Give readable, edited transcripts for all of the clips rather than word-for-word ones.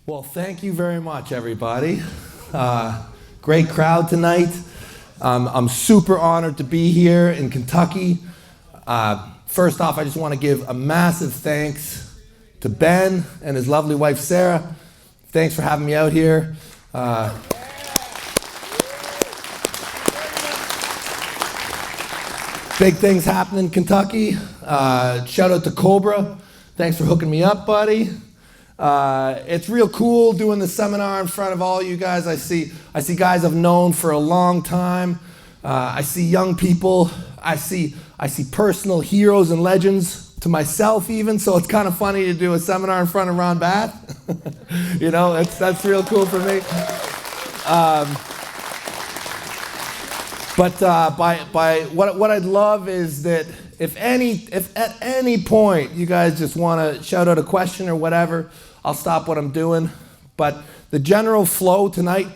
Well, thank you very much, everybody. Great crowd tonight. I'm super honored to be here in Kentucky. First off, I just want to give a massive thanks to Ben and his lovely wife, Sarah. Thanks for having me out here. Big things happening in Kentucky. Shout out to Cobra. Thanks for hooking me up, buddy. It's real cool doing the seminar in front of all you guys. I see guys I've known for a long time. I see young people. I see personal heroes and legends to myself even. So it's kind of funny to do a seminar in front of Ron Bath. You know, that's real cool for me. But what I'd love is that if at any point you guys just want to shout out a question or whatever, I'll stop what I'm doing. But the general flow tonight,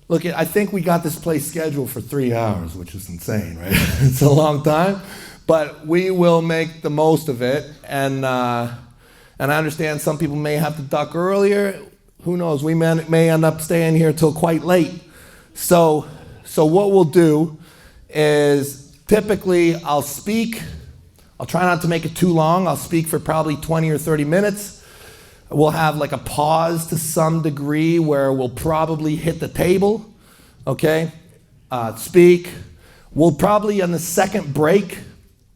look, I think we got this place scheduled for 3 hours, which is insane, right? It's a long time, but we will make the most of it. And I understand some people may have to duck earlier. Who knows? We may end up staying here till quite late. So what we'll do is typically I'll speak. I'll try not to make it too long. I'll speak for probably 20 or 30 minutes. We'll have like a pause to some degree where we'll probably hit the table, okay? Speak. We'll probably, on the second break,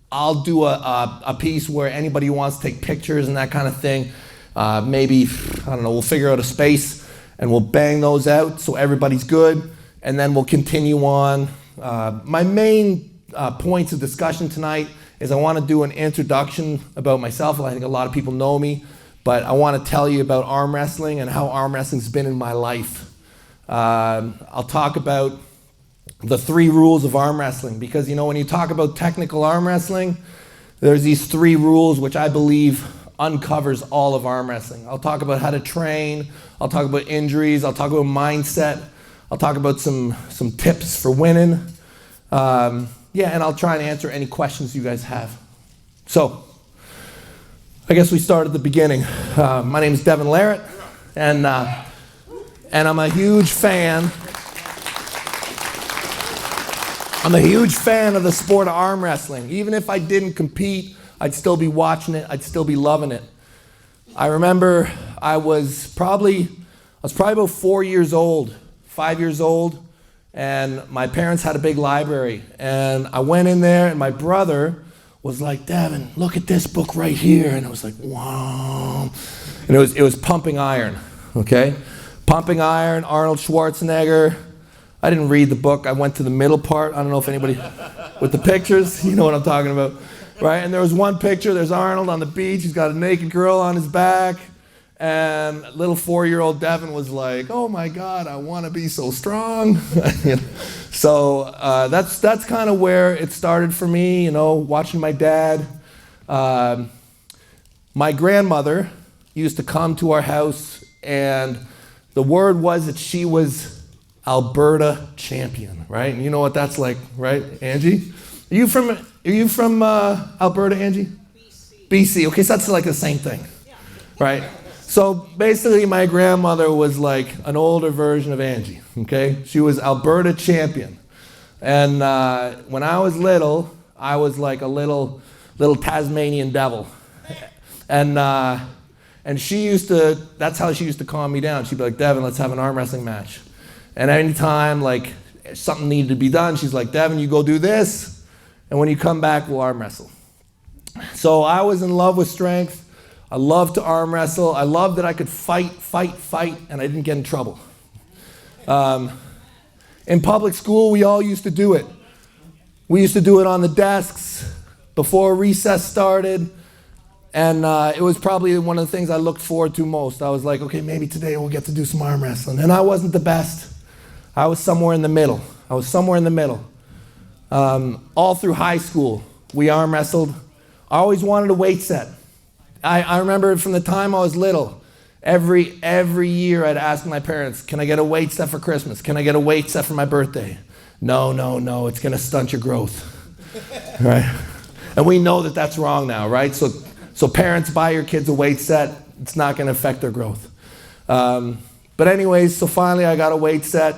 I'll do a piece where anybody who wants to take pictures and that kind of thing, maybe, I don't know, we'll figure out a space and we'll bang those out so everybody's good, and then we'll continue on. My main points of discussion tonight is I want to do an introduction about myself. I think a lot of people know me, but I want to tell you about arm wrestling and how arm wrestling's been in my life. I'll talk about the 3 rules of arm wrestling, because you know when you talk about technical arm wrestling, there's these 3 rules which I believe uncovers all of arm wrestling. I'll talk about how to train, I'll talk about injuries, I'll talk about mindset, I'll talk about some tips for winning. And I'll try and answer any questions you guys have. So, I guess we start at the beginning. My name is Devon Larratt, and I'm a huge fan. I'm a huge fan of the sport of arm wrestling. Even if I didn't compete, I'd still be watching it. I'd still be loving it. I remember I was probably about 4 years old, 5 years old. And my parents had a big library, and I went in there, and my brother was like, "Devon, look at this book right here," and I was like, "Wow!" And it was Pumping Iron, okay? Pumping Iron, Arnold Schwarzenegger. I didn't read the book. I went to the middle part. I don't know if anybody with the pictures, you know what I'm talking about, right? And there was one picture. There's Arnold on the beach. He's got a naked girl on his back. And little 4-year-old Devon was like, "Oh my God, I want to be so strong." So that's kind of where it started for me, you know, watching my dad. My grandmother used to come to our house, and the word was that she was Alberta champion, right? And you know what that's like, right, Angie? Are you from Alberta, Angie? BC. Okay, so that's like the same thing, right? So basically my grandmother was like an older version of Angie, okay? She was Alberta champion. And when I was little, I was like a little Tasmanian devil. And that's how she used to calm me down. She'd be like, "Devon, let's have an arm wrestling match." And anytime like something needed to be done, she's like, "Devon, you go do this, and when you come back, we'll arm wrestle." So I was in love with strength. I loved to arm wrestle. I loved that I could fight, and I didn't get in trouble. In public school, we all used to do it. We used to do it on the desks before recess started, and it was probably one of the things I looked forward to most. I was like, okay, maybe today we'll get to do some arm wrestling. And I wasn't the best. I was somewhere in the middle. All through high school, we arm wrestled. I always wanted a weight set. I remember from the time I was little, every year I'd ask my parents, "Can I get a weight set for Christmas? Can I get a weight set for my birthday?" No, it's gonna stunt your growth, right? And we know that that's wrong now, right? So parents, buy your kids a weight set. It's not gonna affect their growth. But anyways, so finally I got a weight set,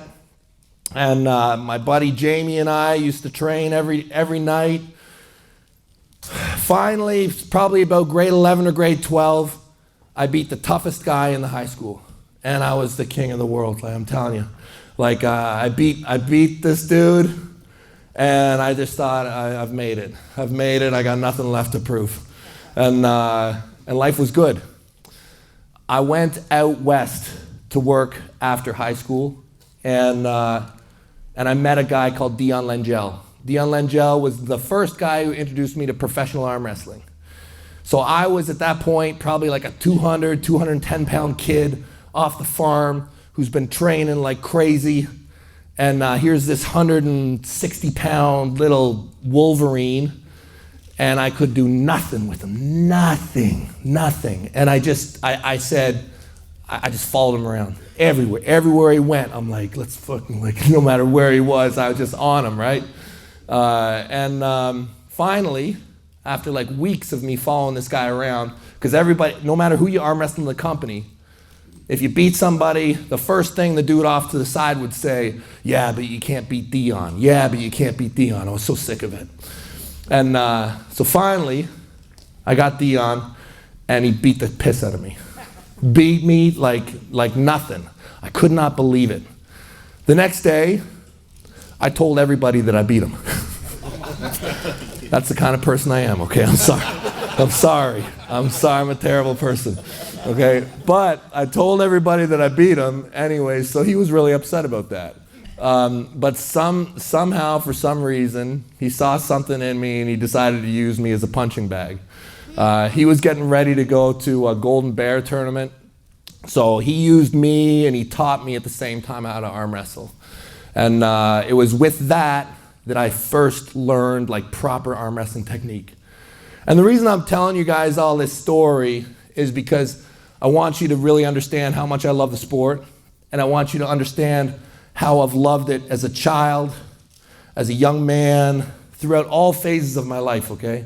and my buddy Jamie and I used to train every night. Finally, probably about grade 11 or grade 12, I beat the toughest guy in the high school, and I was the king of the world. Like, I'm telling you, like I beat this dude, and I just thought I've made it. I got nothing left to prove, and life was good. I went out west to work after high school, and I met a guy called Devon Larratt. Devon Larratt was the first guy who introduced me to professional arm wrestling. So I was at that point probably like a 200, 210 pound kid off the farm who's been training like crazy. And here's this 160 pound little Wolverine, and I could do nothing with him, nothing. And I just followed him around everywhere he went. I'm like, let's fucking, like, no matter where he was, I was just on him, right? Finally, after like weeks of me following this guy around, because everybody, no matter who you arm wrestle in the company, if you beat somebody, the first thing the dude off to the side would say, yeah, but you can't beat Devon. Yeah, but you can't beat Devon. I was so sick of it. And so finally, I got Devon, and he beat the piss out of me. Beat me like nothing. I could not believe it. The next day, I told everybody that I beat him. That's the kind of person I am, okay? I'm sorry. I'm a terrible person, okay? But I told everybody that I beat him anyway, so he was really upset about that. But somehow, for some reason, he saw something in me and he decided to use me as a punching bag. He was getting ready to go to a Golden Bear tournament, so he used me and he taught me at the same time how to arm wrestle. And it was with that I first learned like proper arm wrestling technique. And the reason I'm telling you guys all this story is because I want you to really understand how much I love the sport, and I want you to understand how I've loved it as a child, as a young man, throughout all phases of my life, okay?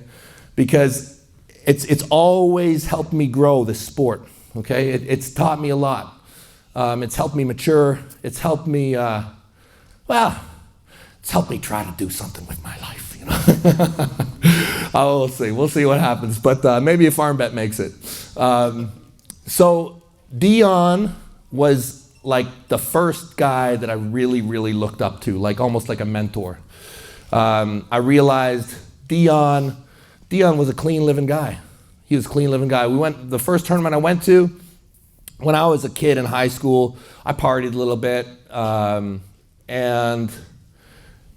Because it's always helped me grow, this sport, okay? It's taught me a lot. It's helped me mature. It's helped me, it's helped me try to do something with my life, you know? We'll see what happens, but maybe if ArmBet makes it. So Devon was like the first guy that I really, really looked up to, like almost like a mentor. I realized Devon was a clean living guy. He was a clean living guy. The first tournament I went to, when I was a kid in high school, I partied a little bit, and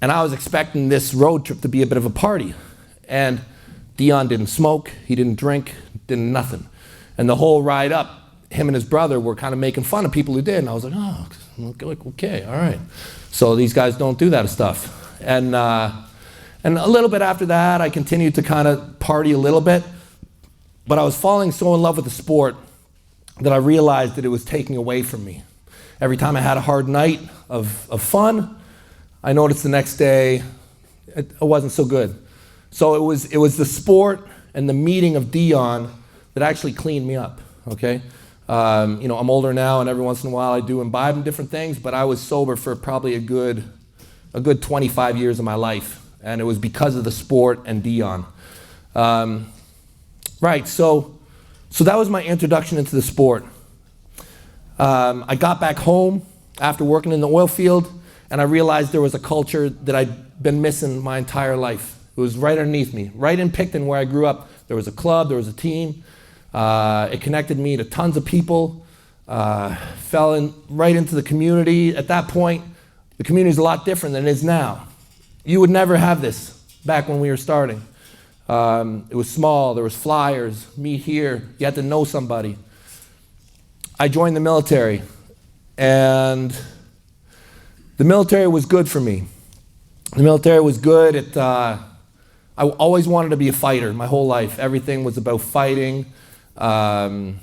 I was expecting this road trip to be a bit of a party. And Devon didn't smoke, he didn't drink, didn't nothing. And the whole ride up, him and his brother were kind of making fun of people who did. And I was like, oh, okay, all right. So these guys don't do that stuff. And a little bit after that, I continued to kind of party a little bit. But I was falling so in love with the sport that I realized that it was taking away from me. Every time I had a hard night of fun, I noticed the next day it wasn't so good. So it was the sport and the meeting of Devon that actually cleaned me up, okay? I'm older now, and every once in a while I do imbibe in different things, but I was sober for probably a good 25 years of my life, and it was because of the sport and Devon. Right, so that was my introduction into the sport. I got back home after working in the oil field, and I realized there was a culture that I'd been missing my entire life. It was right underneath me. Right in Picton, where I grew up, there was a club, there was a team. It connected me to tons of people. Fell right into the community. At that point, the community is a lot different than it is now. You would never have this back when we were starting. It was small, there was flyers, meet here, you had to know somebody. I joined the military, and the military was good for me. The military was good. I always wanted to be a fighter my whole life. Everything was about fighting. I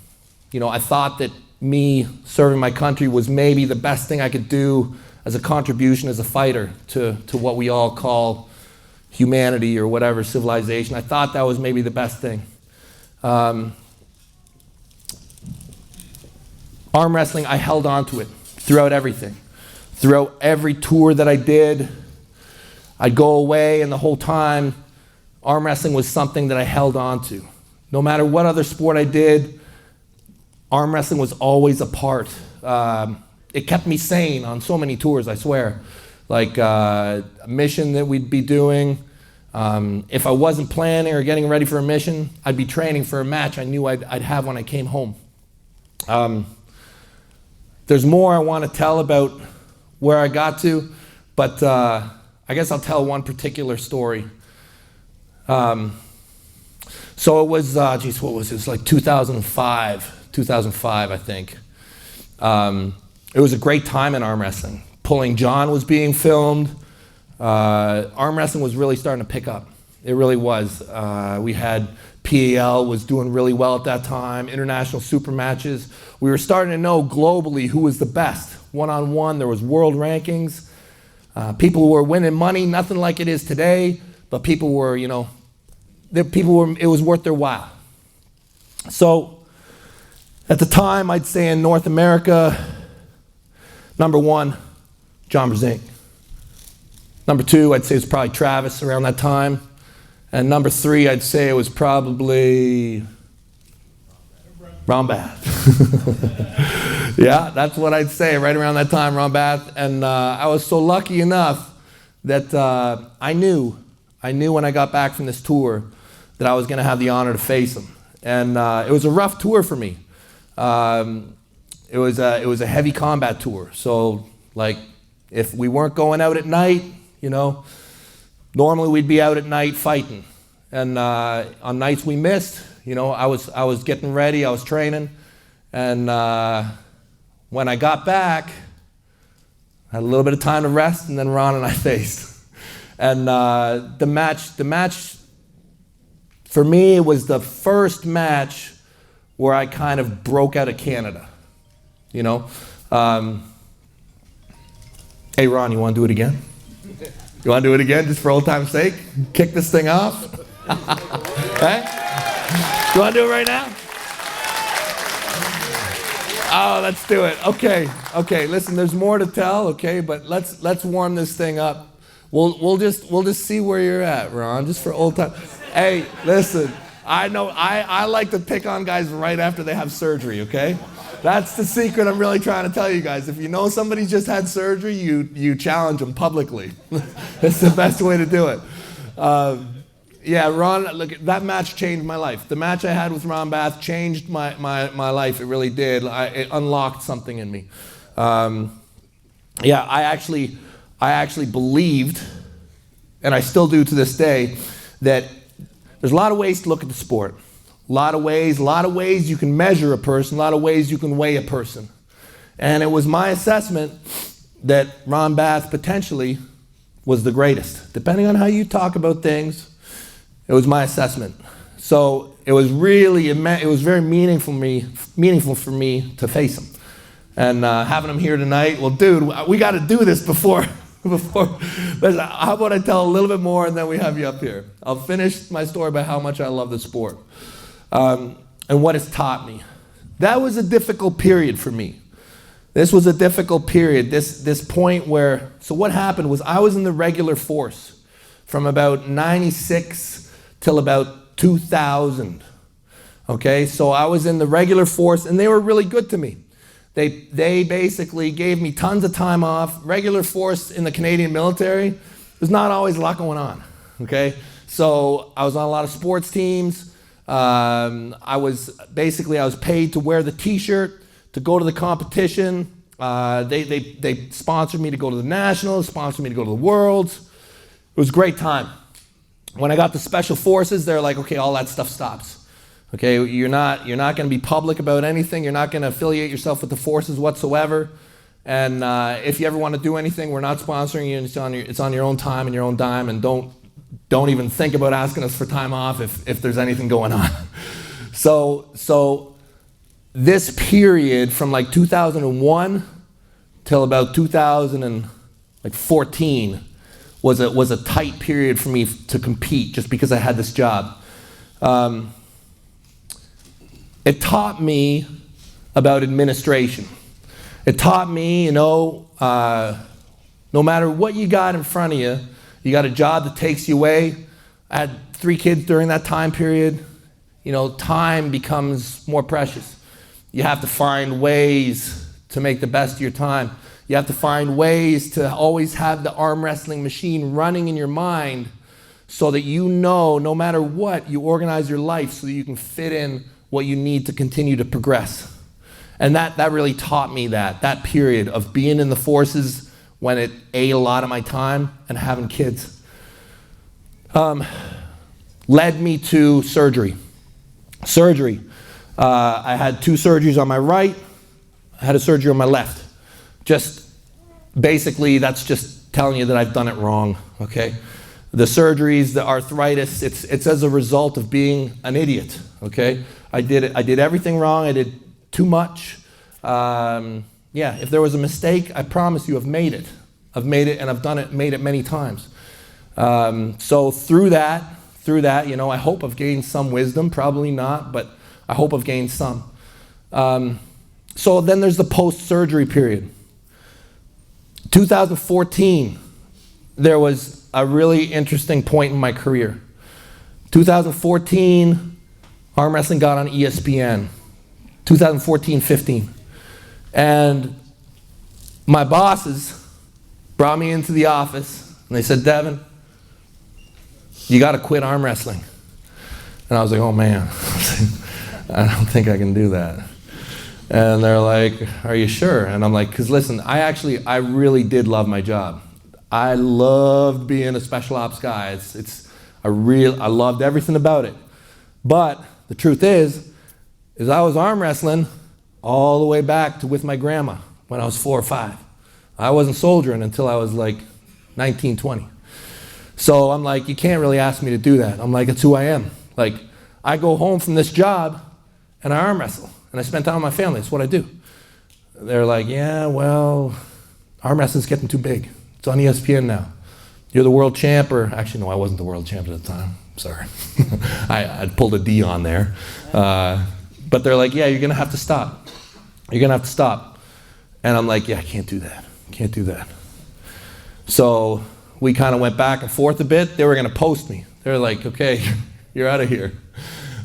thought that me serving my country was maybe the best thing I could do as a contribution as a fighter to what we all call humanity or whatever, civilization. I thought that was maybe the best thing. arm wrestling, I held on to it throughout everything. Throughout every tour that I did, I'd go away, and the whole time, arm wrestling was something that I held on to. No matter what other sport I did, arm wrestling was always a part. It kept me sane on so many tours, I swear. Like a mission that we'd be doing. If I wasn't planning or getting ready for a mission, I'd be training for a match I knew I'd have when I came home. There's more I want to tell about where I got to, but I guess I'll tell one particular story. So it was, what was it? It was like 2005, I think. It was a great time in arm wrestling. Pulling John was being filmed. Arm wrestling was really starting to pick up. It really was. We had PAL was doing really well at that time, international super matches. We were starting to know globally who was the best. One-on-one, there was world rankings. People were winning money, nothing like it is today, but people were, it was worth their while. So at the time, I'd say in North America, number one, John Brzenk. Number two, I'd say it was probably Travis around that time. And number three, I'd say it was probably Ron Bath. Yeah, that's what I'd say, right around that time, Ron Bath. And I was so lucky enough that I knew when I got back from this tour that I was going to have the honor to face him. And it was a rough tour for me. It was a heavy combat tour. So, like, if we weren't going out at night, normally we'd be out at night fighting. And on nights we missed, I was getting ready, I was training. And when I got back, I had a little bit of time to rest, and then Ron and I faced. And the match, for me, it was the first match where I kind of broke out of Canada. Hey, Ron, you want to do it again? You want to do it again, just for old time's sake? Kick this thing off? Hey? You want to do it right now? Oh, let's do it. Okay. Listen, there's more to tell. Okay, but let's warm this thing up. We'll just see where you're at, Ron, just for old time. Hey, listen. I know I like to pick on guys right after they have surgery. Okay. That's the secret I'm really trying to tell you guys. If you know somebody's just had surgery, you challenge them publicly. It's the best way to do it. Yeah, Ron, look, that match changed my life. The match I had with Ron Bath changed my life. It really did. It unlocked something in me. Yeah, I actually believed, and I still do to this day, that there's a lot of ways to look at the sport. A lot of ways you can measure a person, a lot of ways you can weigh a person. And it was my assessment that Ron Bath potentially was the greatest. Depending on how you talk about things, it was my assessment. So it was very meaningful for me to face him. And having him here tonight, well, dude, we got to do this before. Listen, how about I tell a little bit more and then we have you up here. I'll finish my story about how much I love the sport. And what it's taught me. That was a difficult period for me. This was a difficult period, this point where, so what happened was I was in the regular force from about 96 till about 2000. Okay, so I was in the regular force and they were really good to me. They basically gave me tons of time off. Regular force in the Canadian military, there's not always a lot going on. Okay, so I was on a lot of sports teams. I was paid to wear the t-shirt, to go to the competition. They sponsored me to go to the Nationals, sponsored me to go to the Worlds. It was a great time. When I got to Special Forces, they're like, okay, all that stuff stops. Okay, you're not going to be public about anything. You're not going to affiliate yourself with the forces whatsoever. And if you ever want to do anything, we're not sponsoring you. It's on your own time and your own dime. And don't even think about asking us for time off if there's anything going on. So this period from like 2001 till about 2014 was a tight period for me to compete just because I had this job. It taught me about administration. It taught me, no matter what you got in front of you, you got a job that takes you away. I had 3 kids during that time period. Time becomes more precious. You have to find ways to make the best of your time. You have to find ways to always have the arm wrestling machine running in your mind so that no matter what, you organize your life so that you can fit in what you need to continue to progress. And that really taught me that period of being in the forces when it ate a lot of my time and having kids. Led me to surgery. I had 2 surgeries on my right. I had a surgery on my left. Just basically, that's just telling you that I've done it wrong, okay? The surgeries, the arthritis, it's as a result of being an idiot, okay? I did everything wrong. I did too much. If there was a mistake, I promise you I've made it. I've made it, and I've made it many times. So through that, I hope I've gained some wisdom. Probably not, but I hope I've gained some. So then there's the post-surgery period. 2014, there was a really interesting point in my career. 2014, arm wrestling got on ESPN. 2014-15. And my bosses brought me into the office, and they said, Devon, you got to quit arm wrestling. And I was like, oh man, I don't think I can do that. And they're like, are you sure? And I'm like, because listen, I really did love my job. I loved being a special ops guy. I loved everything about it. But the truth is I was arm wrestling all the way back to with my grandma when I was 4 or 5. I wasn't soldiering until I was like 19, 20. So I'm like, you can't really ask me to do that. I'm like, it's who I am. Like, I go home from this job and I arm wrestle. And I spend time with my family. That's what I do. They're like, yeah, well, arm wrestling's getting too big. It's on ESPN now. You're the world champ, or actually, no, I wasn't the world champ at the time. Sorry. I pulled a D on there. But they're like, yeah, you're going to have to stop. You're going to have to stop. And I'm like, yeah, I can't do that. Can't do that. So we kind of went back and forth a bit. They were going to post me. They were like, okay, you're out of here.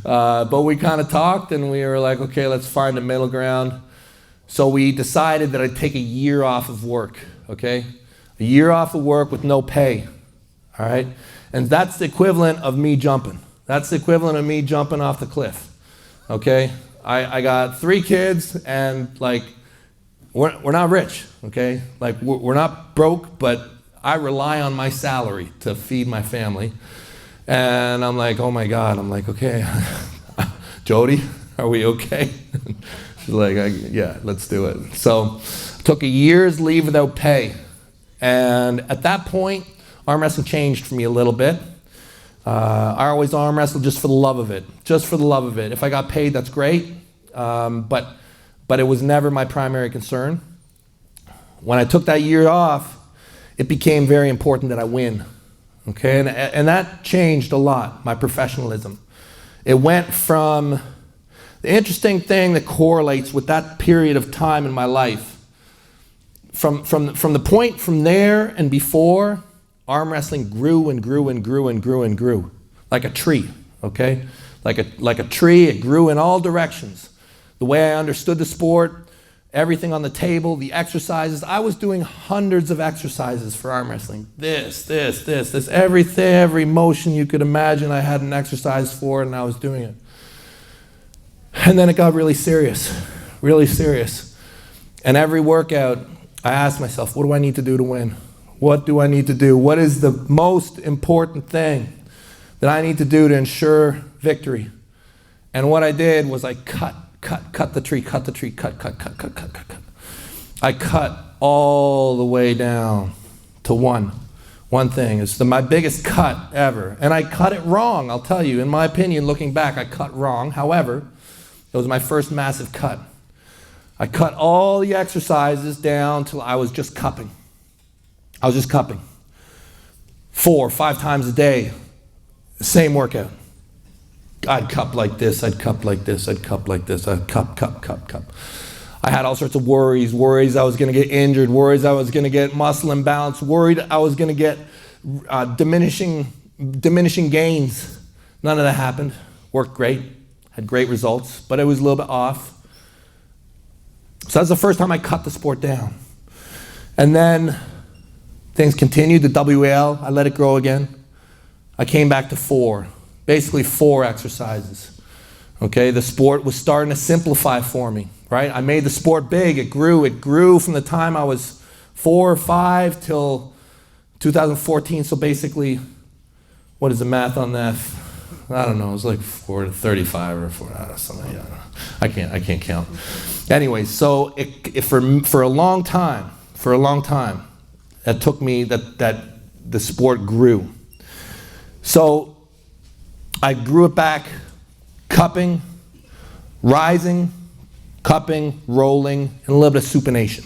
But we kind of talked, and we were like, okay, let's find a middle ground. So we decided that I'd take a year off of work, okay? A year off of work with no pay, all right? And that's the equivalent of me jumping. That's the equivalent of me jumping off the cliff, okay? I got 3 kids, and like, we're not rich, okay? Like, we're not broke, but I rely on my salary to feed my family. And I'm like, oh my God. I'm like, okay, Jody, are we okay? She's like, yeah, let's do it. So took a year's leave without pay. And at that point, arm wrestling changed for me a little bit. I always arm wrestled just for the love of it. Just for the love of it. If I got paid, that's great. But it was never my primary concern. When I took that year off, it became very important that I win. Okay, and that changed a lot, my professionalism. It went from, the interesting thing that correlates with that period of time in my life, from the point from there and before, arm wrestling grew and grew and grew and grew and grew, like a tree, okay? Like a tree, it grew in all directions. The way I understood the sport, everything on the table, the exercises. I was doing hundreds of exercises for arm wrestling. This, everything, every motion you could imagine I had an exercise for, and I was doing it. And then it got really serious, really serious. And every workout, I asked myself, what do I need to do to win? What do I need to do? What is the most important thing that I need to do to ensure victory? And what I did was I cut the tree, cut. I cut all the way down to one thing. It's my biggest cut ever. And I cut it wrong, I'll tell you. In my opinion, looking back, I cut wrong. However, it was my first massive cut. I cut all the exercises down till I was just cupping. I was just cupping. 4 or 5 times a day, the same workout. I'd cup like this, I'd cup like this, I'd cup like this, I'd cup. I had all sorts of worries I was gonna get injured, worries I was gonna get muscle imbalance, worried I was gonna get diminishing gains. None of that happened. Worked great, had great results, but it was a little bit off. So that's the first time I cut the sport down. And then things continued, the WAL, I let it grow again. I came back to basically four exercises. Okay, the sport was starting to simplify for me, right? I made the sport big, it grew from the time I was 4 or 5 till 2014, so basically, what is the math on that? I don't know, it was like 4 to 35 or 4, something, I can't count. Anyway, so for a long time, it took me that the sport grew. So I grew it back, cupping, rising, cupping, rolling, and a little bit of supination.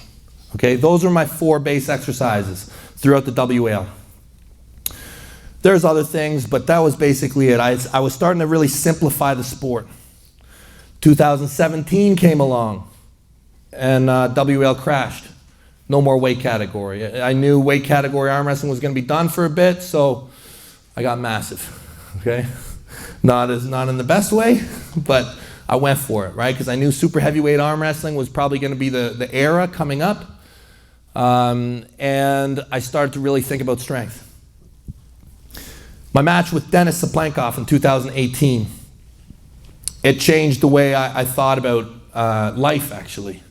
Okay, those are my 4 base exercises throughout the WAL. There's other things, but that was basically it. I was starting to really simplify the sport. 2017 came along, and WAL crashed. No more weight category. I knew weight category arm wrestling was going to be done for a bit, so I got massive. Okay, not in the best way, but I went for it, right? Because I knew super heavyweight arm wrestling was probably going to be the era coming up, and I started to really think about strength. My match with Denis Saplankov in 2018, it changed the way I thought about life, actually.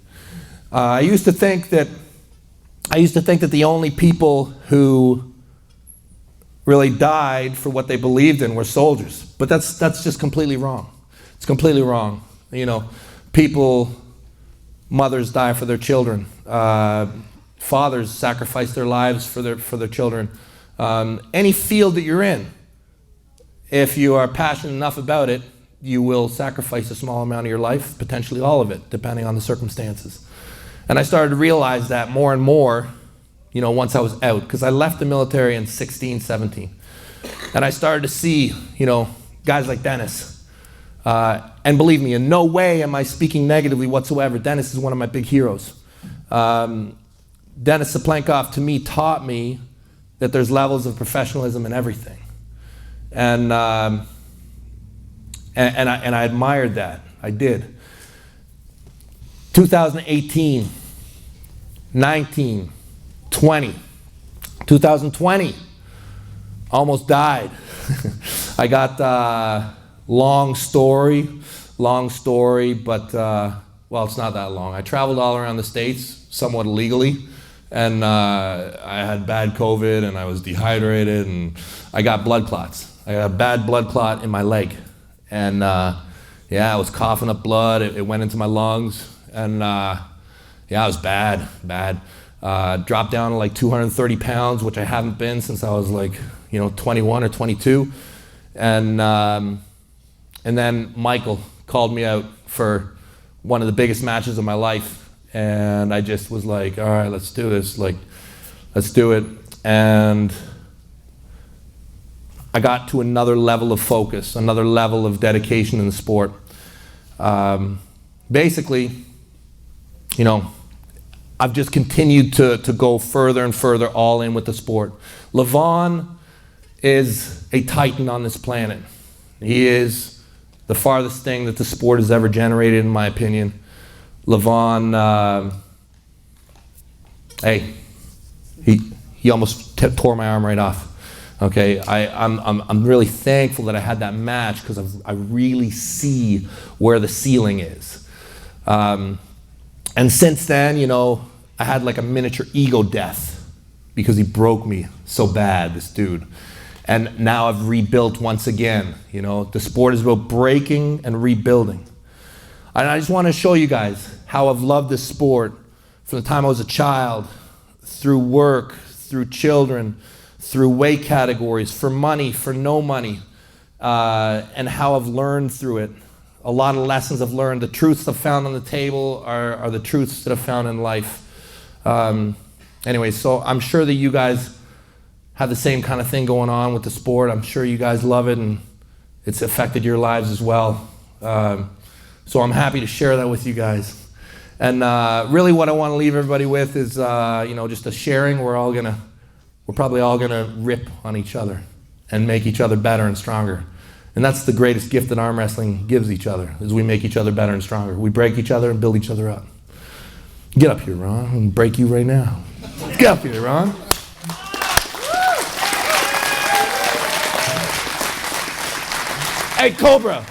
I used to think that the only people who really died for what they believed in were soldiers, but that's just completely wrong. It's completely wrong. You know, mothers die for their children. Fathers sacrifice their lives for their children. Any field that you're in, if you are passionate enough about it, you will sacrifice a small amount of your life, potentially all of it, depending on the circumstances. And I started to realize that more and more, you know, once I was out, because I left the military in 16, 17. And I started to see, you know, guys like Denis. And believe me, in no way am I speaking negatively whatsoever. Denis is one of my big heroes. Denis Saplankov, to me, taught me that there's levels of professionalism in everything. And I admired that. I did. 2018, 19, 20. 2020, almost died. I got long story, but well, it's not that long. I traveled all around the States, somewhat illegally, and I had bad COVID, and I was dehydrated, and I got blood clots. I got a bad blood clot in my leg, and yeah, I was coughing up blood. It went into my lungs, and yeah, it was bad. Dropped down to like 230 pounds, which I haven't been since I was like, 21 or 22, and then Michael called me out for one of the biggest matches of my life, and I just was like, all right, let's do this. Like, let's do it. And I got to another level of focus, another level of dedication in the sport. Basically, I've just continued to go further and further all in with the sport. Levan is a titan on this planet. He is the farthest thing that the sport has ever generated, in my opinion. Levan, hey, he almost tore my arm right off. Okay, I'm really thankful that I had that match, because I really see where the ceiling is. And since then, I had like a miniature ego death, because he broke me so bad, this dude. And now I've rebuilt once again. The sport is about breaking and rebuilding. And I just want to show you guys how I've loved this sport from the time I was a child, through work, through children, through weight categories, for money, for no money, and how I've learned through it. A lot of lessons I've learned. The truths I've found on the table are the truths that I've found in life. Anyway, so I'm sure that you guys have the same kind of thing going on with the sport. I'm sure you guys love it, and it's affected your lives as well. So I'm happy to share that with you guys. And really what I want to leave everybody with is, just a sharing. We're probably all gonna rip on each other and make each other better and stronger. And that's the greatest gift that arm wrestling gives each other, is we make each other better and stronger. We break each other and build each other up. Get up here, Ron. I'm gonna break you right now. Get up here, Ron. Hey, Cobra,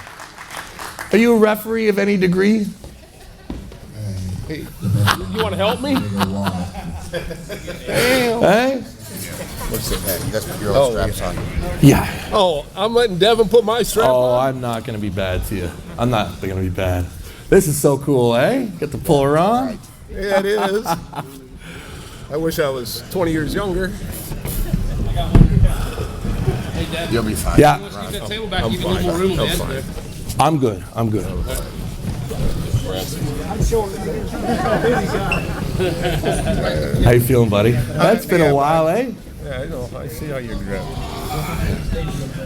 are you a referee of any degree? Hey, you want to help me? Hey? What's that? You guys put your own straps on. Yeah. Oh, I'm letting Devon put my strap on? Oh, I'm not going to be bad to you. I'm not going to be bad. This is so cool, eh? Get to pull her on. Yeah, it is. I wish I was 20 years younger. You'll be fine. Yeah. I'm fine. I'm good. I'm good. How you feeling, buddy? That's been a while, eh? Yeah, I know. I see how you're dressed.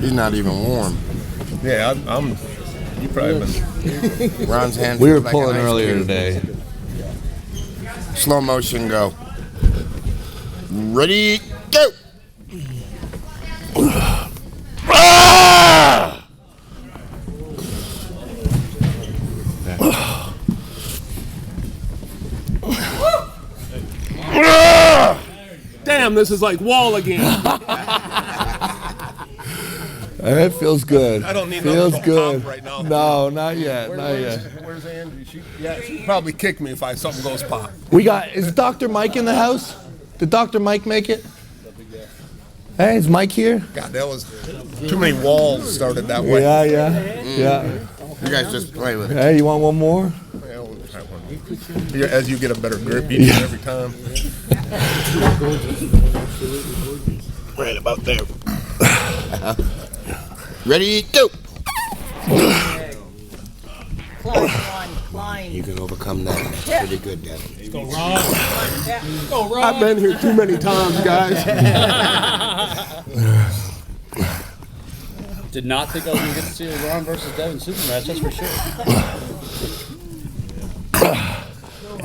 He's not even warm. Yeah, I'm. You probably been. Ron's hands. We were like pulling an ice earlier cube. today. Slow motion, go. Ready, go. Damn, this is like wall again. It feels good. I don't need feels no good. pop right now. No, not yet. Not yet. Where's Angie? She'd probably kick me if something goes pop. Is Dr. Mike in the house? Did Dr. Mike make it? Hey, is Mike here? God, that was too many walls started that way. Yeah. You guys just play with it. Hey, you want one more? Yeah, we'll try one. As you get a better grip each and every time. Right about there. Ready, go. Climb. You can overcome that. That's pretty good, Devon. Go, Ron. I've been here too many times, guys. Did not think I was going to get to see a Ron versus Devon super match, that's for sure.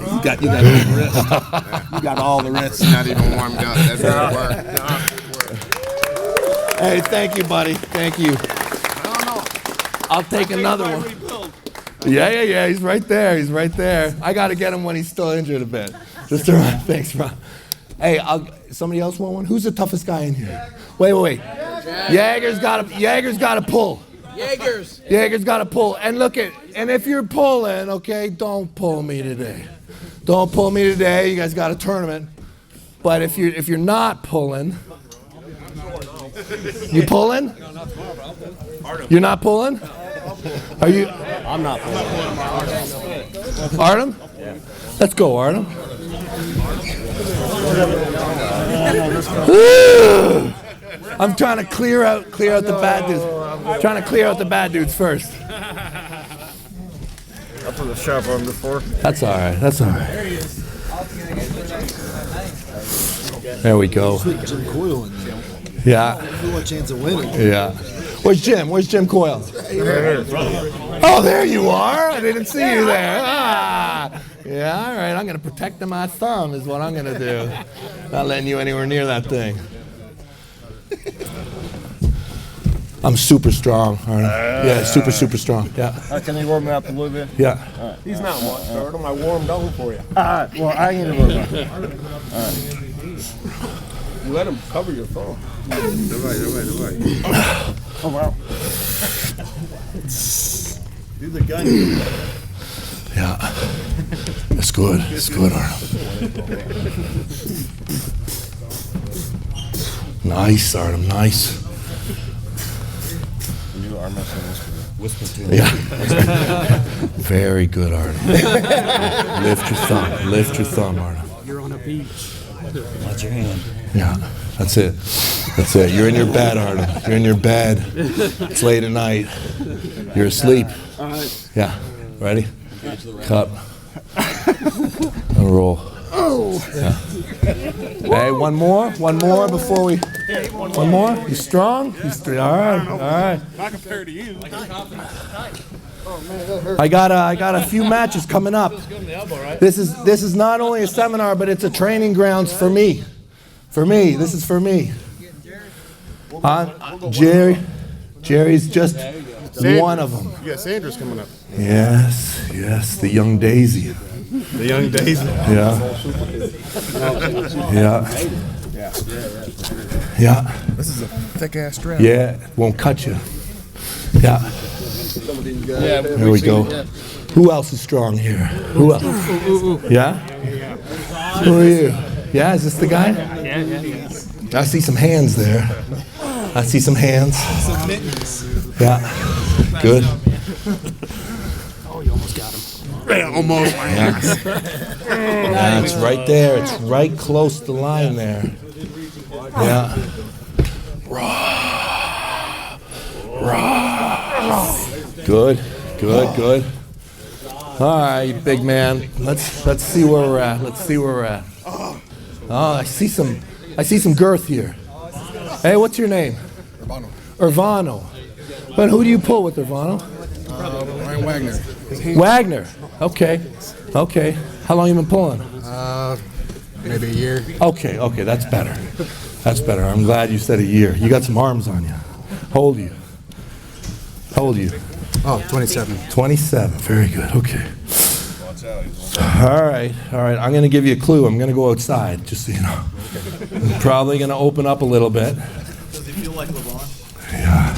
You got big wrist. You got all the wrists. Not even warmed up. That's how it works. Hey, thank you, buddy. Thank you. I'll take another one. Yeah. He's right there. I got to get him when he's still injured a bit. Just around. Thanks, Ron. Hey, somebody else want one? Who's the toughest guy in here? Wait. Jaeger's got to pull. Jaeger's got to pull. And and if you're pulling, okay, don't pull me today. Don't pull me today. You guys got a tournament. But if you're not pulling, you pulling? You're not pulling? Are you? I'm not pulling. Artem? Yeah. Let's go, Artem. I'm trying to clear out the bad dudes. Trying to clear out the bad dudes first. I put a shove on before. That's all right. There we go. Jim Coyle in there. Yeah. You want a chance of winning. Yeah. Where's Jim Coyle? Oh, there you are. I didn't see you there. Yeah, all right. I'm going to protect my thumb is what I'm going to do. Not letting you anywhere near that thing. I'm super strong. Yeah, super strong. Yeah. Can you warm me up a little bit? Yeah. He's not much, Artem. I warmed down for you. Well, I ain't gonna worry about it. You let him cover your thumb. Oh, wow. Do the gun. Yeah. It's good, Artem. Nice, Artem, nice. New arm wrestling whisper to him. Yeah. Very good, Artem. Lift your thumb, Artem. You're on a beach. Watch your hand. Yeah, that's it. You're in your bed, Artem. You're in your bed. It's late at night. You're asleep. Yeah. Ready? Cup. And roll. Hey, one more before we. One more. You strong? All right. Not compared to you. I got a few matches coming up. This is not only a seminar, but it's a training grounds for me. This is for me. Jerry's just one of them. You got Sandra's coming up. Yes, the young Daisy. The young Daisy. Yeah. This is a thick ass strap. Yeah, won't cut you. Yeah. There we go. Who else is strong here? Who else? Yeah? Who are you? Yeah, is this the guy? Yeah. I see some hands there. I see some hands. Some mittens. Yeah. Good. Oh, you almost got him. Almost. Yeah, it's right there. It's right close to the line there. Yeah. Good. All right, big man. Let's see where we're at. Oh, I see some girth here. Hey, what's your name? Irvano. But who do you pull with, Irvano? Ryan Wagner. Wagner. Okay. How long you been pulling? Maybe a year. Okay, that's better. I'm glad you said a year. You got some arms on you. Hold you. Oh, 27. 27. Very good. Okay. All right. I'm going to give you a clue. I'm going to go outside, just so you know. I'm probably going to open up a little bit. Does he feel like Levan? Yeah.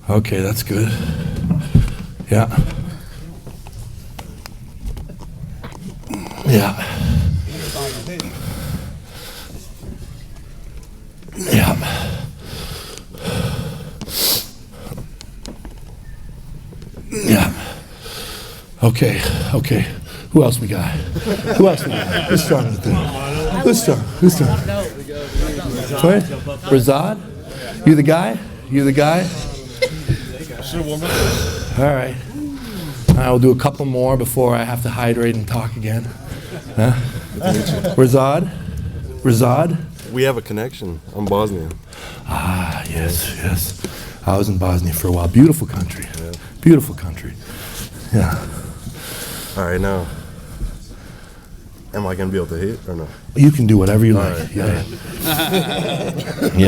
Okay, that's good. Yeah. Yeah. Okay. Who else we got? Who's strong with them? Who's strong? What? Razad? You the guy? All right. I'll do a couple more before I have to hydrate and talk again. Huh? Razad? We have a connection. I'm Bosnian. Ah, yes. I was in Bosnia for a while. Beautiful country. Yeah. All right, now, am I gonna be able to hit or no? You can do whatever you like. Right. Yeah. You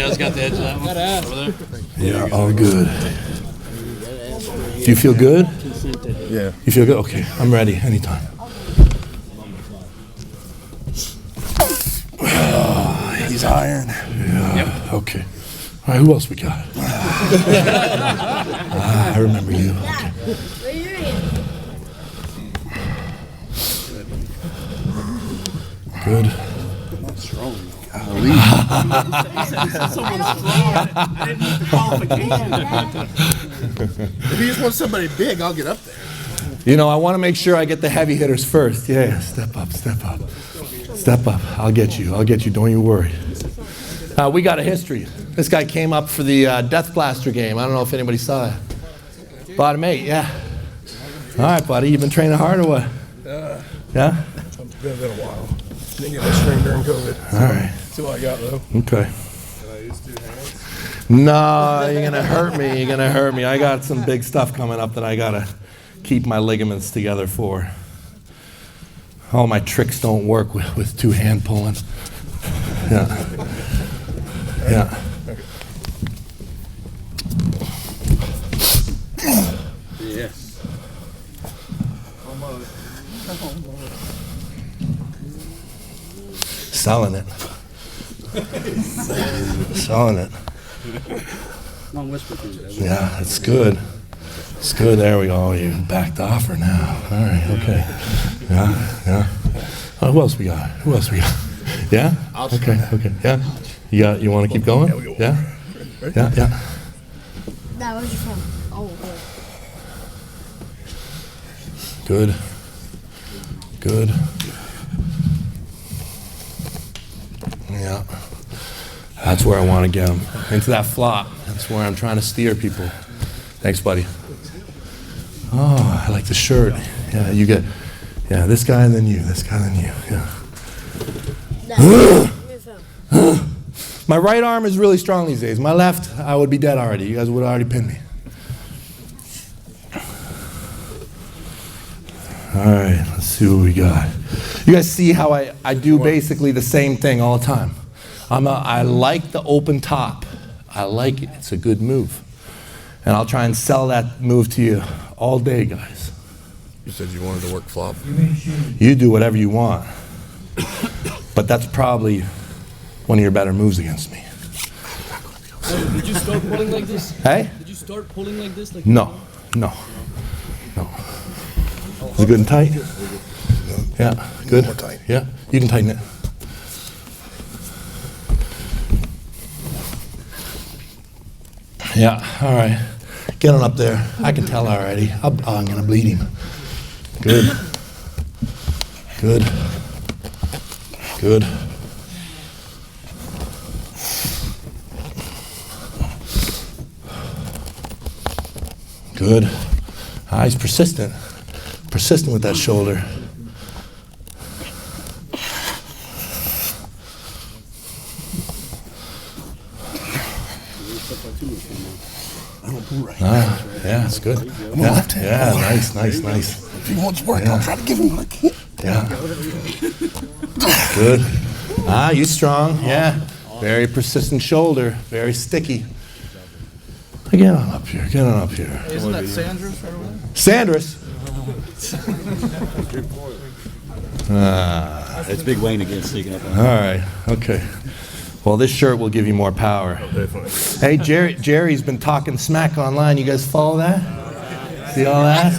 guys got the edge of that one over there? Yeah, all good. Do you feel good? Yeah. You feel good? Okay, I'm ready anytime. He's iron. Yeah. Yep. Okay. All right, who else we got? I remember you. Okay. Good. Strong. If you just want somebody big, I'll get up there. You know, I want to make sure I get the heavy hitters first. Yeah, step up. I'll get you. Don't you worry. We got a history. This guy came up for the Death Blaster game. I don't know if anybody saw it. Bottom 8, yeah. All right, buddy. You been training hard or what? Yeah? It's been a little while. Didn't get my string during COVID. All right. That's all I got, though. Okay. No, you're gonna hurt me. I got some big stuff coming up that I gotta keep my ligaments together for. All my tricks don't work with two hand pulling. Yeah. Selling it. Long whisper thing, Devon. Yeah, it's good. There we go. You backed off her now. All right. Okay. Yeah. Oh, who else we got? Yeah. Okay. Yeah. You want to keep going? Yeah. Yeah. That was from. Oh. Good. Yeah. That's where I want to get them. Into that flop. That's where I'm trying to steer people. Thanks, buddy. Oh, I like the shirt. Yeah, you get, yeah, this guy and then you, this guy and then you, yeah. My right arm is really strong these days. My left, I would be dead already. You guys would have already pinned me. All right, let's see what we got. You guys see how I do basically the same thing all the time. I like the open top. I like it. It's a good move. And I'll try and sell that move to you all day, guys. You said you wanted to work flop. You do whatever you want. But that's probably one of your better moves against me. Did you start pulling like this? Hey? Did you start pulling like this? No. Is it good and tight? Yeah, good? More tight. Yeah, you can tighten it. Yeah, all right. Get on up there. I can tell already. I'm going to bleed him. Good. Good. Good. Good. Ah, he's persistent. Persistent with that shoulder. I don't pull right. Yeah, it's good. I'm a left hand. Yeah, nice. If he wants work, I'll try to give him what I can. Yeah. Good. Ah, you strong. Yeah. Very persistent shoulder. Very sticky. Get on up here. Get on up here. Isn't that Sandra's right away? Sanders. It's Big Wayne again sneaking up on All right. Okay. Well, this shirt will give you more power. Hey, Jerry's been talking smack online. You guys follow that? See all that?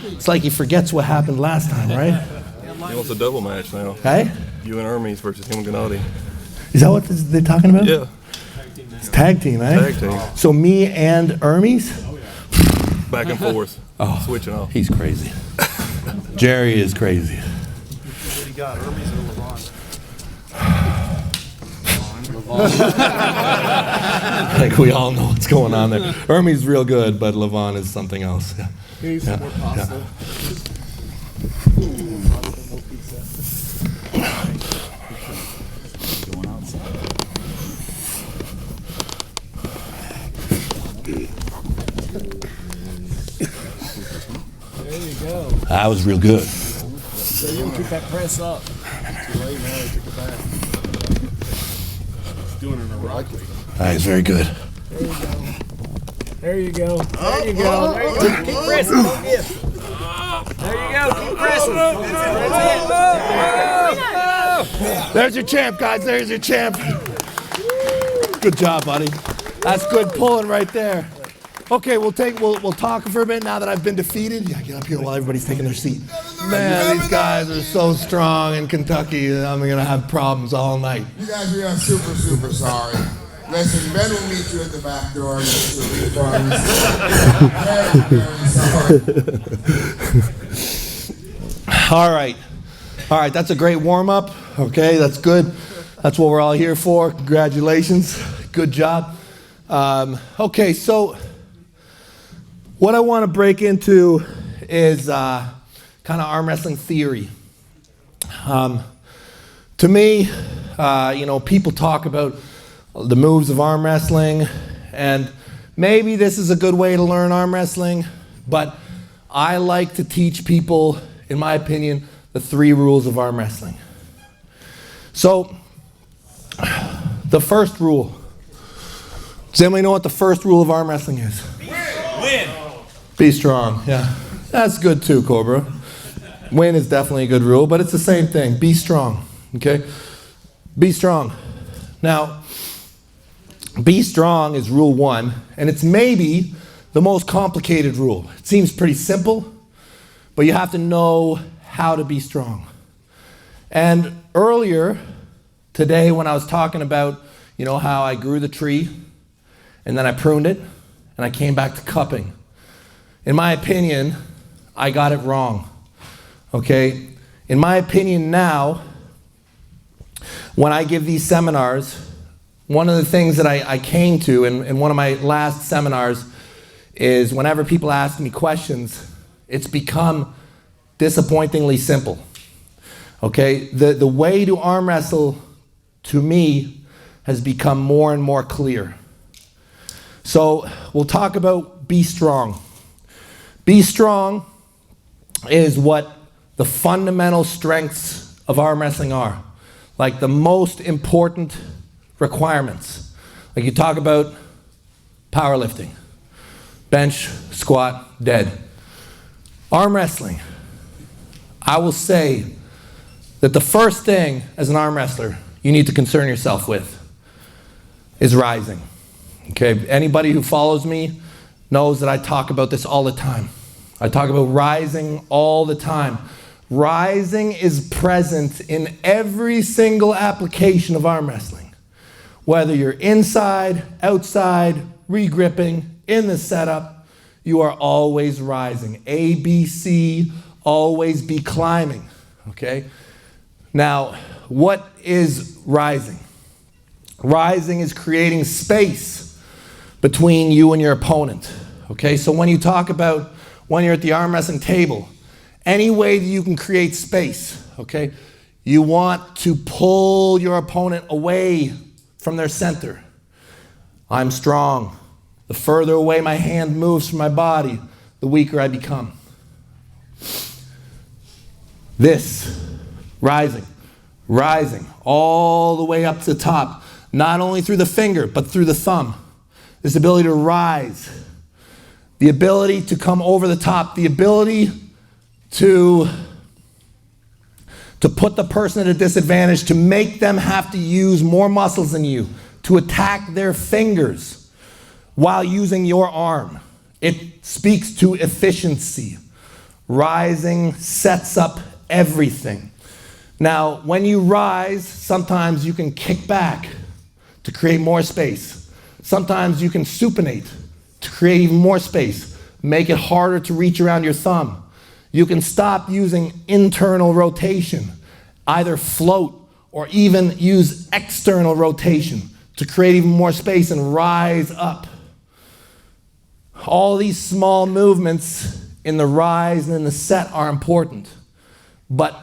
It's like he forgets what happened last time, right? He wants a double match now. Hey? You and Hermes versus him and Gennady. Is that what they're talking about? Yeah. It's tag team, eh? Tag team. So me and Hermes? Back and forth. Oh, Switching off. He's crazy. Jerry is crazy. What do you got, Hermes or Levan? I think we all know what's going on there. Hermes is real good, but Levan is something else. Yeah. Here's some more pasta. There you go. That was real good. So you can keep that press up. Too late now, he took it back. Doing it ironically. That is very good. There you go. There you go. There you go. Keep pressing. Don't give. There you go. Keep pressing. That's it. There's your champ, guys. There's your champ. Good job, buddy. That's good pulling right there. Okay, we'll talk for a bit now that I've been defeated. Yeah, get up here while everybody's taking their seat. Man, these guys are so strong in Kentucky. I'm gonna have problems all night. You guys, we are super, super sorry. Listen, Ben will meet you at the back door. Mr. Very, very sorry. All right, that's a great warm-up. Okay, that's good. That's what we're all here for. Congratulations, good job. Okay, so what I want to break into is kind of arm wrestling theory. To me, people talk about the moves of arm wrestling, and maybe this is a good way to learn arm wrestling, but I like to teach people, in my opinion, the 3 rules of arm wrestling. So, the first rule. Does anybody know what the first rule of arm wrestling is? Win. Be strong. Yeah, that's good too, Cobra. Win is definitely a good rule, but it's the same thing. Be strong. Okay? Be strong. Now, be strong is rule 1, and it's maybe the most complicated rule. It seems pretty simple, but you have to know how to be strong. And earlier today, when I was talking about, how I grew the tree, and then I pruned it, and I came back to cupping. In my opinion, I got it wrong. Okay? In my opinion now, when I give these seminars, one of the things that I came to in one of my last seminars is whenever people ask me questions, It's become disappointingly simple. Okay, the way to arm wrestle, to me, has become more and more clear. So we'll talk about be strong. Be strong is what the fundamental strengths of arm wrestling are. Like the most important requirements. Like you talk about powerlifting, bench, squat, dead. Arm wrestling, I will say that the first thing as an arm wrestler you need to concern yourself with is rising. Okay, anybody who follows me knows that I talk about this all the time. I talk about rising all the time. Rising is present in every single application of arm wrestling. Whether you're inside, outside, regripping, in the setup, you are always rising. A, B, C, always be climbing, okay? Now, what is rising? Rising is creating space between you and your opponent, okay? So when you talk about when you're at the arm wrestling table, any way that you can create space, okay? You want to pull your opponent away from their center. I'm strong. The further away my hand moves from my body, the weaker I become. This, rising, all the way up to the top, not only through the finger, but through the thumb. This ability to rise, the ability to come over the top, the ability to put the person at a disadvantage, to make them have to use more muscles than you, to attack their fingers while using your arm. It speaks to efficiency. Rising sets up everything. Now, when you rise, sometimes you can kick back to create more space. Sometimes you can supinate to create even more space, make it harder to reach around your thumb. You can stop using internal rotation, either float or even use external rotation to create even more space and rise up. All these small movements in the rise and in the set are important, but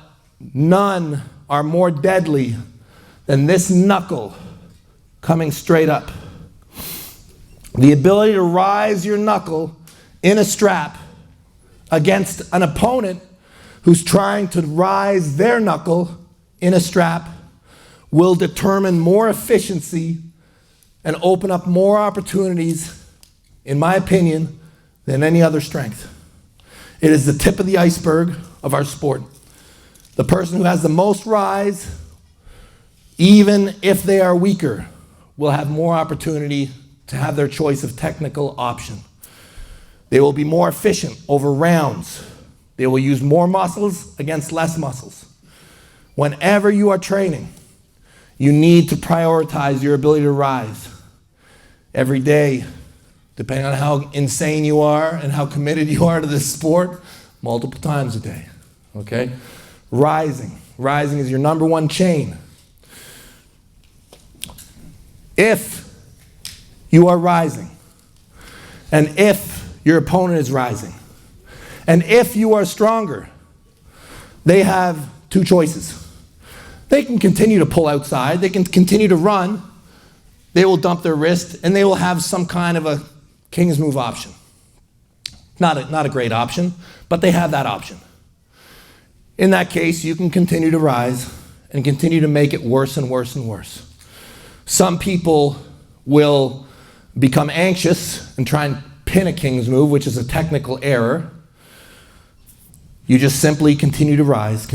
none are more deadly than this knuckle coming straight up. The ability to rise your knuckle in a strap against an opponent who's trying to rise their knuckle in a strap will determine more efficiency and open up more opportunities, in my opinion, than any other strength. It is the tip of the iceberg of our sport. The person who has the most rise, even if they are weaker, will have more opportunity to have their choice of technical option. They will be more efficient over rounds. They will use more muscles against less muscles. Whenever you are training, you need to prioritize your ability to rise. Every day, depending on how insane you are and how committed you are to this sport, multiple times a day, okay? Rising is your number one chain. If you are rising, and if your opponent is rising, and if you are stronger, they have two choices. They can continue to pull outside, they can continue to run, they will dump their wrist, and they will have some kind of a Kingsmove option. Not a great option, but they have that option. In that case, you can continue to rise and continue to make it worse and worse and worse. Some people will become anxious and try and pin a Kingsmove, which is a technical error. You just simply continue to rise,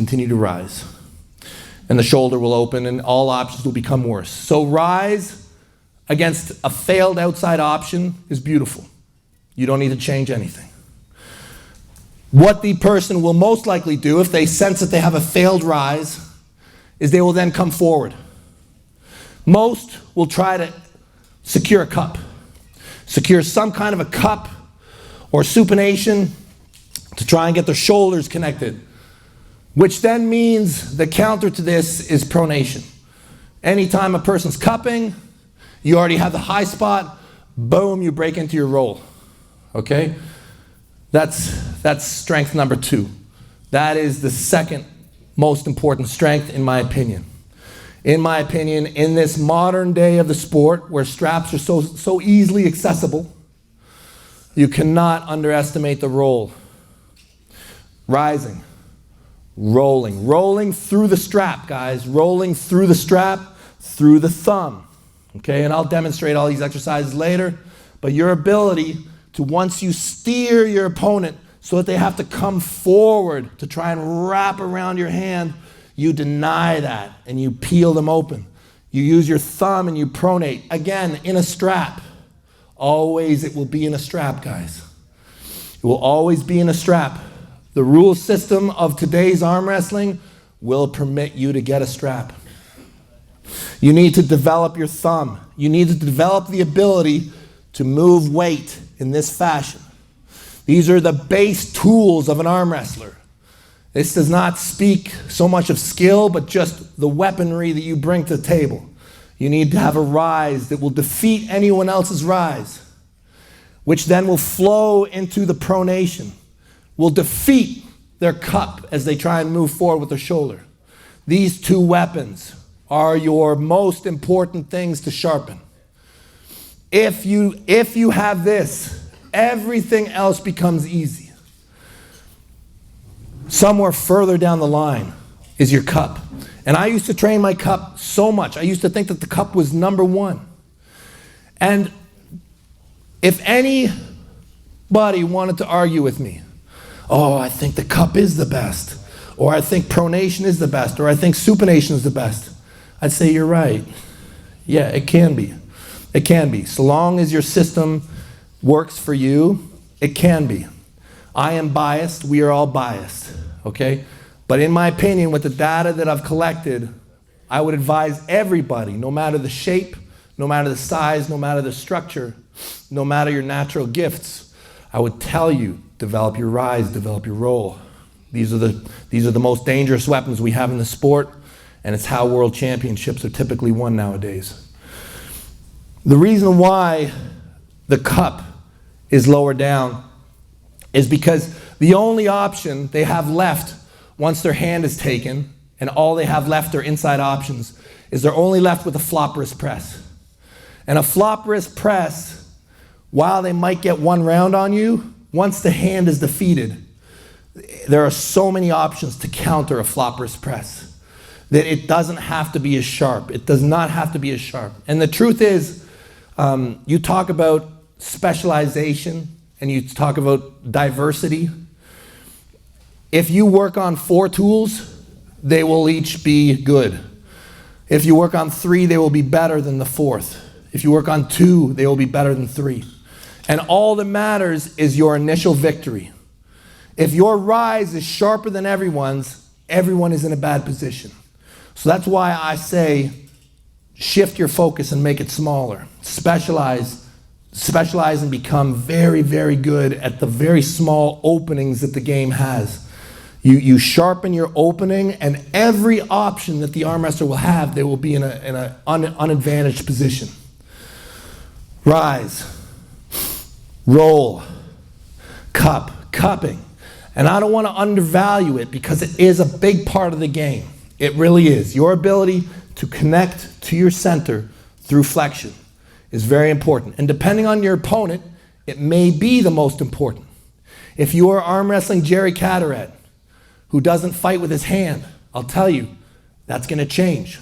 and the shoulder will open and all options will become worse. So rise against a failed outside option is beautiful. You don't need to change anything. What the person will most likely do if they sense that they have a failed rise is they will then come forward. Most will try to secure a cup. Secure some kind of a cup or supination to try and get their shoulders connected, which then means the counter to this is pronation. Anytime a person's cupping, you already have the high spot, boom, you break into your roll, okay? That's strength number 2. That is the second most important strength in my opinion. In my opinion, in this modern day of the sport where straps are so easily accessible, you cannot underestimate the roll. Rising, rolling through the strap, guys. Rolling through the strap, through the thumb. Okay, and I'll demonstrate all these exercises later, but your ability to, once you steer your opponent so that they have to come forward to try and wrap around your hand, you deny that and you peel them open. You use your thumb and you pronate. Again, in a strap. Always it will be in a strap, guys. It will always be in a strap. The rule system of today's arm wrestling will permit you to get a strap. You need to develop your thumb. You need to develop the ability to move weight in this fashion. These are the base tools of an arm wrestler. This does not speak so much of skill, but just the weaponry that you bring to the table. You need to have a rise that will defeat anyone else's rise, which then will flow into the pronation, will defeat their cup as they try and move forward with their shoulder. These 2 weapons are your most important things to sharpen. If you have this, everything else becomes easy. Somewhere further down the line is your cup. And I used to train my cup so much. I used to think that the cup was number 1. And if anybody wanted to argue with me, oh, I think the cup is the best, or I think pronation is the best, or I think supination is the best, I'd say you're right. Yeah, it can be. It can be. So long as your system works for you, it can be. I am biased. We are all biased. Okay? But in my opinion, with the data that I've collected, I would advise everybody, no matter the shape, no matter the size, no matter the structure, no matter your natural gifts, I would tell you, develop your rise, develop your roll. These are the most dangerous weapons we have in the sport, and it's how world championships are typically won nowadays. The reason why the cup is lower down is because the only option they have left once their hand is taken and all they have left are inside options is they're only left with a flop wrist press. And a flop wrist press, while they might get 1 round on you, once the hand is defeated, there are so many options to counter a flop wrist press that it doesn't have to be as sharp. It does not have to be as sharp. And the truth is, you talk about specialization and you talk about diversity. If you work on 4 tools, they will each be good. If you work on 3, they will be better than the 4th. If you work on 2, they will be better than 3. And all that matters is your initial victory. If your rise is sharper than everyone's, everyone is in a bad position. So that's why I say shift your focus and make it smaller. Specialize and become very, very good at the very small openings that the game has. You sharpen your opening, and every option that the arm wrestler will have, they will be in an unadvantaged position. Rise, roll, cupping. And I don't want to undervalue it because it is a big part of the game. It really is. Your ability to connect to your center through flexion is very important. And depending on your opponent, it may be the most important. If you are arm wrestling Jerry Carteret, who doesn't fight with his hand, I'll tell you, that's going to change.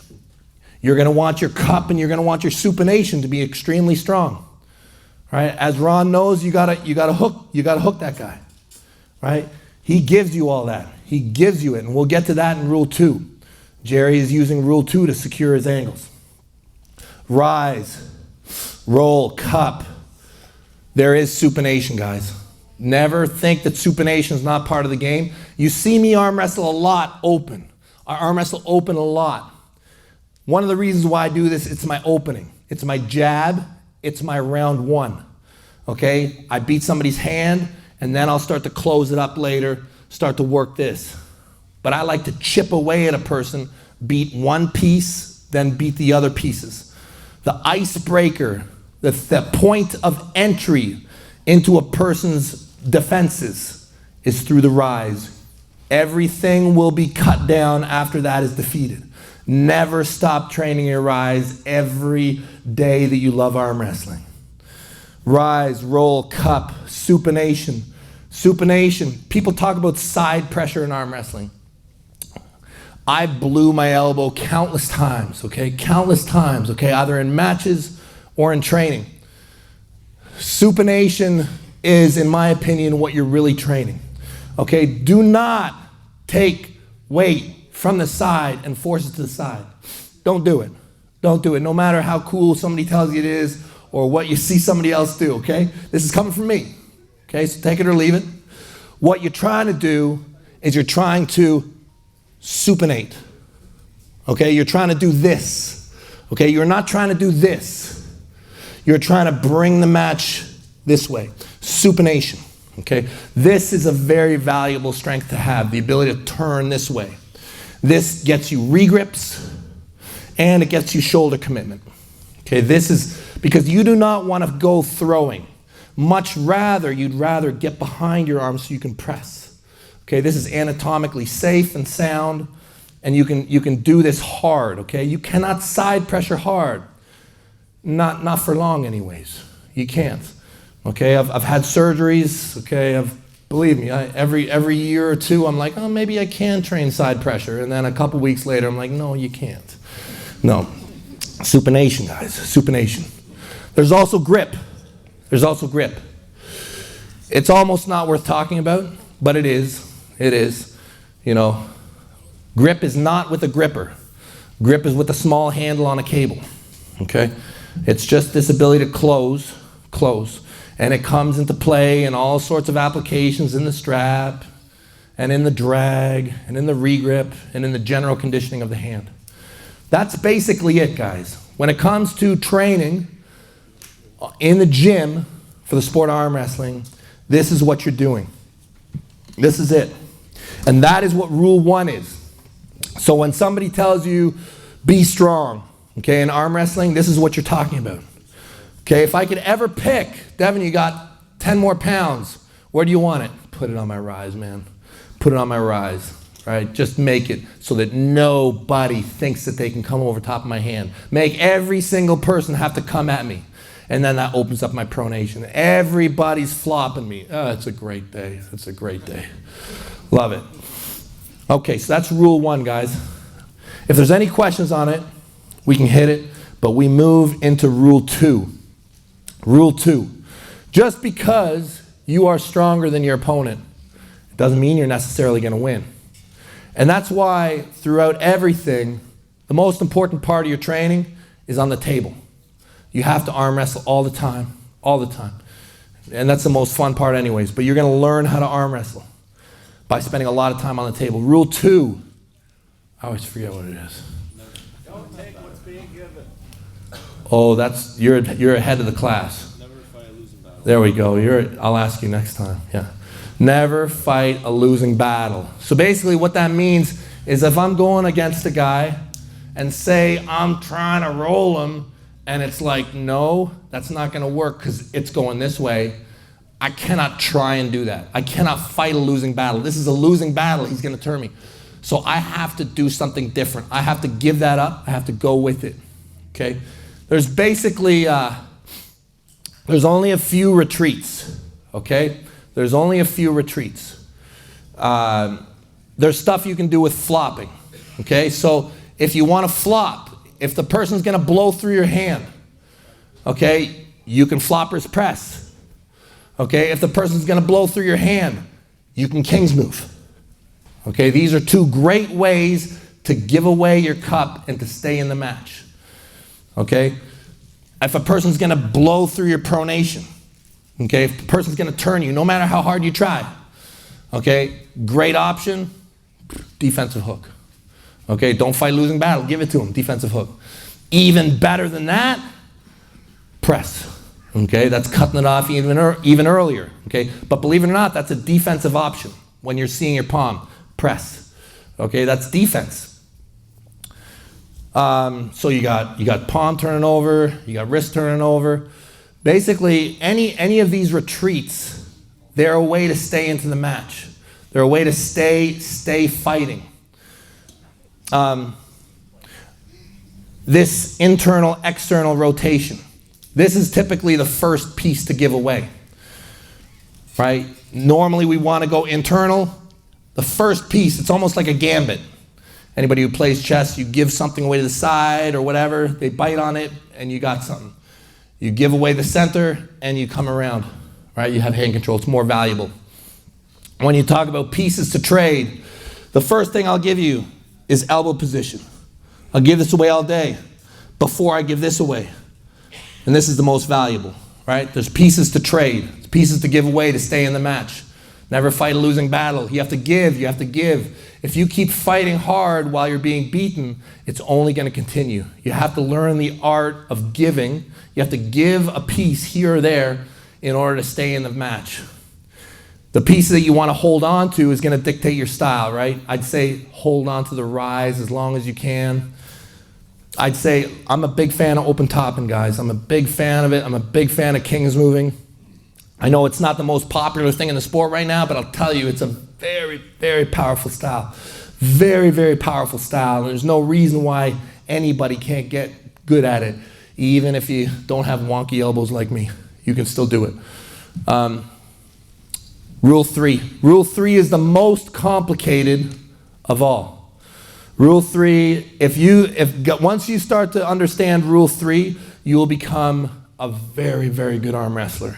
You're going to want your cup and you're going to want your supination to be extremely strong. Right? As Ron knows, you gotta hook that guy. Right? He gives you all that. He gives you it, and we'll get to that in Rule 2. Jerry is using Rule 2 to secure his angles. Rise, roll, cup. There is supination, guys. Never think that supination is not part of the game. You see me arm wrestle a lot open. I arm wrestle open a lot. One of the reasons why I do this, it's my opening. It's my jab. It's my round 1. Okay? I beat somebody's hand, and then I'll start to close it up later, start to work this. But I like to chip away at a person, beat one piece, then beat the other pieces. The icebreaker, the point of entry into a person's defenses is through the rise. Everything will be cut down after that is defeated. Never stop training your rise every day that you love arm wrestling. Rise, roll, cup, supination. Supination. People talk about side pressure in arm wrestling. I blew my elbow countless times, okay? Countless times, okay? Either in matches or in training. Supination is, in my opinion, what you're really training. Okay? Do not take weight from the side and force it to the side. Don't do it. Don't do it. No matter how cool somebody tells you it is or what you see somebody else do, okay? This is coming from me. Okay? So take it or leave it. What you're trying to do is you're trying to supinate. Okay? You're trying to do this. Okay? You're not trying to do this. You're trying to bring the match this way. Supination. Okay? This is a very valuable strength to have, the ability to turn this way. This gets you regrips and it gets you shoulder commitment. Okay? This is because you do not want to go throwing. Much rather, you'd rather get behind your arm so you can press. Okay? This is anatomically safe and sound, and you can do this hard. Okay? You cannot side pressure hard. Not for long anyways. You can't. Okay, I've had surgeries. Okay, believe me, every year or two I'm like, oh, maybe I can train side pressure, and then a couple weeks later I'm like, no, you can't. No, supination, guys, supination. There's also grip. There's also grip. It's almost not worth talking about, but it is. It is. You know, grip is not with a gripper. Grip is with a small handle on a cable. Okay, it's just this ability to close. And it comes into play in all sorts of applications in the strap, and in the drag, and in the regrip, and in the general conditioning of the hand. That's basically it, guys. When it comes to training in the gym for the sport of arm wrestling, this is what you're doing. This is it. And that is what rule 1 is. So when somebody tells you, be strong, okay, in arm wrestling, this is what you're talking about. Okay, if I could ever pick, Devon, you got 10 more pounds. Where do you want it? Put it on my rise, man. Put it on my rise, right? Just make it so that nobody thinks that they can come over top of my hand. Make every single person have to come at me. And then that opens up my pronation. Everybody's flopping me. Oh, it's a great day. It's a great day. Love it. Okay, so that's rule 1, guys. If there's any questions on it, we can hit it, but we move into rule 2. Rule 2, just because you are stronger than your opponent, it doesn't mean you're necessarily going to win. And that's why throughout everything, the most important part of your training is on the table. You have to arm wrestle all the time. And that's the most fun part anyways, but you're going to learn how to arm wrestle by spending a lot of time on the table. Rule 2, I always forget what it is. Don't take what's being given. Oh, that's you're ahead of the class. Never fight a losing battle. There we go. I'll ask you next time. Yeah. Never fight a losing battle. So basically what that means is if I'm going against a guy and say I'm trying to roll him and it's like, no, that's not going to work because it's going this way, I cannot try and do that. I cannot fight a losing battle. This is a losing battle. He's going to turn me. So I have to do something different. I have to give that up. I have to go with it. Okay? There's basically, there's only a few retreats, okay? There's only a few retreats. There's stuff you can do with flopping, okay? So if you want to flop, if the person's going to blow through your hand, okay, you can flopper's press, okay? If the person's going to blow through your hand, you can Kingsmove, okay? These are 2 great ways to give away your cup and to stay in the match. Okay? If a person's going to blow through your pronation, okay, if the person's going to turn you, no matter how hard you try, okay, great option, defensive hook. Okay, don't fight losing battle, give it to him, defensive hook. Even better than that, press. Okay, that's cutting it off even earlier. Okay, but believe it or not, that's a defensive option when you're seeing your palm. Press. Okay, that's defense. So you got palm turning over, you got wrist turning over. Basically, any of these retreats They're a way to stay into the match. They're a way to stay fighting. This internal, external rotation. This is typically the first piece to give away, right? Normally we want to go internal. The first piece, it's almost like a gambit. Anybody who plays chess, you give something away to the side or whatever, they bite on it and you got something. You give away the center and you come around, right? You have hand control, it's more valuable. When you talk about pieces to trade, the first thing I'll give you is elbow position. I'll give this away all day before I give this away. And this is the most valuable, right? There's pieces to trade, pieces to give away to stay in the match. Never fight a losing battle. You have to give, you have to give. If you keep fighting hard while you're being beaten, it's only going to continue. You have to learn the art of giving. You have to give a piece here or there in order to stay in the match. The piece that you want to hold on to is going to dictate your style, right? I'd say hold on to the rise as long as you can. I'd say I'm a big fan of open topping, guys. I'm a big fan of it. I'm a big fan of Kingsmoving. I know it's not the most popular thing in the sport right now, but I'll tell you, it's a very, very powerful style. Very, very powerful style. There's no reason why anybody can't get good at it. Even if you don't have wonky elbows like me, you can still do it. Rule 3. Rule 3 is the most complicated of all. Rule 3, once you start to understand Rule 3, you will become a very, very good arm wrestler.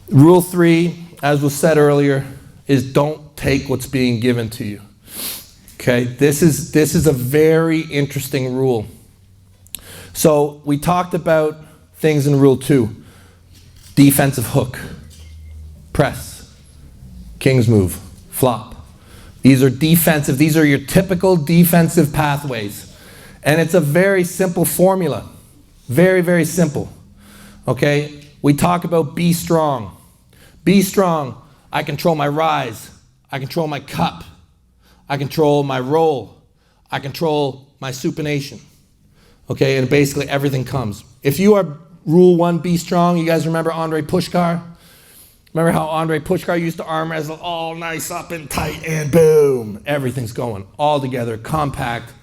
Rule 3, as was said earlier, is don't take what's being given to you. Okay, this is a very interesting rule. So we talked about things in Rule 2. Defensive hook, press, king's move, flop. These are defensive, these are your typical defensive pathways. And it's a very simple formula. Very, very simple. Okay, we talk about be strong. Be strong. I control my rise. I control my cup. I control my roll. I control my supination. Okay, and basically everything comes. If you are Rule 1, be strong, you guys remember Andrei Pushkar? Remember how Andrei Pushkar used to arm wrestle all nice up and tight and boom, everything's going all together, compact.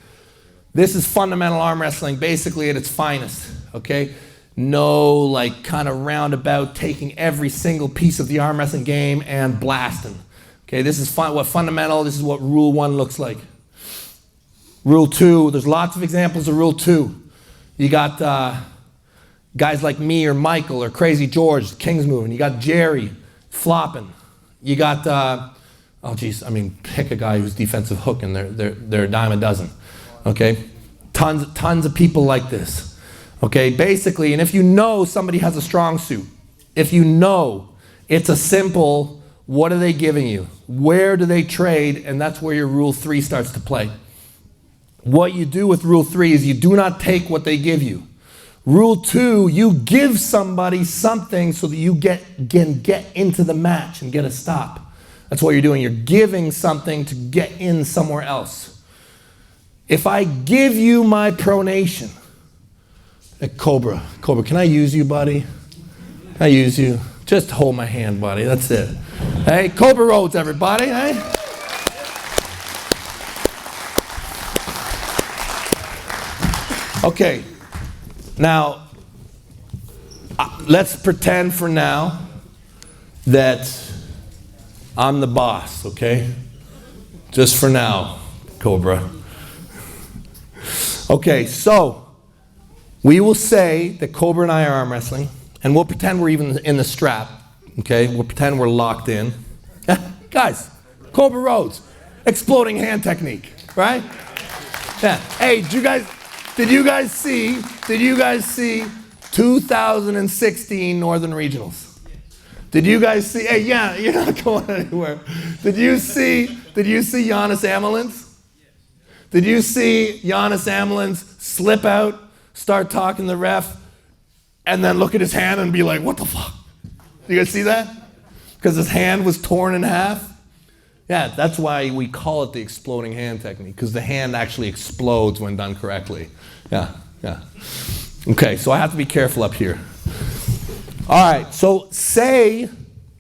This is fundamental arm wrestling basically at its finest, okay? No like kind of roundabout taking every single piece of the arm wrestling game and blasting. Okay, this is what fundamental, this is what Rule 1 looks like. Rule 2, there's lots of examples of Rule 2. You got guys like me or Michael or Crazy George, Kingsmove, and you got Jerry flopping. You got, pick a guy who's defensive hook and they're a dime a dozen. Okay, tons of people like this. Okay, basically, and if you know somebody has a strong suit, if you know it's a simple, what are they giving you? Where do they trade? And that's where your Rule 3 starts to play. What you do with Rule 3 is you do not take what they give you. Rule 2, you give somebody something so that you can get into the match and get a stop. That's what you're doing. You're giving something to get in somewhere else. If I give you my pronation, Cobra, can I use you, buddy? Can I use you? Just hold my hand, buddy. That's it. Hey, Cobra Rhodes, everybody. Hey. Okay. Now, let's pretend for now that I'm the boss, okay? Just for now, Cobra. Okay, so we will say that Cobra and I are arm wrestling, and we'll pretend we're even in the strap, okay? We'll pretend we're locked in. Guys, Cobra Rhodes, exploding hand technique, right? Yeah. Hey, did you guys see 2016 Northern Regionals? Did you guys see, hey, yeah, you're not going anywhere. Did you see Giannis Amelins? Did you see Giannis Amelins slip out, start talking to the ref, and then look at his hand and be like, what the fuck? You guys see that? Because his hand was torn in half? Yeah, that's why we call it the exploding hand technique, because the hand actually explodes when done correctly. Yeah. Okay, so I have to be careful up here. All right, so say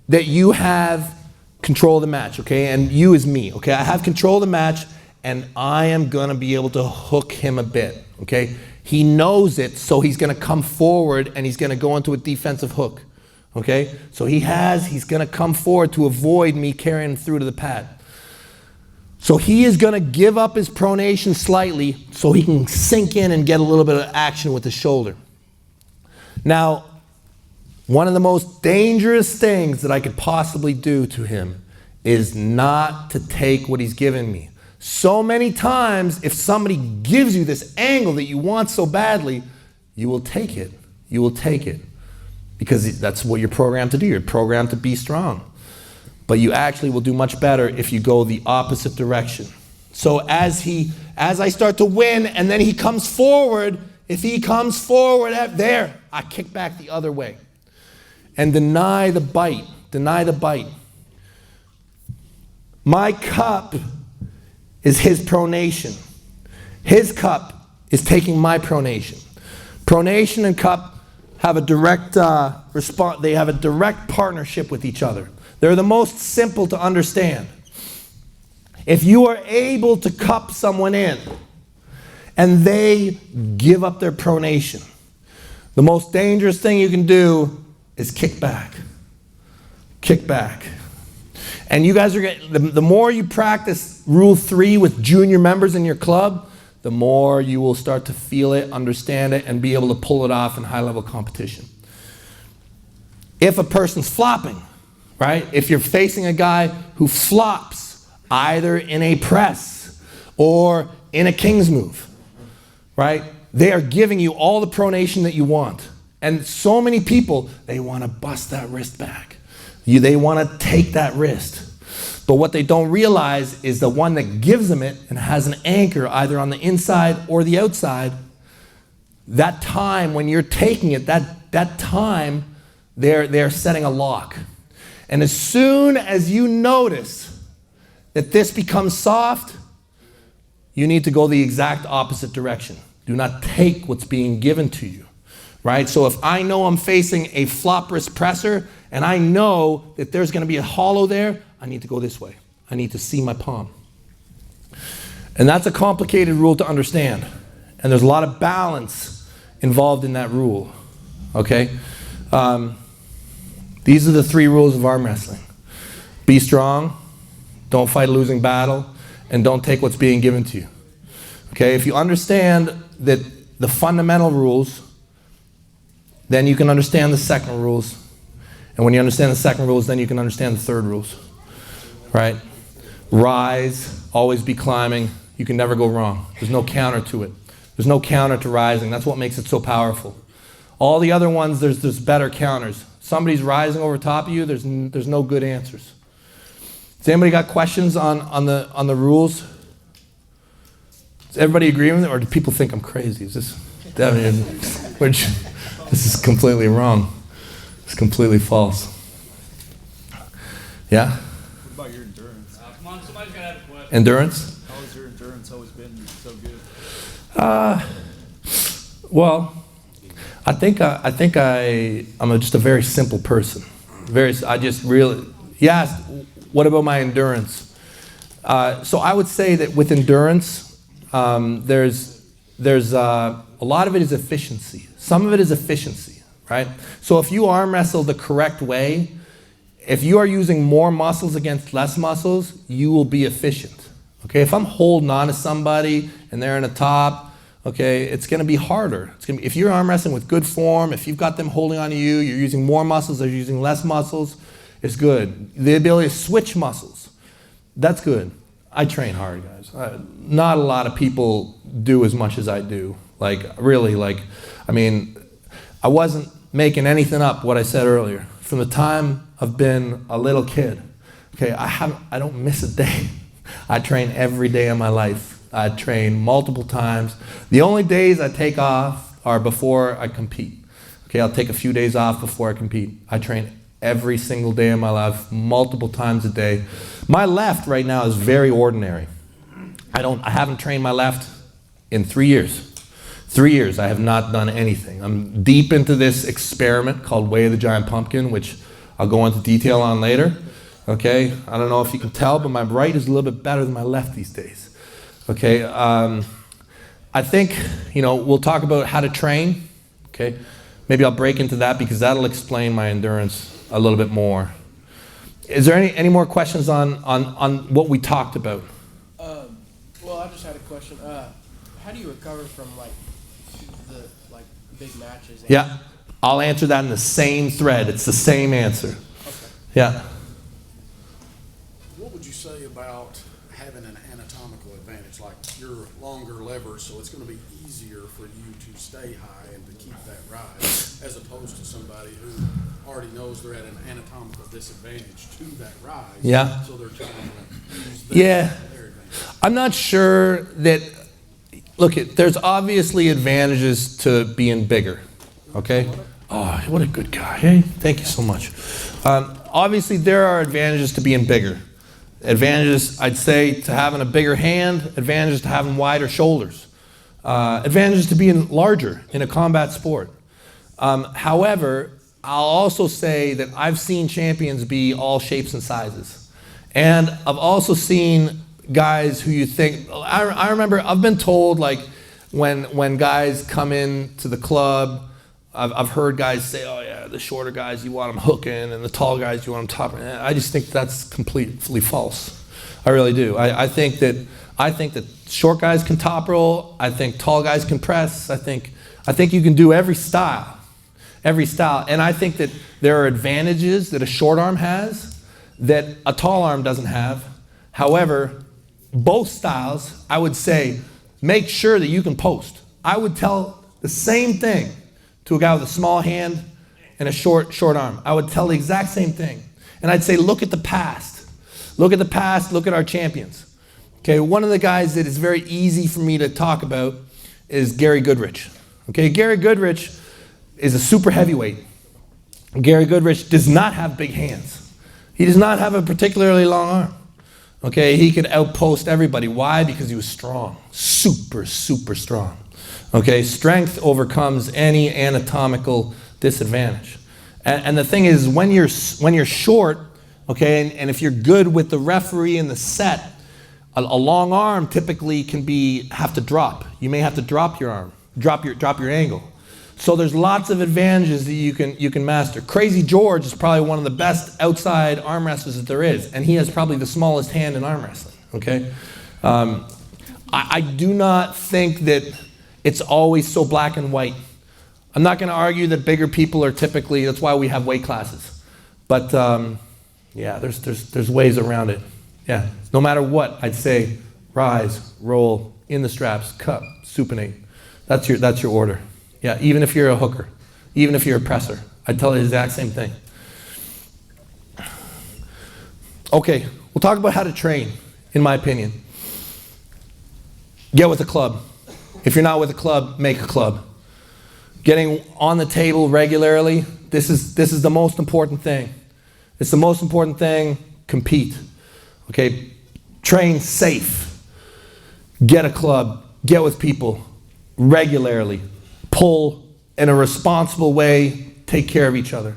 that you have control of the match, okay? And you is me, okay? I have control of the match, and I am gonna be able to hook him a bit, okay? He knows it, so he's gonna come forward and he's gonna go into a defensive hook, okay? So he's gonna come forward to avoid me carrying him through to the pad. So he is gonna give up his pronation slightly so he can sink in and get a little bit of action with the shoulder. Now, one of the most dangerous things that I could possibly do to him is not to take what he's given me. So many times, if somebody gives you this angle that you want so badly, you will take it. You will take it. Because that's what you're programmed to do. You're programmed to be strong. But you actually will do much better if you go the opposite direction. So as I start to win and then he comes forward, if he comes forward there, I kick back the other way. And deny the bite. Deny the bite. My cup is his pronation. His cup is taking my pronation. Pronation and cup have a direct response. They have a direct partnership with each other. They're the most simple to understand. If you are able to cup someone in and they give up their pronation, the most dangerous thing you can do is kick back. Kick back. And you guys are getting, the more you practice Rule 3 with junior members in your club, the more you will start to feel it, understand it, and be able to pull it off in high-level competition. If a person's flopping, right? If you're facing a guy who flops either in a press or in a Kingsmove, right? They are giving you all the pronation that you want. And so many people, they want to bust that wrist back. They want to take that wrist. But what they don't realize is the one that gives them it and has an anchor either on the inside or the outside, that time when you're taking it, that time, they're setting a lock. And as soon as you notice that this becomes soft, you need to go the exact opposite direction. Do not take what's being given to you. Right? So if I know I'm facing a flop wrist presser and I know that there's going to be a hollow there, I need to go this way. I need to see my palm. And that's a complicated rule to understand. And there's a lot of balance involved in that rule. Okay? These are the 3 rules of arm wrestling. Be strong, don't fight a losing battle, and don't take what's being given to you. Okay? If you understand that the fundamental rules, then you can understand the second rules. And when you understand the second rules, then you can understand the third rules. Right? Rise, always be climbing. You can never go wrong. There's no counter to it. There's no counter to rising. That's what makes it so powerful. All the other ones, there's better counters. Somebody's rising over top of you, there's no good answers. Has anybody got questions on the rules? Does everybody agree with it, or do people think I'm crazy? Is this Devon? This is completely wrong. It's completely false. Yeah? What about your endurance? Come on, somebody's got to have a question. Endurance? How has your endurance always been so good? Well, I think I'm just a very simple person. You asked, what about my endurance? So I would say that with endurance, there's a lot of it is efficiency. Some of it is efficiency, right? So if you arm wrestle the correct way, if you are using more muscles against less muscles, you will be efficient. Okay, if I'm holding on to somebody and they're in the top, okay, it's going to be harder. If you're arm wrestling with good form, if you've got them holding on to you, you're using more muscles, they're using less muscles, it's good. The ability to switch muscles, that's good. I train hard, guys. Not a lot of people do as much as I do. I wasn't making anything up what I said earlier. From the time I've been a little kid, okay, I don't miss a day. I train every day of my life. I train multiple times. The only days I take off are before I compete. Okay, I'll take a few days off before I compete. I train every single day of my life, multiple times a day. My left right now is very ordinary. I haven't trained my left in 3 years. 3 years, I have not done anything. I'm deep into this experiment called Way of the Giant Pumpkin, which I'll go into detail on later. Okay, I don't know if you can tell, but my right is a little bit better than my left these days. Okay, I think, we'll talk about how to train. Okay, maybe I'll break into that because that'll explain my endurance a little bit more. Is there any more questions on what we talked about? Well, I just had a question. How do you recover from the big matches? Yeah, I'll answer that in the same thread. It's the same answer. Okay. Yeah. What would you say about having an anatomical advantage, like you're longer levers, so it's going to be easier for you to stay high and to keep that rise, as opposed to somebody who already knows they're at an anatomical disadvantage to that rise. Yeah. So they're trying to use their advantage. I'm not sure that. Look, there's obviously advantages to being bigger. Okay. Oh, what a good guy. Hey, thank you so much. Obviously, there are advantages to being bigger. Advantages, I'd say, to having a bigger hand. Advantages to having wider shoulders. Advantages to being larger in a combat sport. However, I'll also say that I've seen champions be all shapes and sizes. And I've also seen guys who you think, I remember, I've been told, like, when guys come in to the club, I've heard guys say, oh yeah, the shorter guys, you want them hooking, and the tall guys, you want them topping. I just think that's completely false. I really do. I think that short guys can top roll. I think tall guys can press. I think you can do every style. And I think that there are advantages that a short arm has that a tall arm doesn't have. However, both styles, I would say, make sure that you can post. I would tell the same thing to a guy with a small hand and a short arm. I would tell the exact same thing. And I'd say, look at the past. Look at the past, look at our champions. Okay, one of the guys that is very easy for me to talk about is Gary Goodrich. Okay, Gary Goodrich is a super heavyweight. Gary Goodrich does not have big hands. He does not have a particularly long arm. Okay, he could outpost everybody. Why? Because he was strong. Super strong. Okay, strength overcomes any anatomical disadvantage. And the thing is, when you're short, okay, and if you're good with the referee and the set, a long arm typically can have to drop. You may have to drop your arm, drop your angle. So there's lots of advantages that you can master. Crazy George is probably one of the best outside arm wrestlers that there is, and he has probably the smallest hand in arm wrestling. Okay, I do not think that it's always so black and white. I'm not going to argue that bigger people are typically. That's why we have weight classes. But yeah, there's ways around it. Yeah, no matter what, I'd say rise, roll, in the straps, cup, supinate. That's your order. Yeah, even if you're a hooker, even if you're a presser, I'd tell you the exact same thing. Okay, we'll talk about how to train, in my opinion. Get with a club. If you're not with a club, make a club. Getting on the table regularly, this is the most important thing. It's the most important thing, compete. Okay, train safe. Get a club, get with people regularly. Pull in a responsible way, take care of each other.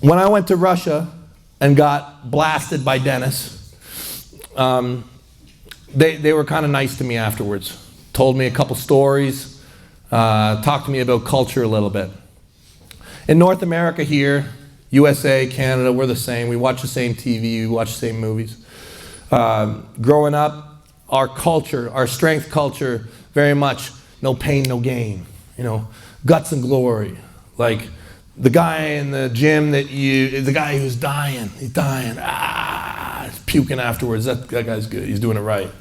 When I went to Russia and got blasted by Dennis, they were kind of nice to me afterwards. Told me a couple stories, talked to me about culture a little bit. In North America here, USA, Canada, we're the same. We watch the same TV, we watch the same movies. Growing up, our culture, our strength culture, very much no pain, no gain, guts and glory. Like the guy in the gym the guy who's dying, he's dying, he's puking afterwards, that guy's good, he's doing it right.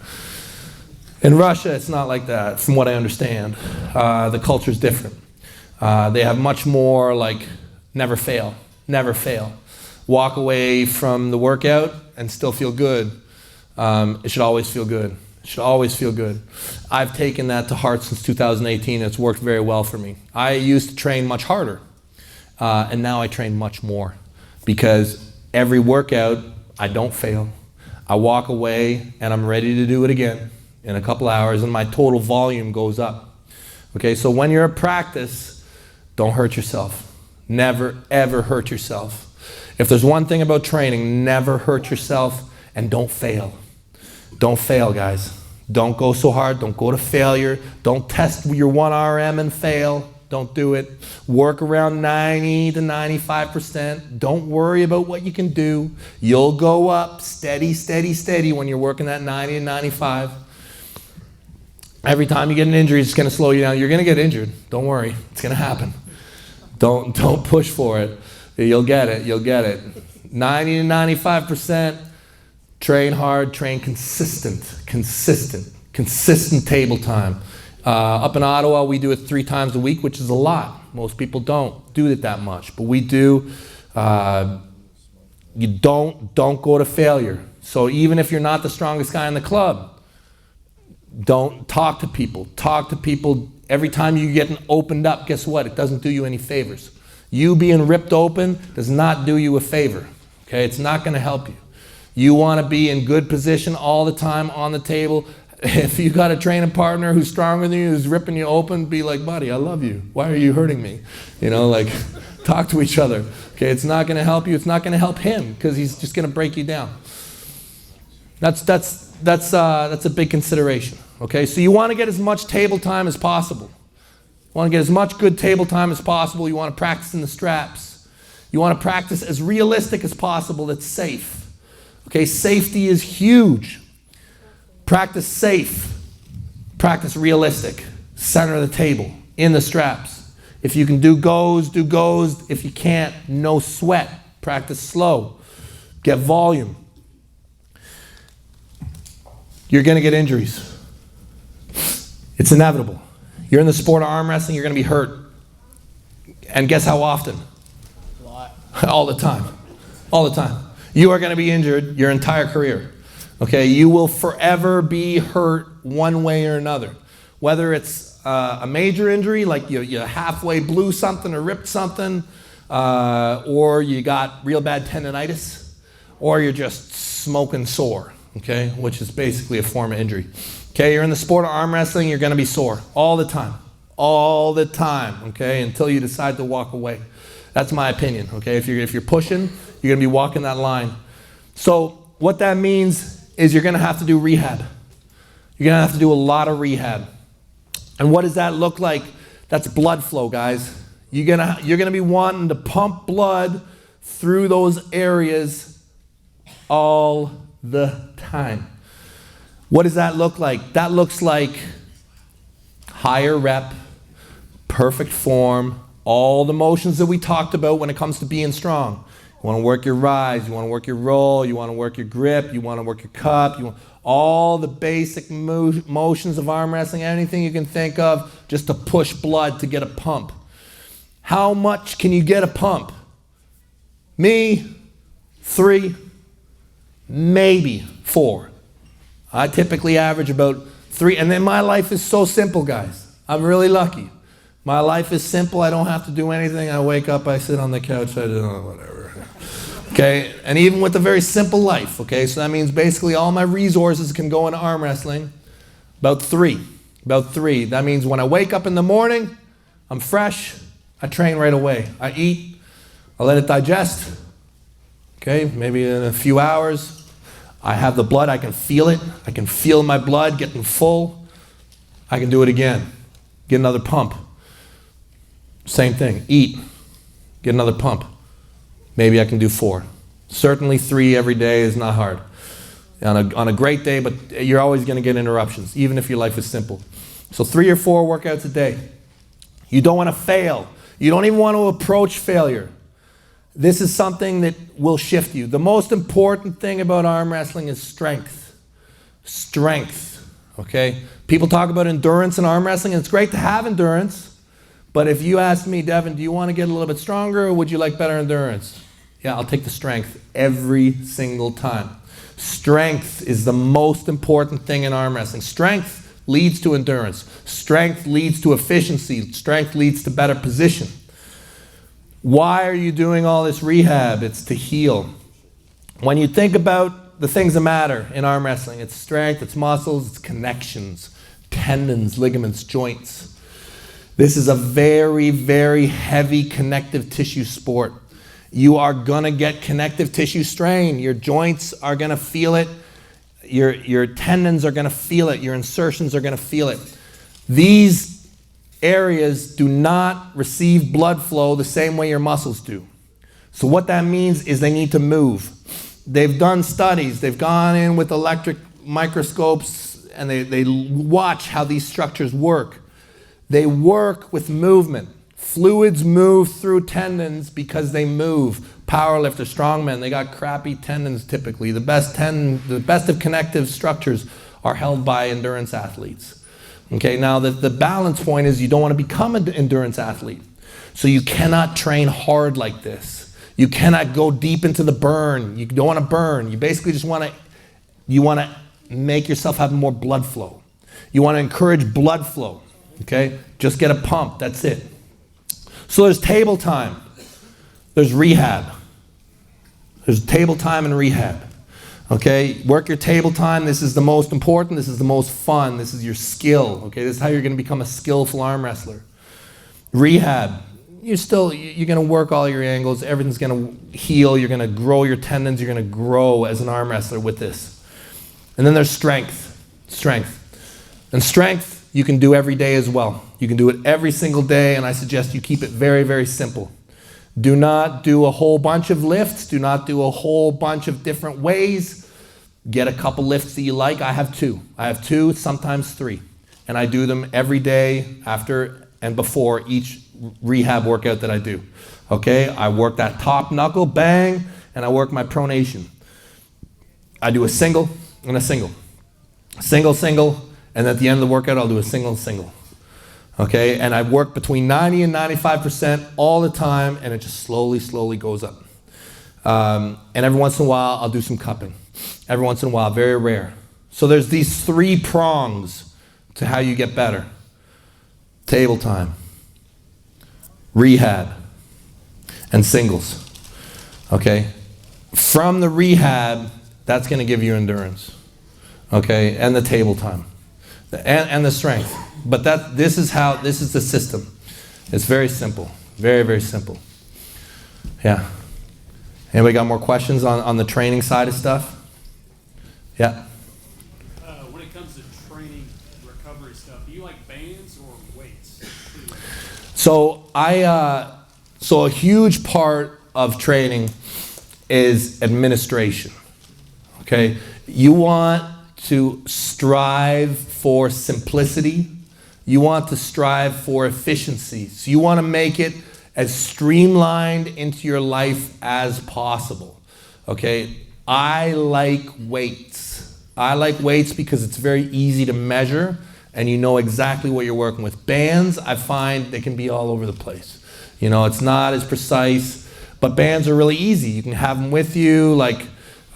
In Russia, it's not like that, from what I understand. The culture's different. They have much more like, never fail, never fail. Walk away from the workout and still feel good. It should always feel good. Should always feel good. I've taken that to heart since 2018. It's worked very well for me. I used to train much harder, and now I train much more because every workout, I don't fail. I walk away and I'm ready to do it again in a couple hours, and my total volume goes up. Okay, so when you're at practice, don't hurt yourself. Never, ever hurt yourself. If there's one thing about training, never hurt yourself and don't fail. Don't fail, guys. Don't go so hard. Don't go to failure. Don't test your 1RM and fail. Don't do it. Work around 90 to 95%. Don't worry about what you can do. You'll go up steady, steady, steady when you're working that 90 to 95. Every time you get an injury, it's going to slow you down. You're going to get injured. Don't worry. It's going to happen. Don't push for it. You'll get it. You'll get it. 90 to 95%. Train hard. Train consistent table time. Up in Ottawa, we do it 3 times a week, which is a lot. Most people don't do it that much, but we do. You don't go to failure. So even if you're not the strongest guy in the club, don't talk to people. Talk to people every time you get opened up. Guess what? It doesn't do you any favors. You being ripped open does not do you a favor. Okay, it's not going to help you. You want to be in good position all the time on the table. If you got a training partner who's stronger than you, who's ripping you open, be like, buddy, I love you. Why are you hurting me? You know, like, talk to each other. Okay, it's not going to help you. It's not going to help him because he's just going to break you down. That's a big consideration. Okay, so you want to get as much table time as possible. You want to get as much good table time as possible. You want to practice in the straps. You want to practice as realistic as possible. That's safe. Okay, safety is huge. Practice safe. Practice realistic. Center of the table. In the straps. If you can do goes, do goes. If you can't, no sweat. Practice slow. Get volume. You're going to get injuries. It's inevitable. You're in the sport of arm wrestling, you're going to be hurt. And guess how often? A lot. All the time. All the time. You are going to be injured your entire career. Okay, you will forever be hurt one way or another. Whether it's a major injury, like you halfway blew something or ripped something, or you got real bad tendonitis, or you're just smoking sore, okay, which is basically a form of injury. Okay, you're in the sport of arm wrestling, you're going to be sore all the time. All the time, okay, until you decide to walk away. That's my opinion, okay? If you're pushing, you're going to be walking that line. So what that means is you're going to have to do rehab. You're going to have to do a lot of rehab. And what does that look like? That's blood flow, guys. You're going to be wanting to pump blood through those areas all the time. What does that look like? That looks like higher rep, perfect form, all the motions that we talked about when it comes to being strong. You want to work your rise, you want to work your roll, you want to work your grip, you want to work your cup, you want all the basic motions of arm wrestling, anything you can think of just to push blood to get a pump. How much can you get a pump? Me, 3, maybe 4. I typically average about 3, and then my life is so simple, guys. I'm really lucky. My life is simple. I don't have to do anything. I wake up, I sit on the couch, I do whatever. Okay, and even with a very simple life, okay, so that means basically all my resources can go into arm wrestling. About 3. That means when I wake up in the morning, I'm fresh, I train right away. I eat, I let it digest, okay, maybe in a few hours. I have the blood, I can feel it. I can feel my blood getting full. I can do it again. Get another pump. Same thing, eat. Get another pump. Maybe I can do 4. Certainly 3 every day is not hard. On a great day, but you're always going to get interruptions, even if your life is simple. So 3 or 4 workouts a day. You don't want to fail. You don't even want to approach failure. This is something that will shift you. The most important thing about arm wrestling is strength. Strength, okay? People talk about endurance in arm wrestling, and it's great to have endurance, but if you ask me, Devon, do you want to get a little bit stronger or would you like better endurance? Yeah, I'll take the strength every single time. Strength is the most important thing in arm wrestling. Strength leads to endurance. Strength leads to efficiency. Strength leads to better position. Why are you doing all this rehab? It's to heal. When you think about the things that matter in arm wrestling, it's strength, it's muscles, it's connections, tendons, ligaments, joints. This is a very, very heavy connective tissue sport. You are gonna get connective tissue strain. Your joints are gonna feel it. Your tendons are gonna feel it. Your insertions are gonna feel it. These areas do not receive blood flow the same way your muscles do. So what that means is they need to move. They've done studies. They've gone in with electric microscopes and they watch how these structures work. They work with movement. Fluids move through tendons because they move. Powerlifters, strongmen, they got crappy tendons typically. The best of connective structures are held by endurance athletes. Okay, now the balance point is you don't want to become an endurance athlete. So you cannot train hard like this. You cannot go deep into the burn. You don't want to burn. You basically just want to make yourself have more blood flow. You want to encourage blood flow. Okay, just get a pump. That's it. So there's table time. There's rehab. There's table time and rehab. Okay, work your table time. This is the most important. This is the most fun. This is your skill. Okay, this is how you're going to become a skillful arm wrestler. Rehab. You're going to work all your angles. Everything's going to heal. You're going to grow your tendons. You're going to grow as an arm wrestler with this. And then there's strength. Strength. And strength you can do every day as well. You can do it every single day, and I suggest you keep it very, very simple. Do not do a whole bunch of lifts. Do not do a whole bunch of different ways. Get a couple lifts that you like. I have two. I have two, sometimes three. And I do them every day after and before each rehab workout that I do. Okay, I work that top knuckle, bang, and I work my pronation. I do a single and a single. Single, single, and at the end of the workout, I'll do a single, single. Okay, and I work between 90 and 95% all the time, and it just slowly, slowly goes up. And every once in a while, I'll do some cupping. Every once in a while, very rare. So there's these three prongs to how you get better. Table time, rehab, and singles. Okay, from the rehab, that's going to give you endurance. Okay, and the table time, and the strength. But this is the system. It's very simple, very, very simple. Yeah. Anybody got more questions on the training side of stuff? Yeah. When it comes to training recovery stuff, do you like bands or weights? So a huge part of training is administration. Okay, you want to strive for simplicity. You want to strive for efficiency. So you want to make it as streamlined into your life as possible. Okay, I like weights. I like weights because it's very easy to measure and you know exactly what you're working with. Bands, I find they can be all over the place. You know, it's not as precise, but bands are really easy. You can have them with you, like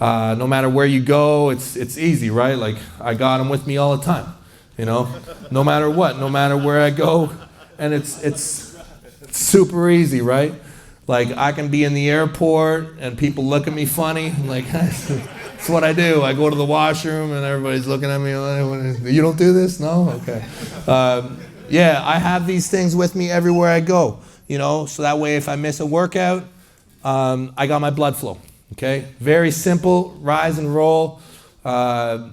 no matter where you go, it's easy, right? Like I got them with me all the time, you know, no matter what, no matter where I go, and it's super easy, right? Like I can be in the airport and people look at me funny, I'm like, that's what I do. I go to the washroom and everybody's looking at me like, you don't do this? No? Okay. Yeah, I have these things with me everywhere I go, you know, so that way if I miss a workout, I got my blood flow. Okay, very simple, rise and roll. But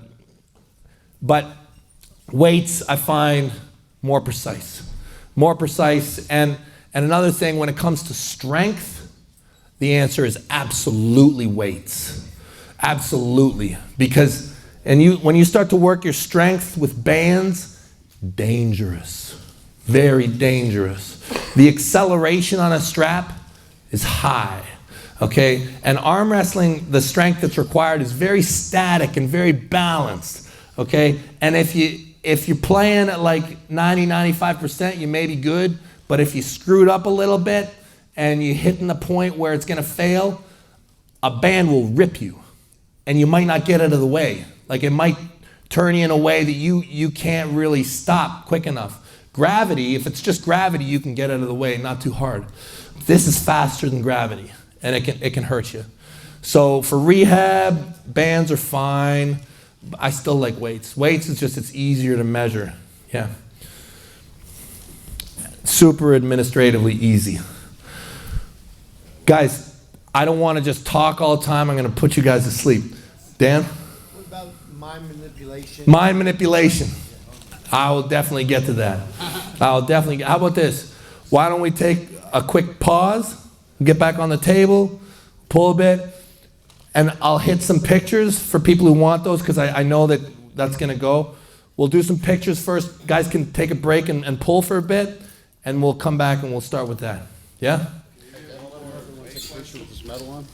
weights, I find more precise. More precise. And another thing, when it comes to strength, the answer is absolutely weights. Absolutely. Because when you start to work your strength with bands, dangerous. Very dangerous. The acceleration on a strap is high. Okay, and arm wrestling, the strength that's required is very static and very balanced. Okay, and if you're playing at like 90-95%, you may be good, but if you screwed up a little bit and you're hitting the point where it's going to fail, a band will rip you, and you might not get out of the way. Like it might turn you in a way that you can't really stop quick enough. Gravity, if it's just gravity, you can get out of the way, not too hard. This is faster than gravity. And it can hurt you. So for rehab, bands are fine. I still like weights. Weights is just, it's easier to measure. Yeah. super administratively easy. Guys, I don't want to just talk all the time. I'm going to put you guys to sleep. Dan? What about mind manipulation? Mind manipulation. I will definitely get to that. How about this? Why don't we take a quick pause, get back on the table, pull a bit, and I'll hit some pictures for people who want those, because I know that's going to go. We'll do some pictures first. Guys can take a break and pull for a bit, and we'll come back and we'll start with that. Yeah?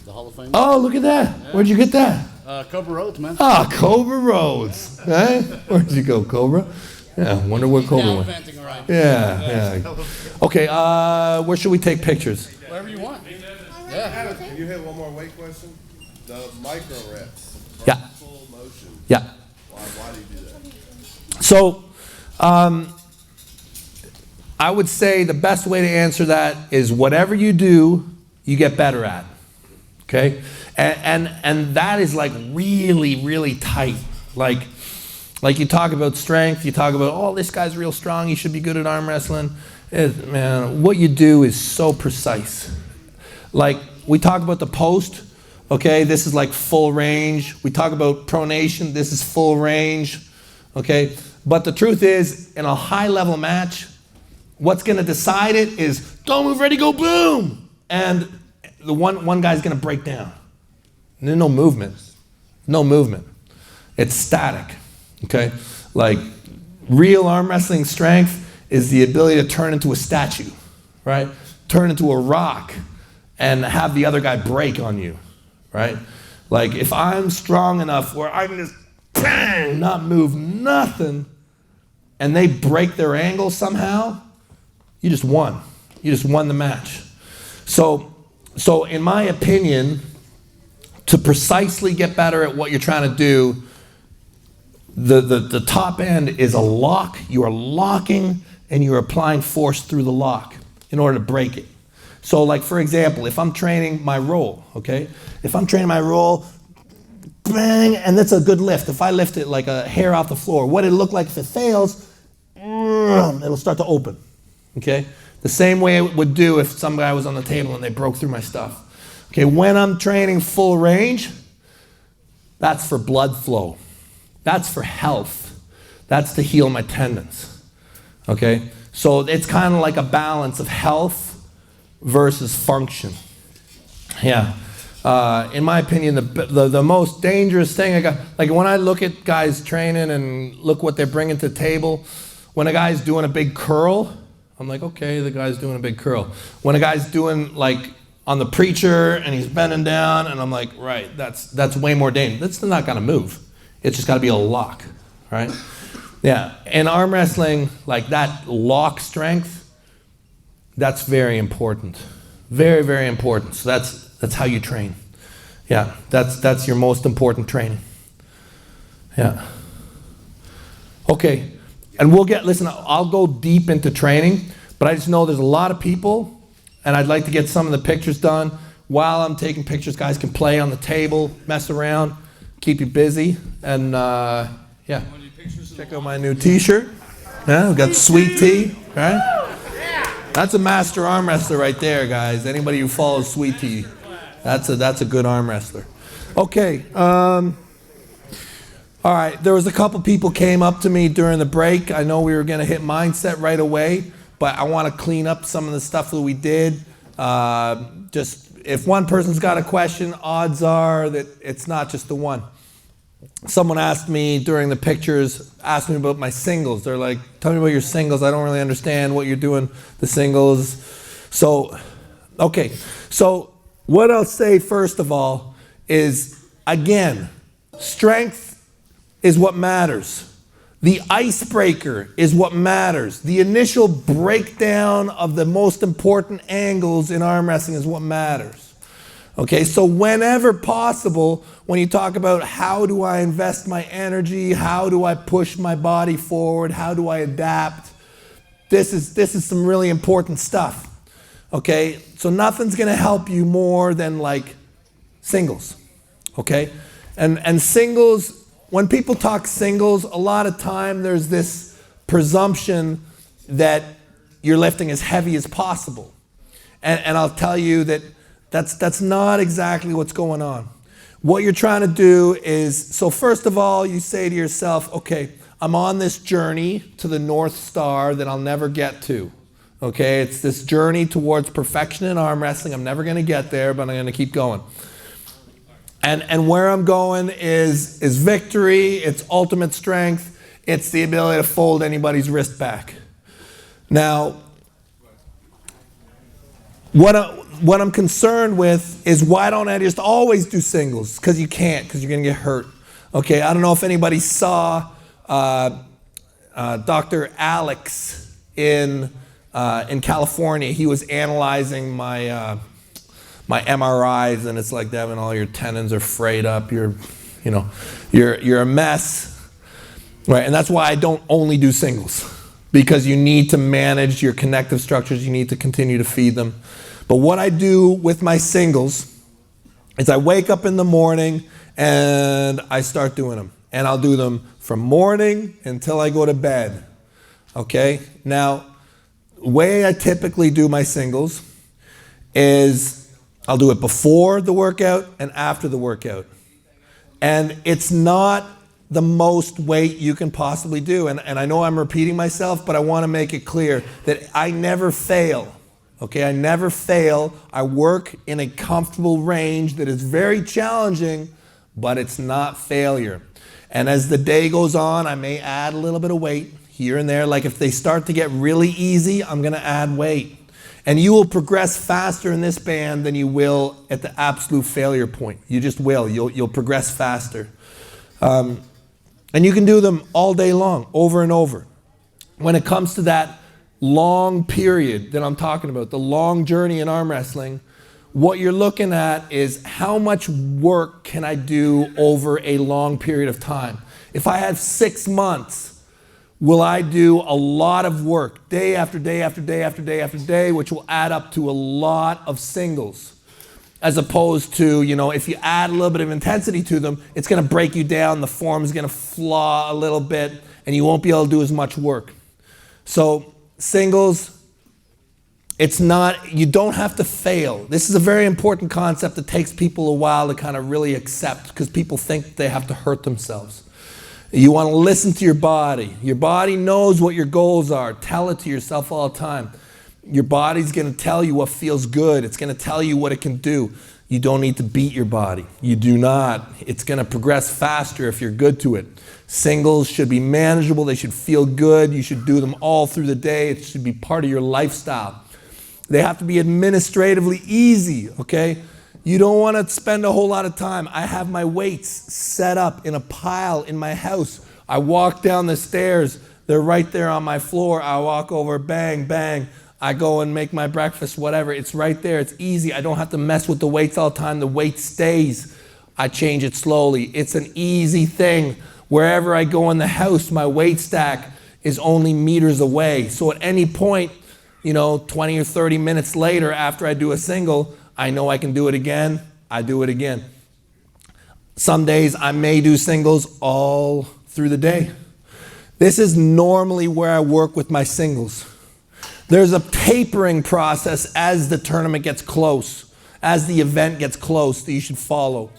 The Hall of Fame. Oh, look at that. Where'd you get that? Cobra Rhodes, man. Ah, Cobra Rhodes. Hey? Where'd you go, Cobra? Yeah, wonder where Cobra went. Yeah. Okay, where should we take pictures? Wherever you want. Adam, can you hit one more weight question? The micro reps. Yeah. Full motion. Yeah. Why do you do that? So, I would say the best way to answer that is whatever you do, you get better at. Okay? And that is like really, really tight. Like you talk about strength, you talk about, oh, this guy's real strong, he should be good at arm wrestling. Man, what you do is so precise. Like, we talk about the post, okay? This is like full range. We talk about pronation, this is full range, okay? But the truth is, in a high-level match, what's going to decide it is, don't move, ready, go, boom! And the one guy's going to break down. And there's no movement. No movement. It's static, okay? Like, real arm wrestling strength is the ability to turn into a statue, right? Turn into a rock and have the other guy break on you, right? Like, if I'm strong enough where I can just bang, not move nothing, and they break their angle somehow, you just won. You just won the match. So in my opinion, to precisely get better at what you're trying to do, the top end is a lock. You are locking and you're applying force through the lock in order to break it. So like, for example, if I'm training my roll, okay? If I'm training my roll, bang, and that's a good lift. If I lift it like a hair off the floor, what it'll look like if it fails, it'll start to open, okay? The same way it would do if some guy was on the table and they broke through my stuff. Okay, when I'm training full range, that's for blood flow. That's for health. That's to heal my tendons. Okay? So it's kind of like a balance of health versus function. Yeah. In my opinion, the most dangerous thing, like when I look at guys training and look what they're bringing to the table, when a guy's doing a big curl, I'm like, okay, the guy's doing a big curl. When a guy's doing like on the preacher and he's bending down, and I'm like, right, that's way more dangerous. That's not gonna move. It's just gotta be a lock, right? Yeah, in arm wrestling, like that lock strength, that's very important. Very, very important. So that's how you train. Yeah, that's your most important training. Yeah. Okay, and listen, I'll go deep into training, but I just know there's a lot of people, and I'd like to get some of the pictures done. While I'm taking pictures, guys can play on the table, mess around, keep you busy, and yeah. Check out my new t-shirt. Yeah, we've got Sweet Tea, right? That's a master arm wrestler right there, guys. Anybody who follows Sweet Tea, that's a good arm wrestler. Okay, all right, there was a couple people came up to me during the break. I know we were gonna hit mindset right away, but I wanna clean up some of the stuff that we did. Just, if one person's got a question, odds are that it's not just the one. Someone asked me during the pictures, asked me about my singles. They're like, tell me about your singles. I don't really understand what you're doing, the singles. So, okay. So what I'll say first of all is, again, strength is what matters. The icebreaker is what matters. The initial breakdown of the most important angles in arm wrestling is what matters. Okay, so whenever possible, when you talk about how do I invest my energy, how do I push my body forward, how do I adapt, this is some really important stuff. Okay, so nothing's gonna help you more than like singles. Okay, and singles, when people talk singles, a lot of time there's this presumption that you're lifting as heavy as possible. And I'll tell you that's not exactly what's going on. What you're trying to do is, so first of all, you say to yourself, okay, I'm on this journey to the North Star that I'll never get to. Okay, it's this journey towards perfection in arm wrestling. I'm never going to get there, but I'm going to keep going. And where I'm going is victory, it's ultimate strength, it's the ability to fold anybody's wrist back. Now, what I'm concerned with is why don't I just always do singles? Because you can't, because you're going to get hurt. Okay, I don't know if anybody saw Dr. Alex in California. He was analyzing my MRIs, and it's like, Devon, all your tendons are frayed up. You're a mess, right? And that's why I don't only do singles, because you need to manage your connective structures. You need to continue to feed them. But what I do with my singles is I wake up in the morning and I start doing them, and I'll do them from morning until I go to bed. Okay? Now, the way I typically do my singles is I'll do it before the workout and after the workout. And it's not the most weight you can possibly do. And I know I'm repeating myself, but I want to make it clear that I never fail. Okay, I never fail. I work in a comfortable range that is very challenging, but it's not failure. And as the day goes on, I may add a little bit of weight here and there. Like if they start to get really easy, I'm going to add weight. And you will progress faster in this band than you will at the absolute failure point. You just will. You'll progress faster. And you can do them all day long, over and over. When it comes to that long period that I'm talking about, the long journey in arm wrestling, what you're looking at is how much work can I do over a long period of time. If I have 6 months, will I do a lot of work day after day after day after day after day, which will add up to a lot of singles, as opposed to, if you add a little bit of intensity to them, it's going to break you down, the form is going to flaw a little bit, and you won't be able to do as much work. So singles, you don't have to fail. This is a very important concept that takes people a while to kind of really accept, because people think they have to hurt themselves. You want to listen to your body. Your body knows what your goals are. Tell it to yourself all the time. Your body's going to tell you what feels good. It's going to tell you what it can do. You don't need to beat your body. You do not. It's going to progress faster if you're good to it. Singles should be manageable. They should feel good. You should do them all through the day. It should be part of your lifestyle. They have to be administratively easy, okay? You don't want to spend a whole lot of time. I have my weights set up in a pile in my house. I walk down the stairs. They're right there on my floor. I walk over, bang, bang. I go and make my breakfast, whatever. It's right there. It's easy. I don't have to mess with the weights all the time. The weight stays. I change it slowly. It's an easy thing. Wherever I go in the house, my weight stack is only meters away. So at any point, 20 or 30 minutes later after I do a single, I know I can do it again. I do it again. Some days I may do singles all through the day. This is normally where I work with my singles. There's a tapering process as the tournament gets close, as the event gets close, that you should follow.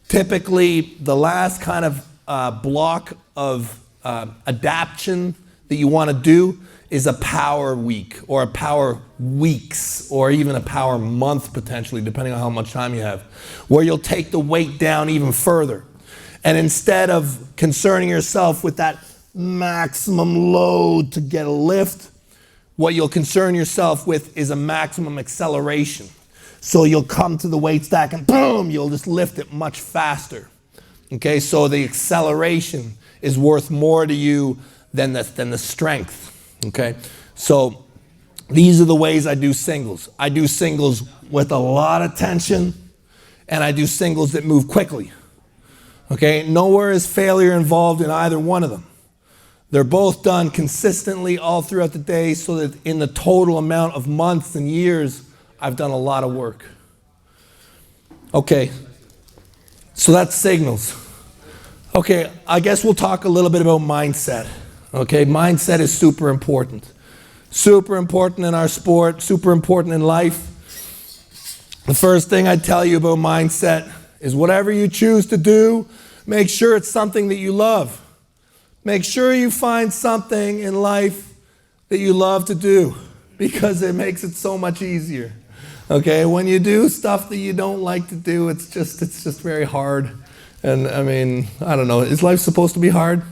Typically, the last kind of block of adaptation that you want to do is a power week, or a power weeks, or even a power month potentially, depending on how much time you have, where you'll take the weight down even further. And instead of concerning yourself with that maximum load to get a lift, what you'll concern yourself with is a maximum acceleration. So you'll come to the weight stack and boom, you'll just lift it much faster. Okay, so the acceleration is worth more to you than the strength. Okay, so these are the ways I do singles. I do singles with a lot of tension, and I do singles that move quickly. Okay, nowhere is failure involved in either one of them. They're both done consistently all throughout the day, so that in the total amount of months and years, I've done a lot of work. Okay, so that's signals. Okay, I guess we'll talk a little bit about mindset. Okay, mindset is super important. Super important in our sport, super important in life. The first thing I tell you about mindset is whatever you choose to do, make sure it's something that you love. Make sure you find something in life that you love to do, because it makes it so much easier. Okay, when you do stuff that you don't like to do, it's just very hard. And I mean, I don't know, is life supposed to be hard?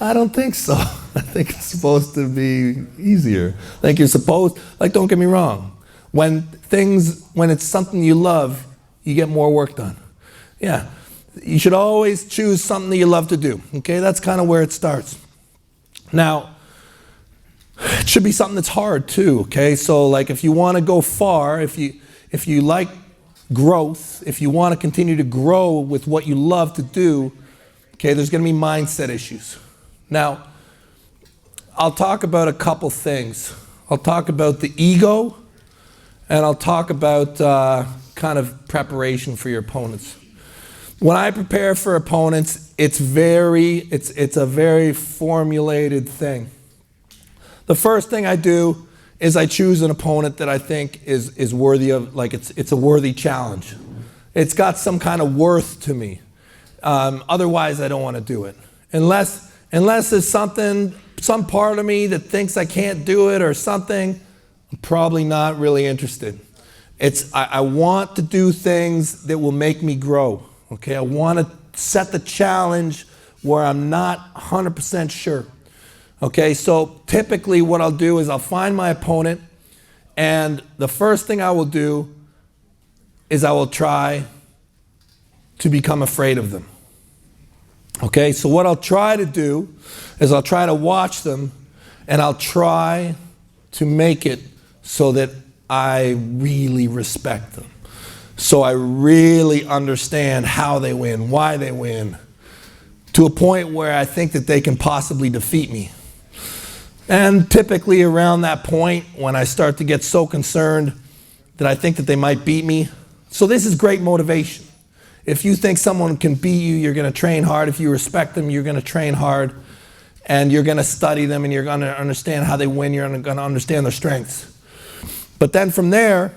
I don't think so. I think it's supposed to be easier. I think you're supposed, like, don't get me wrong. When it's something you love, you get more work done. Yeah, you should always choose something that you love to do. Okay, that's kind of where it starts. Now, it should be something that's hard too, okay? So like if you want to go far, if you like growth, if you want to continue to grow with what you love to do, okay, there's going to be mindset issues. Now, I'll talk about a couple things. I'll talk about the ego, and I'll talk about kind of preparation for your opponents. When I prepare for opponents, it's a very formulated thing. The first thing I do is I choose an opponent that I think is worthy of, like it's a worthy challenge. It's got some kind of worth to me. Otherwise, I don't want to do it. Unless there's some part of me that thinks I can't do it or something, I'm probably not really interested. I want to do things that will make me grow. Okay, I want to set the challenge where I'm not 100% sure. Okay, so typically what I'll do is I'll find my opponent, and the first thing I will do is I will try to become afraid of them. Okay, so what I'll try to do is I'll try to watch them, and I'll try to make it so that I really respect them. So I really understand how they win, why they win, to a point where I think that they can possibly defeat me. And typically around that point, when I start to get so concerned that I think that they might beat me, so this is great motivation. If you think someone can beat you, you're going to train hard. If you respect them, you're going to train hard. And you're going to study them, and you're going to understand how they win. You're going to understand their strengths. But then from there,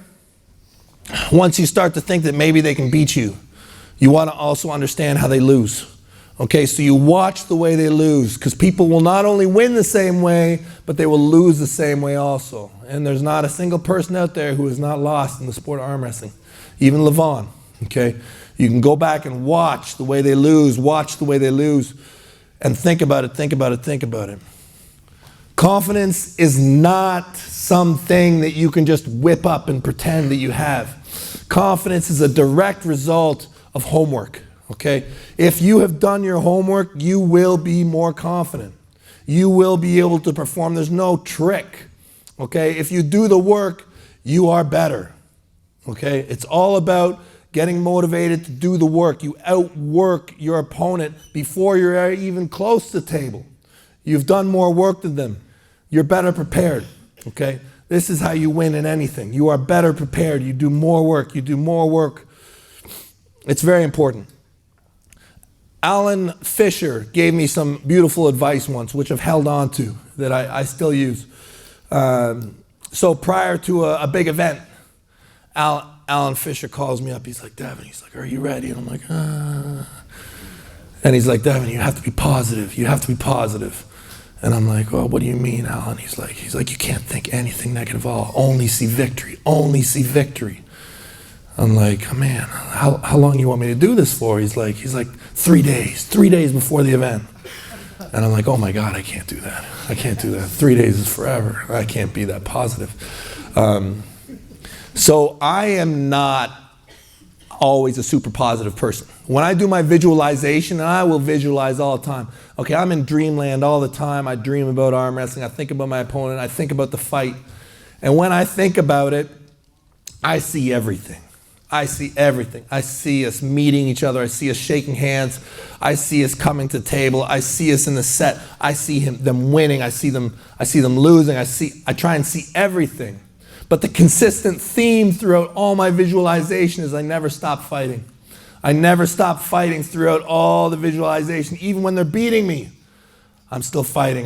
once you start to think that maybe they can beat you, you want to also understand how they lose. Okay, so you watch the way they lose, because people will not only win the same way, but they will lose the same way also. And there's not a single person out there who has not lost in the sport of arm wrestling, even Levan. Okay, you can go back and watch the way they lose, and think about it. Confidence is not something that you can just whip up and pretend that you have. Confidence is a direct result of homework. Okay, if you have done your homework, you will be more confident. You will be able to perform. There's no trick. Okay, if you do the work, you are better. Okay, it's all about getting motivated to do the work. You outwork your opponent before you're even close to the table. You've done more work than them. You're better prepared. Okay, this is how you win in anything. You are better prepared. You do more work. It's very important. Alan Fisher gave me some beautiful advice once, which I've held on to, that I still use. So prior to a big event, Alan Fisher calls me up. He's like, Devon, are you ready? And I'm like, And he's like, Devon, you have to be positive. And I'm like, well, what do you mean, Alan? He's like, you can't think anything negative at all. Only see victory. I'm like, man, how long you want me to do this for? He's like 3 days. 3 days before the event. And I'm like, oh my God, I can't do that. 3 days is forever. I can't be that positive. So I am not always a super positive person. When I do my visualization, and I will visualize all the time. Okay, I'm in dreamland all the time. I dream about arm wrestling. I think about my opponent. I think about the fight. And when I think about it, I see everything. I see us meeting each other. I see us shaking hands. I see us coming to the table. I see us in the set. I see them winning. I see them losing. I try and see everything. But the consistent theme throughout all my visualization is I never stop fighting. I never stop fighting throughout all the visualization. Even when they're beating me, I'm still fighting.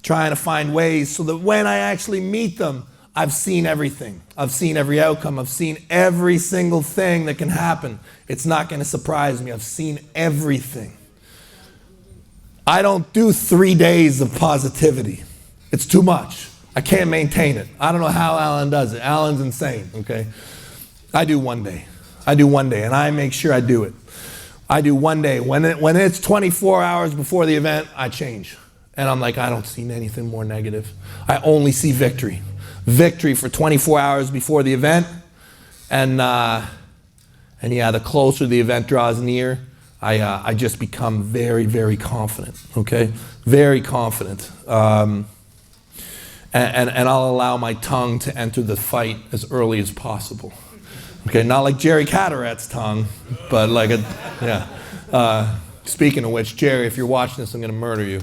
trying to find ways so that when I actually meet them, I've seen everything. I've seen every outcome. I've seen every single thing that can happen. It's not going to surprise me. I've seen everything. I don't do 3 days of positivity. It's too much. I can't maintain it. I don't know how Alan does it. Alan's insane, okay? I do 1 day. I do 1 day, and I make sure I do it. I do 1 day. When it's 24 hours before the event, I change. And I'm like, I don't see anything more negative. I only see victory. Victory for 24 hours before the event. And yeah, the closer the event draws near, I just become very, very confident, okay? Very confident. And I'll allow my tongue to enter the fight as early as possible. Okay, not like Jerry Cadderat's tongue, but like a, yeah. Speaking of which, Jerry, if you're watching this, I'm gonna murder you.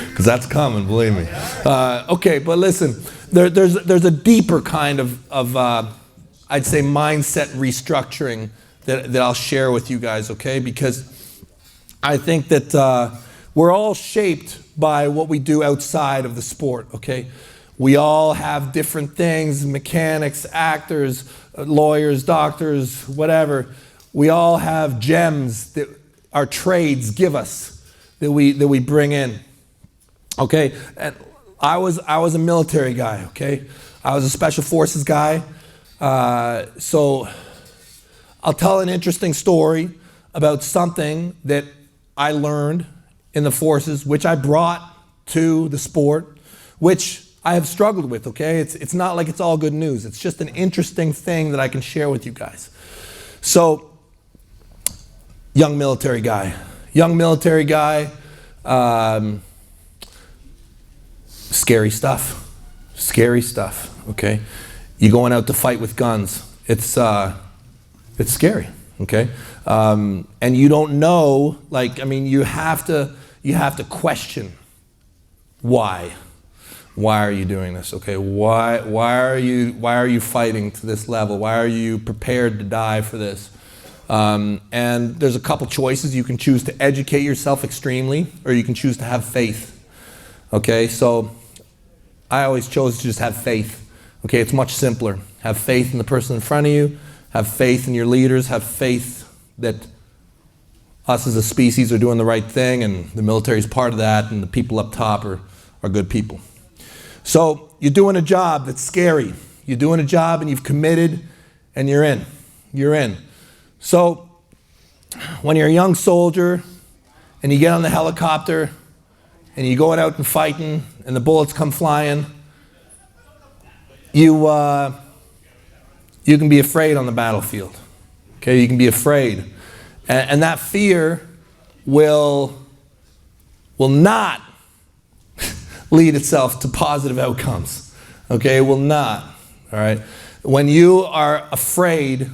Because that's coming, believe me. Okay, but listen, there's a deeper kind of I'd say mindset restructuring that I'll share with you guys, okay? Because I think that we're all shaped by what we do outside of the sport, okay? We all have different things, mechanics, actors, lawyers, doctors, whatever. We all have gems that our trades give us that we bring in. Okay, and I was a military guy, okay? I was a special forces guy. So I'll tell an interesting story about something that I learned in the forces, which I brought to the sport, which I have struggled with, okay? It's not like it's all good news. It's just an interesting thing that I can share with you guys. So, young military guy, scary stuff, okay? You going out to fight with guns, it's scary, okay? And you don't know, like, I mean, you have to question why. Why are you doing this? Okay, why are you fighting to this level? Why are you prepared to die for this? And there's a couple choices. You can choose to educate yourself extremely, or you can choose to have faith. Okay, so I always chose to just have faith. Okay, it's much simpler. Have faith in the person in front of you. Have faith in your leaders. Have faith that us as a species are doing the right thing, and the military is part of that, and the people up top are good people. So you're doing a job that's scary. You're doing a job and you've committed and you're in. You're in. So when you're a young soldier and you get on the helicopter and you're going out and fighting and the bullets come flying, you can be afraid on the battlefield. Okay, you can be afraid. And that fear will not lead itself to positive outcomes. Okay, it will not. All right. When you are afraid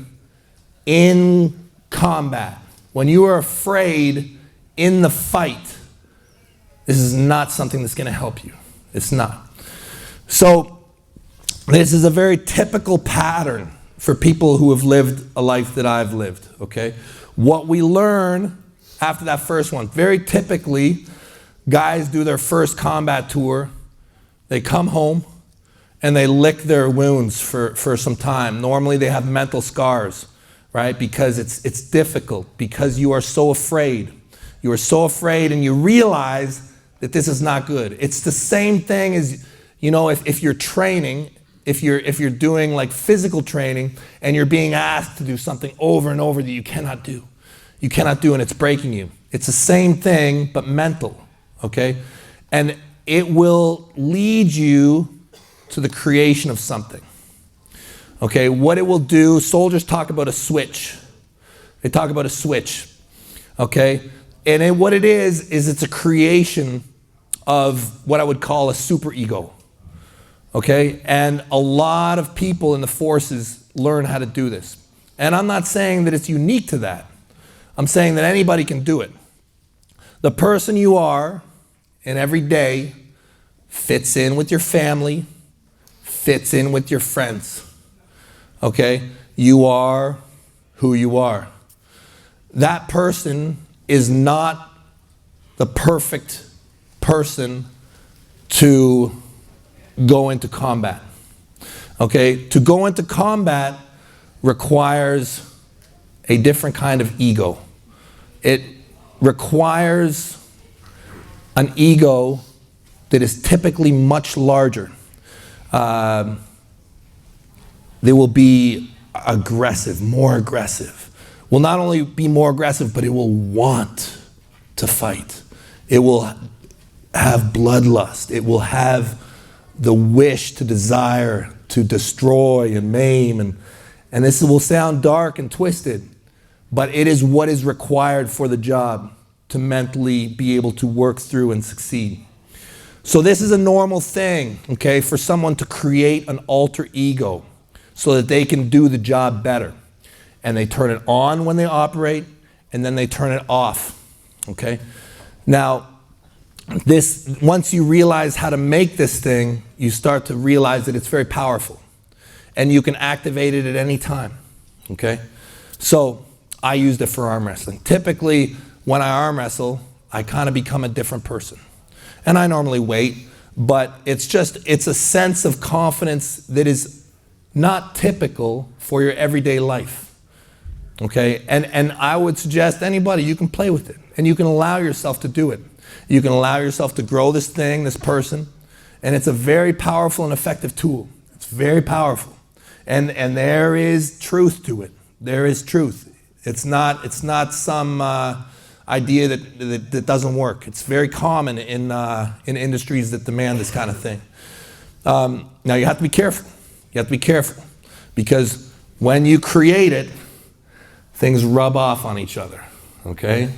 in combat, when you are afraid in the fight, this is not something that's going to help you. It's not. So this is a very typical pattern for people who have lived a life that I've lived. Okay, what we learn after that first one, very typically, guys do their first combat tour, they come home, and they lick their wounds for some time. Normally they have mental scars, right? Because it's difficult, because you are so afraid. You are so afraid and you realize that this is not good. It's the same thing as, you know, if you're training, if you're doing like physical training and you're being asked to do something over and over that you cannot do. You cannot do and it's breaking you. It's the same thing, but mental. Okay? And it will lead you to the creation of something. Okay? What it will do, soldiers talk about a switch. They talk about a switch. Okay? And what it is it's a creation of what I would call a superego. Okay? And a lot of people in the forces learn how to do this. And I'm not saying that it's unique to that. I'm saying that anybody can do it. The person you are in every day fits in with your family, fits in with your friends. Okay? You are who you are. That person is not the perfect person to go into combat. Okay, to go into combat requires a different kind of ego. It requires an ego that is typically much larger. They will be aggressive, more aggressive. Will not only be more aggressive, but it will want to fight. It will have bloodlust. It will have the wish to desire to destroy and maim. And this will sound dark and twisted, but it is what is required for the job to mentally be able to work through and succeed. So this is a normal thing, okay, for someone to create an alter ego so that they can do the job better. And they turn it on when they operate, and then they turn it off, okay? Now, once you realize how to make this thing, you start to realize that it's very powerful. And you can activate it at any time, okay? So I used it for arm wrestling. Typically, when I arm wrestle, I kind of become a different person. And I normally wait, but it's a sense of confidence that is not typical for your everyday life, okay? And I would suggest anybody, you can play with it, and you can allow yourself to do it. You can allow yourself to grow this thing, this person, and it's a very powerful and effective tool. It's very powerful. And there is truth to it. There is truth. It's not some idea that doesn't work. It's very common in industries that demand this kind of thing. Now you have to be careful. You have to be careful because when you create it, things rub off on each other, okay?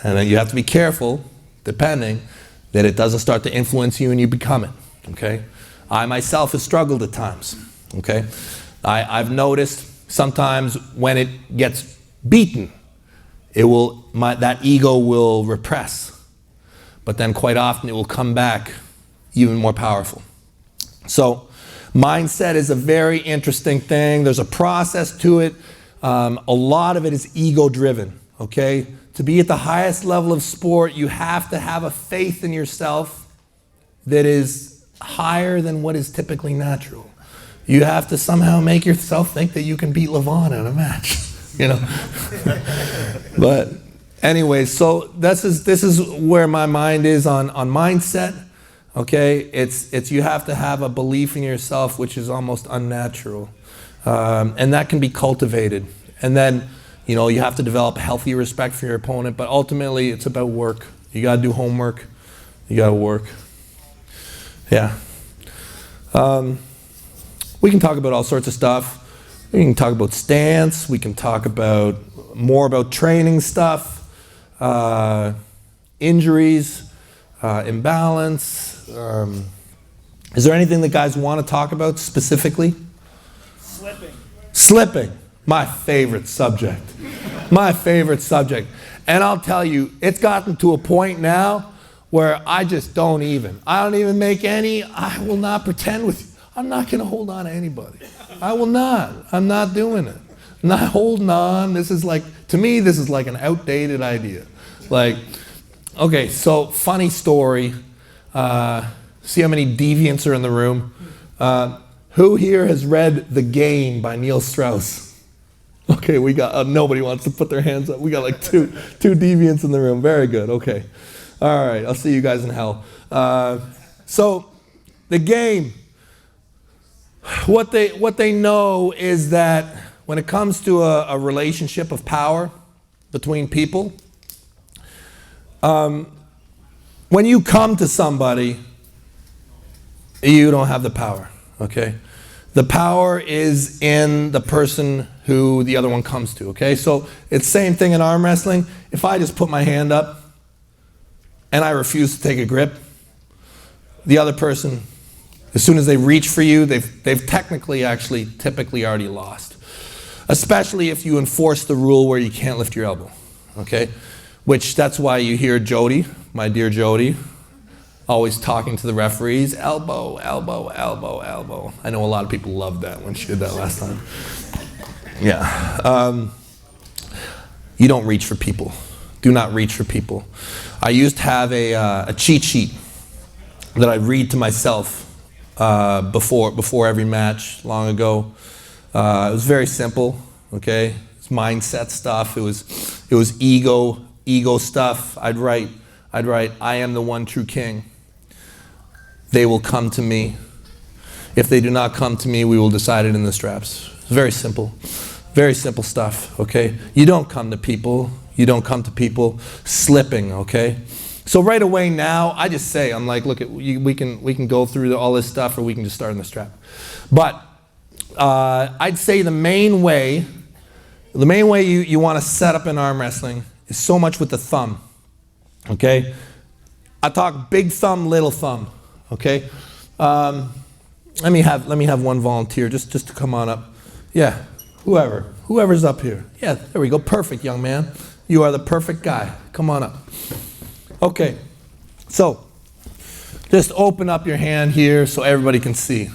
And then you have to be careful, depending, that it doesn't start to influence you and you become it, okay? I myself have struggled at times, okay? I've noticed sometimes when it gets beaten, that ego will repress, but then quite often it will come back even more powerful. So mindset is a very interesting thing. There's a process to it. A lot of it is ego driven, okay? To be at the highest level of sport, you have to have a faith in yourself that is higher than what is typically natural. You have to somehow make yourself think that you can beat Levan in a match, you know? But anyway, so this is where my mind is on mindset, okay? It's you have to have a belief in yourself which is almost unnatural. And that can be cultivated. And then, you know, you have to develop a healthy respect for your opponent, but ultimately it's about work. You gotta do homework, you gotta work. Yeah. We can talk about all sorts of stuff. We can talk about stance, we can talk about more about training stuff, injuries, imbalance. Is there anything that guys want to talk about specifically? Slipping. Slipping, my favorite subject. My favorite subject. And I'll tell you, it's gotten to a point now where I don't even make any, I will not pretend with you. I'm not going to hold on to anybody. I will not. I'm not doing it. I'm not holding on. This is like, to me, this is like an outdated idea. Like, okay, so funny story. See how many deviants are in the room? Who here has read The Game by Neil Strauss? Okay, we got, nobody wants to put their hands up. We got like two deviants in the room. Very good, okay. All right, I'll see you guys in hell. So, The Game. What they know is that when it comes to a relationship of power between people, when you come to somebody, you don't have the power, okay? The power is in the person who the other one comes to, okay? So it's the same thing in arm wrestling. If I just put my hand up and I refuse to take a grip, the other person, as soon as they reach for you, they've typically already lost. Especially if you enforce the rule where you can't lift your elbow, okay? Which, that's why you hear Jody, my dear Jody, always talking to the referees, elbow, elbow, elbow, elbow. I know a lot of people loved that when she did that last time. Yeah. You don't reach for people. Do not reach for people. I used to have a cheat sheet that I'd read to myself before every match long ago. It was very simple, okay? It's mindset stuff. It was ego stuff. I'd write, I am the one true king. They will come to me. If they do not come to me, we will decide it in the straps. It's very simple stuff, okay? You don't come to people. You don't come to people slipping, okay? So right away now, I just say, I'm like, look, we can go through all this stuff, or we can just start in the strap. But I'd say the main way you want to set up in arm wrestling is so much with the thumb, okay? I talk big thumb, little thumb, okay? Let me have one volunteer just to come on up. Yeah, whoever's up here. Yeah, there we go. Perfect, young man. You are the perfect guy. Come on up. Okay, so just open up your hand here so everybody can see.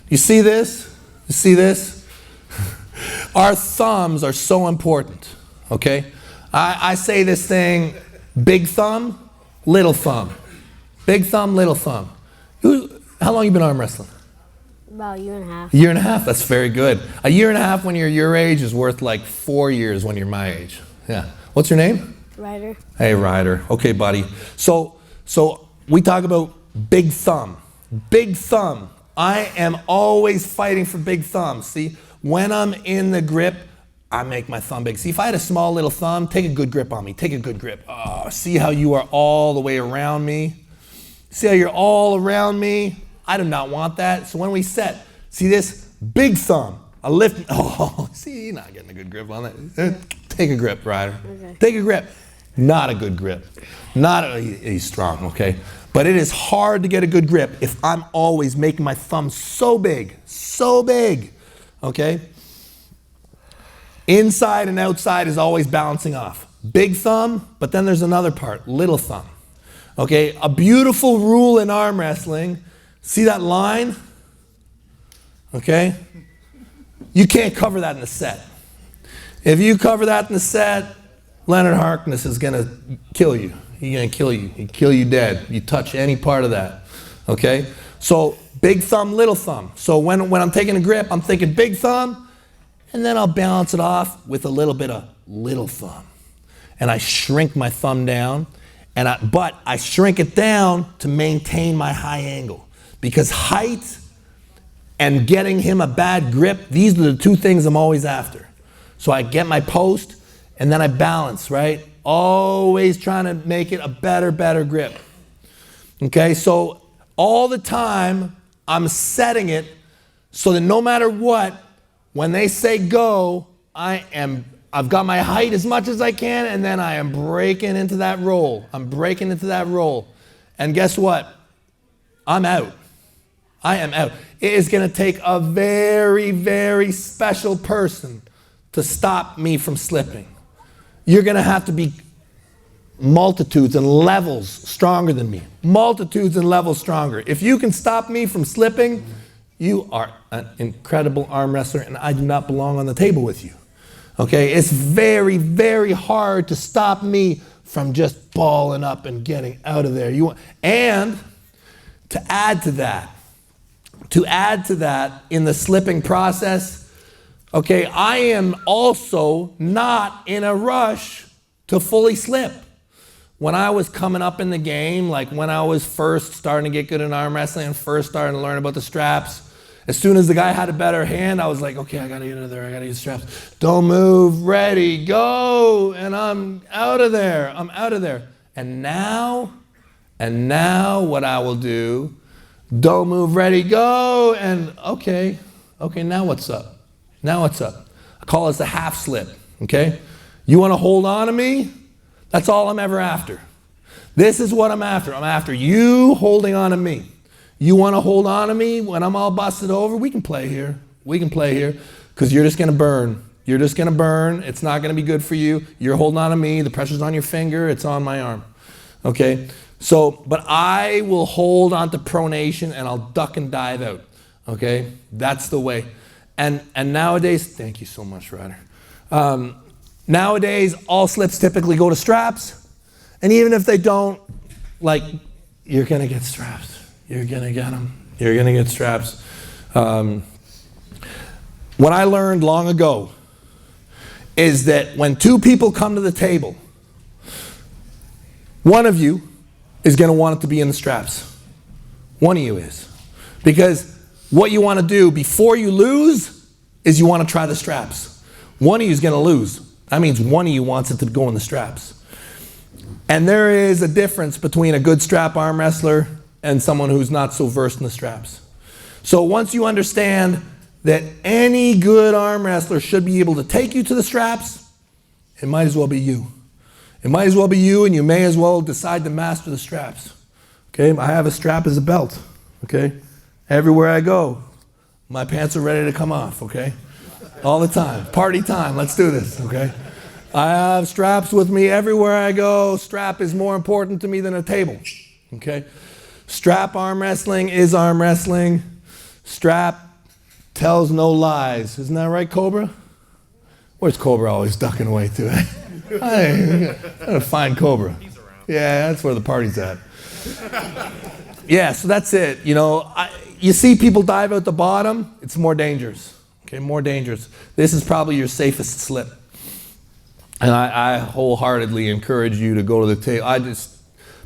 You see this? You see this? Our thumbs are so important, okay? I say this thing, big thumb, little thumb. Big thumb, little thumb. How long you been arm wrestling? About a year and a half. A year and a half, that's very good. A year and a half when you're your age is worth like 4 years when you're my age. Yeah. What's your name? Ryder. Hey, Ryder. Okay, buddy. So we talk about big thumb. Big thumb. I am always fighting for big thumb. See, when I'm in the grip, I make my thumb big. See, if I had a small little thumb, take a good grip on me. Take a good grip. Oh, see how you are all the way around me? See how you're all around me? I do not want that. So when we set, see this? Big thumb. I lift. Oh, see, you're not getting a good grip on that. Take a grip, Ryder. Okay. Take a grip. Not a good grip. He's strong, okay? But it is hard to get a good grip if I'm always making my thumb so big, okay? Inside and outside is always balancing off. Big thumb, but then there's another part, little thumb. Okay, a beautiful rule in arm wrestling, see that line? Okay? You can't cover that in the set. If you cover that in the set, Leonard Harkness is gonna kill you. He's gonna kill you. He'll kill you dead. You touch any part of that, okay? So big thumb, little thumb. So when I'm taking a grip, I'm thinking big thumb, and then I'll balance it off with a little bit of little thumb. And I shrink my thumb down, but I shrink it down to maintain my high angle. Because height and getting him a bad grip, these are the two things I'm always after. So I get my post, and then I balance, right? Always trying to make it a better grip. Okay, so all the time, I'm setting it so that no matter what, when they say go, I've got my height as much as I can, and then I am breaking into that roll. I'm breaking into that roll. And guess what? I'm out. I am out. It is gonna take a very special person to stop me from slipping. You're gonna have to be multitudes and levels stronger than me. Multitudes and levels stronger. If you can stop me from slipping, you are an incredible arm wrestler, and I do not belong on the table with you. Okay, it's very hard to stop me from just balling up and getting out of there. And to add to that in the slipping process, okay, I am also not in a rush to fully slip. When I was coming up in the game, like when I was first starting to get good in arm wrestling and first starting to learn about the straps, as soon as the guy had a better hand, I was like, okay, I gotta get out of there, I gotta use straps. Don't move, ready, go, and I'm out of there, And now what I will do, don't move, ready, go, and okay, now what's up? I call this a half slip, okay? You wanna hold on to me? That's all I'm ever after. This is what I'm after. I'm after you holding on to me. You wanna hold on to me when I'm all busted over? We can play here, because you're just gonna burn. It's not gonna be good for you. You're holding on to me, the pressure's on your finger, it's on my arm, okay? So, but I will hold onto pronation and I'll duck and dive out, okay? That's the way. And nowadays, thank you so much, Ryder. Nowadays, all slips typically go to straps. And even if they don't, like, you're going to get straps. You're going to get them. You're going to get straps. What I learned long ago is that when two people come to the table, one of you is going to want it to be in the straps. One of you is. Because what you want to do before you lose is you want to try the straps. One of you is going to lose. That means one of you wants it to go in the straps. And there is a difference between a good strap arm wrestler and someone who's not so versed in the straps. So once you understand that any good arm wrestler should be able to take you to the straps, it might as well be you. It might as well be you, and you may as well decide to master the straps. Okay, I have a strap as a belt. Okay, everywhere I go, my pants are ready to come off. Okay, all the time. Party time. Let's do this. Okay, I have straps with me everywhere I go. Strap is more important to me than a table. Okay, strap arm wrestling is arm wrestling. Strap tells no lies. Isn't that right, Cobra? Where's Cobra always ducking away to? I gotta find Cobra. He's around. Yeah, that's where the party's at. Yeah, so that's it. You know, you see people dive out the bottom, it's more dangerous. Okay, more dangerous. This is probably your safest slip. And I wholeheartedly encourage you to go to the table. I just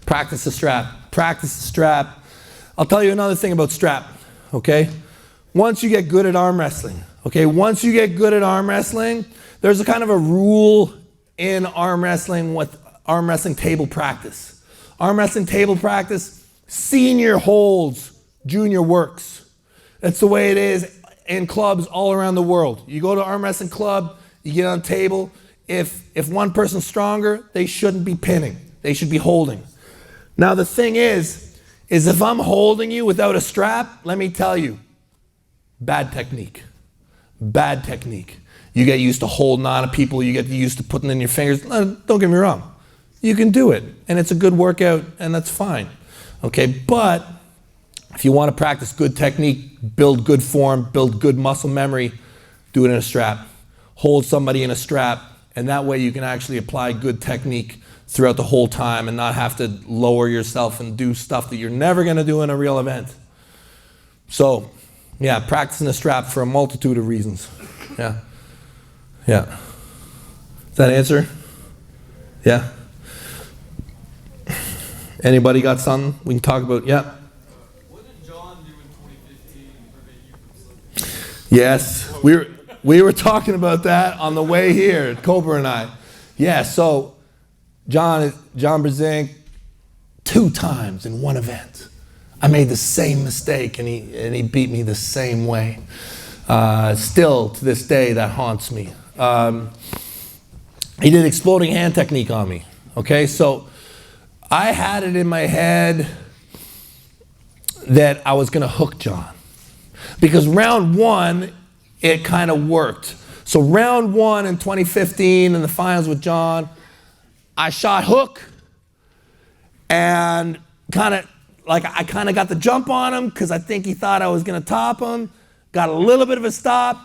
practice the strap. Practice the strap. I'll tell you another thing about strap, okay? Once you get good at arm wrestling, okay, once you get good at arm wrestling, there's a kind of a rule in arm wrestling with arm wrestling table practice. Arm wrestling table practice, senior holds, junior works. That's the way it is in clubs all around the world. You go to arm wrestling club, you get on a table. If one person's stronger, they shouldn't be pinning. They should be holding. Now the thing is if I'm holding you without a strap, let me tell you, bad technique. Bad technique. You get used to holding on to people. You get used to putting in your fingers. Don't get me wrong. You can do it, and it's a good workout, and that's fine. Okay, but if you want to practice good technique, build good form, build good muscle memory, do it in a strap. Hold somebody in a strap, and that way you can actually apply good technique throughout the whole time and not have to lower yourself and do stuff that you're never going to do in a real event. So, yeah, practicing the strap for a multitude of reasons. Yeah. Yeah. Does that answer? Yeah. Anybody got something we can talk about? Yeah. What did John do in 2015 to prevent you from slipping? Yes, we were talking about that on the way here, Cobra and I. Yeah, so John Brzenk, 2 times in one event. I made the same mistake, and he beat me the same way. Still, to this day, that haunts me. He did exploding hand technique on me. Okay, so I had it in my head that I was going to hook John. Because round 1, it kind of worked. So round 1 in 2015 in the finals with John, I shot hook and I kind of got the jump on him because I think he thought I was going to top him. Got a little bit of a stop.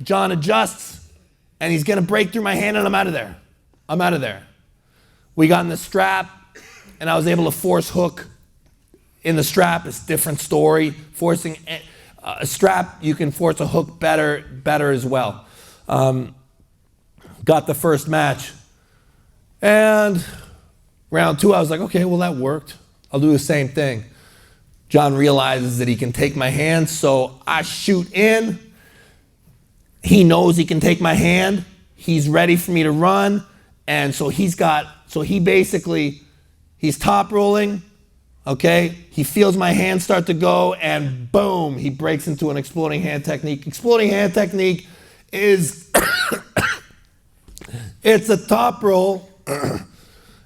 John adjusts, and he's going to break through my hand, and I'm out of there. I'm out of there. We got in the strap, and I was able to force hook in the strap. It's a different story. Forcing a strap, you can force a hook better as well. Got the first match. And round 2, I was like, okay, well, that worked. I'll do the same thing. John realizes that he can take my hand, so I shoot in. He knows he can take my hand. He's ready for me to run. And so he's top rolling, okay? He feels my hand start to go, and boom, he breaks into an exploding hand technique. Exploding hand technique is, it's a top roll.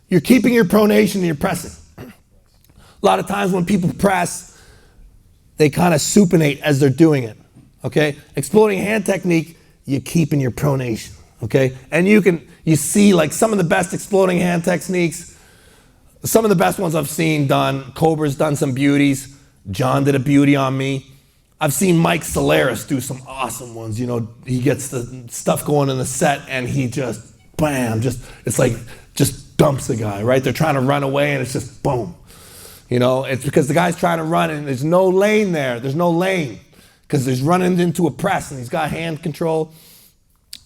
You're keeping your pronation and you're pressing. A lot of times when people press, they kind of supinate as they're doing it, okay? Exploding hand technique, you keep in your pronation, okay? And you see like some of the best exploding hand techniques, some of the best ones I've seen done. Cobra's done some beauties. John did a beauty on me. I've seen Mike Solaris do some awesome ones. You know, he gets the stuff going in the set and he just bam, just dumps the guy, right? They're trying to run away and it's just boom. You know, it's because the guy's trying to run and there's no lane there. There's no lane because he's running into a press and he's got hand control,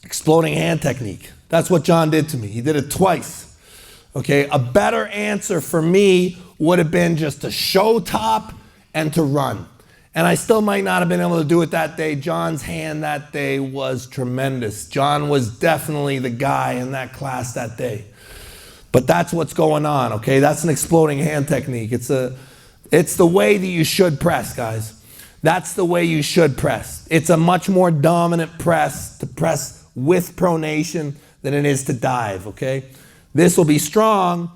exploding hand technique. That's what John did to me. He did it twice. Okay, a better answer for me would have been just to show top and to run. And I still might not have been able to do it that day. John's hand that day was tremendous. John was definitely the guy in that class that day. But that's what's going on, okay? That's an exploding hand technique. It's the way that you should press, guys. That's the way you should press. It's a much more dominant press to press with pronation than it is to dive, okay? This will be strong,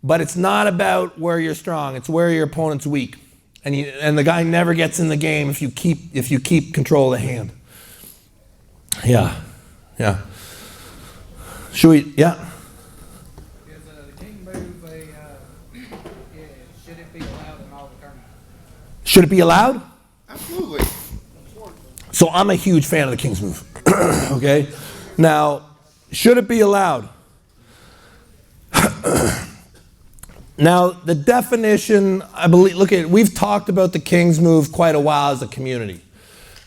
but it's not about where you're strong. It's where your opponent's weak. And the guy never gets in the game if you keep control of the hand. Yeah. Should we, yeah? The king move, should it be allowed in all the tournaments? Should it be allowed? Absolutely. So I'm a huge fan of the King's move. Okay? Now, should it be allowed? Now, the definition, I believe, we've talked about the King's move quite a while as a community.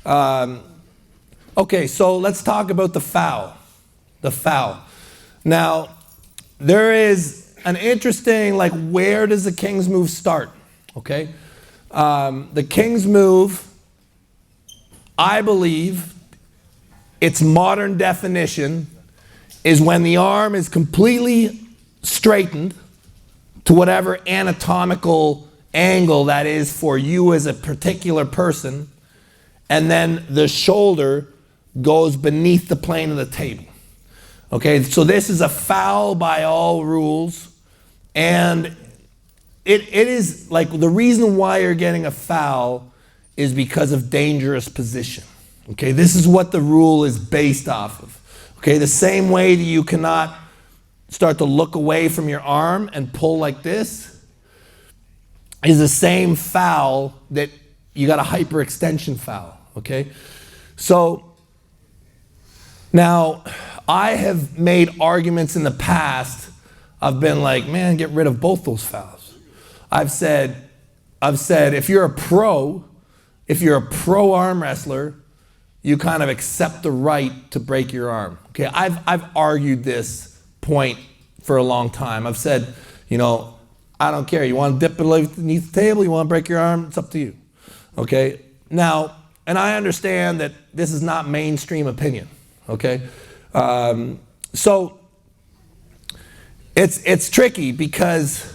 Okay, so let's talk about the foul. The foul. Now, there is an interesting, where does the King's move start? Okay? The King's move, I believe, its modern definition is when the arm is completely straightened to whatever anatomical angle that is for you as a particular person, and then the shoulder goes beneath the plane of the table. Okay, so this is a foul by all rules, and it is the reason why you're getting a foul is because of dangerous position. Okay, this is what the rule is based off of. Okay, the same way that you cannot start to look away from your arm and pull like this is the same foul that you got a hyperextension foul, okay? So now I have made arguments in the past. I've been like, man, get rid of both those fouls. I've said if you're a pro arm wrestler, you kind of accept the right to break your arm. Okay, I've argued this point for a long time. I've said, I don't care. You want to dip it beneath the table, you want to break your arm, it's up to you. Okay? Now, and I understand that this is not mainstream opinion. Okay? So it's tricky because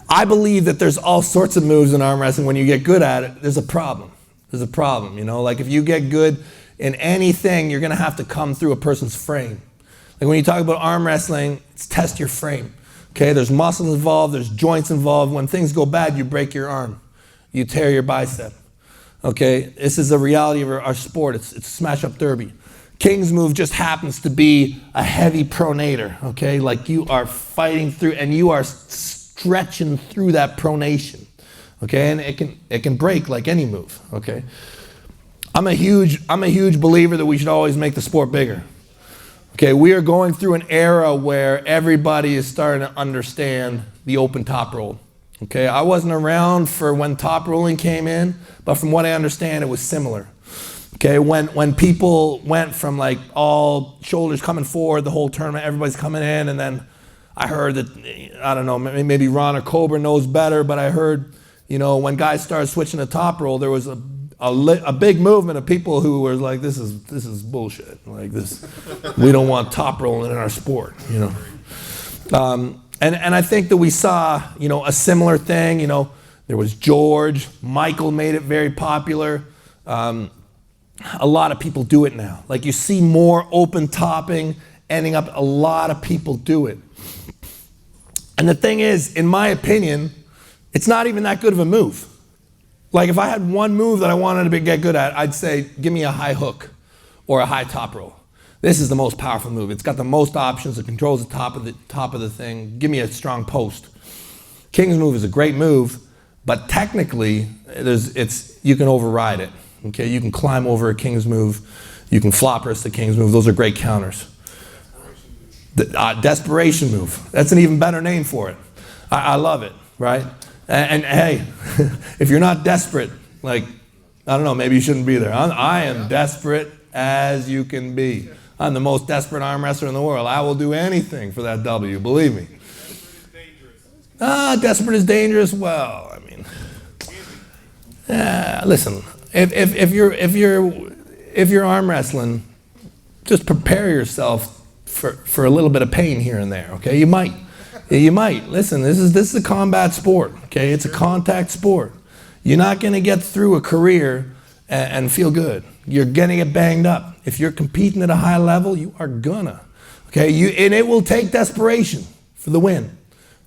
I believe that there's all sorts of moves in arm wrestling. When you get good at it, there's a problem. There's a problem, if you get good in anything, you're going to have to come through a person's frame. When you talk about arm wrestling, it's test your frame. Okay, there's muscles involved, there's joints involved. When things go bad, you break your arm. You tear your bicep. Okay, this is the reality of our sport. It's a smash-up derby. King's move just happens to be a heavy pronator. Okay, you are fighting through and you are stretching through that pronation. Okay, and it can break like any move. Okay, I'm a huge believer that we should always make the sport bigger. Okay, we are going through an era where everybody is starting to understand the open top roll. Okay, I wasn't around for when top rolling came in, but from what I understand, it was similar. Okay, when people went from all shoulders coming forward the whole tournament, everybody's coming in, and then I heard that, I don't know, maybe Ron or Cobra knows better, but I heard, when guys started switching to top roll, there was a big movement of people who were like, this is bullshit. We don't want top rolling in our sport, And I think that we saw, a similar thing. There was George, Michael made it very popular. A lot of people do it now. You see more open topping ending up, a lot of people do it. And the thing is, in my opinion, it's not even that good of a move. If I had one move that I wanted to get good at, I'd say, give me a high hook or a high top roll. This is the most powerful move. It's got the most options. It controls the top of the thing. Give me a strong post. King's move is a great move, but technically, you can override it. Okay, you can climb over a King's move. You can flop wrist the King's move. Those are great counters. Desperation move. That's an even better name for it. I love it, right? And hey, if you're not desperate, like, I don't know, maybe you shouldn't be there. I am desperate as you can be. I'm the most desperate arm wrestler in the world. I will do anything for that W, believe me. Desperate is dangerous. Well, I mean, listen, if you're arm wrestling, just prepare yourself for a little bit of pain here and there. Okay, you might. Listen, this is a combat sport. Okay, it's a contact sport. You're not going to get through a career and feel good. You're going to get banged up. If you're competing at a high level, you are gonna. Okay, and it will take desperation for the win.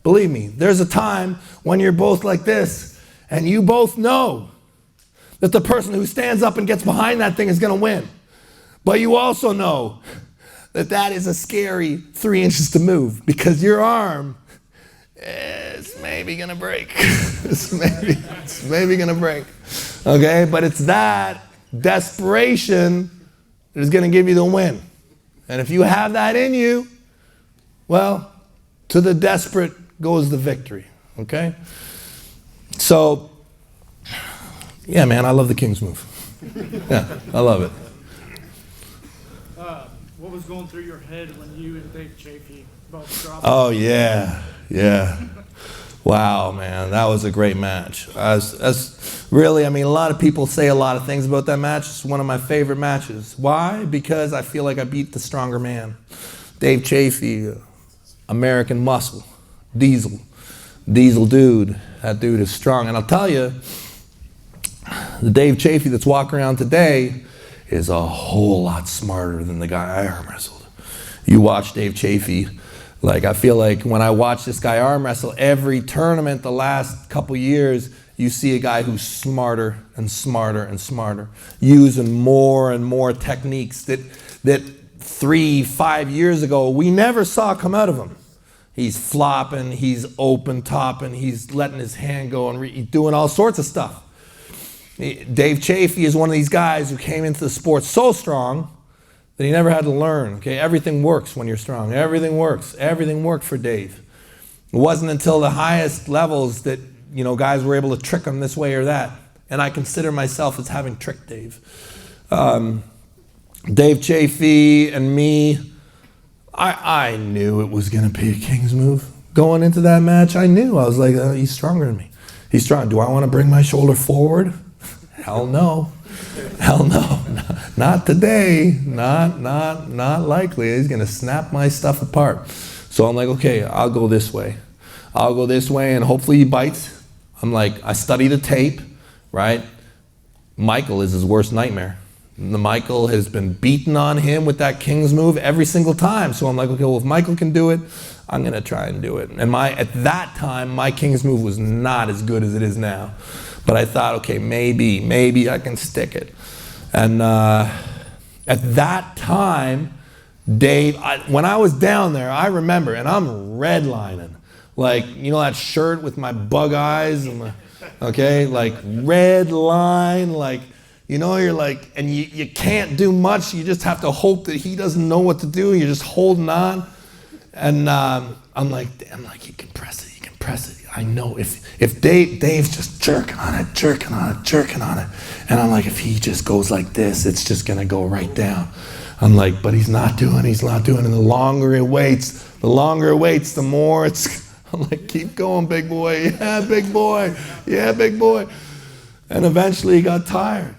Believe me, there's a time when you're both like this, and you both know that the person who stands up and gets behind that thing is going to win. But you also know that is a scary 3 inches to move, because your arm is maybe going to break. it's maybe going to break. Okay, but it's that desperation that is going to give you the win. And if you have that in you, well, to the desperate goes the victory. Okay? So, yeah, man, I love the Kingsmove. Yeah, I love it. What was going through your head when you and Dave Chaffee both dropped? Oh, yeah. Wow, man, that was a great match. That's really, I mean, a lot of people say a lot of things about that match. It's one of my favorite matches. Why? Because I feel like I beat the stronger man. Dave Chaffee, American muscle, diesel dude. That dude is strong. And I'll tell you, the Dave Chaffee that's walking around today is a whole lot smarter than the guy I arm wrestled. You watch Dave Chaffee, like, I feel like when I watch this guy arm wrestle, every tournament the last couple years, you see a guy who's smarter and smarter and smarter, using more and more techniques that 3-5 years ago we never saw come out of him. He's flopping, he's open topping, he's letting his hand go and he's doing all sorts of stuff. Dave Chaffee is one of these guys who came into the sport so strong that he never had to learn. Okay, everything works when you're strong. Everything works. Everything worked for Dave. It wasn't until the highest levels that, you know, guys were able to trick him this way or that. And I consider myself as having tricked Dave. Dave Chaffee and me, I knew it was going to be a Kingsmove. Going into that match, I knew. I was like, he's stronger than me. He's strong. Do I want to bring my shoulder forward? Hell no. Hell no. Not today. Not likely. He's going to snap my stuff apart. So I'm like, okay, I'll go this way. I'll go this way, and hopefully he bites. I'm like, I study the tape, right? Michael is his worst nightmare. Michael has been beaten on him with that Kingsmove every single time. So I'm like, okay, well, if Michael can do it, I'm going to try and do it. And at that time, my Kingsmove was not as good as it is now. But I thought, okay, maybe I can stick it. And at that time, Dave, when I was down there, I remember, and I'm redlining. Like, you know that shirt with my bug eyes? And okay, like red line, like, you know, you're like, and you can't do much. You just have to hope that he doesn't know what to do. You're just holding on. And I'm like, you can press it. I know if Dave's just jerking on it. And I'm like, if he just goes like this, it's just gonna go right down. I'm like, but he's not doing. And the longer it waits, the more it's, I'm like, keep going, big boy. Yeah, big boy. And eventually he got tired.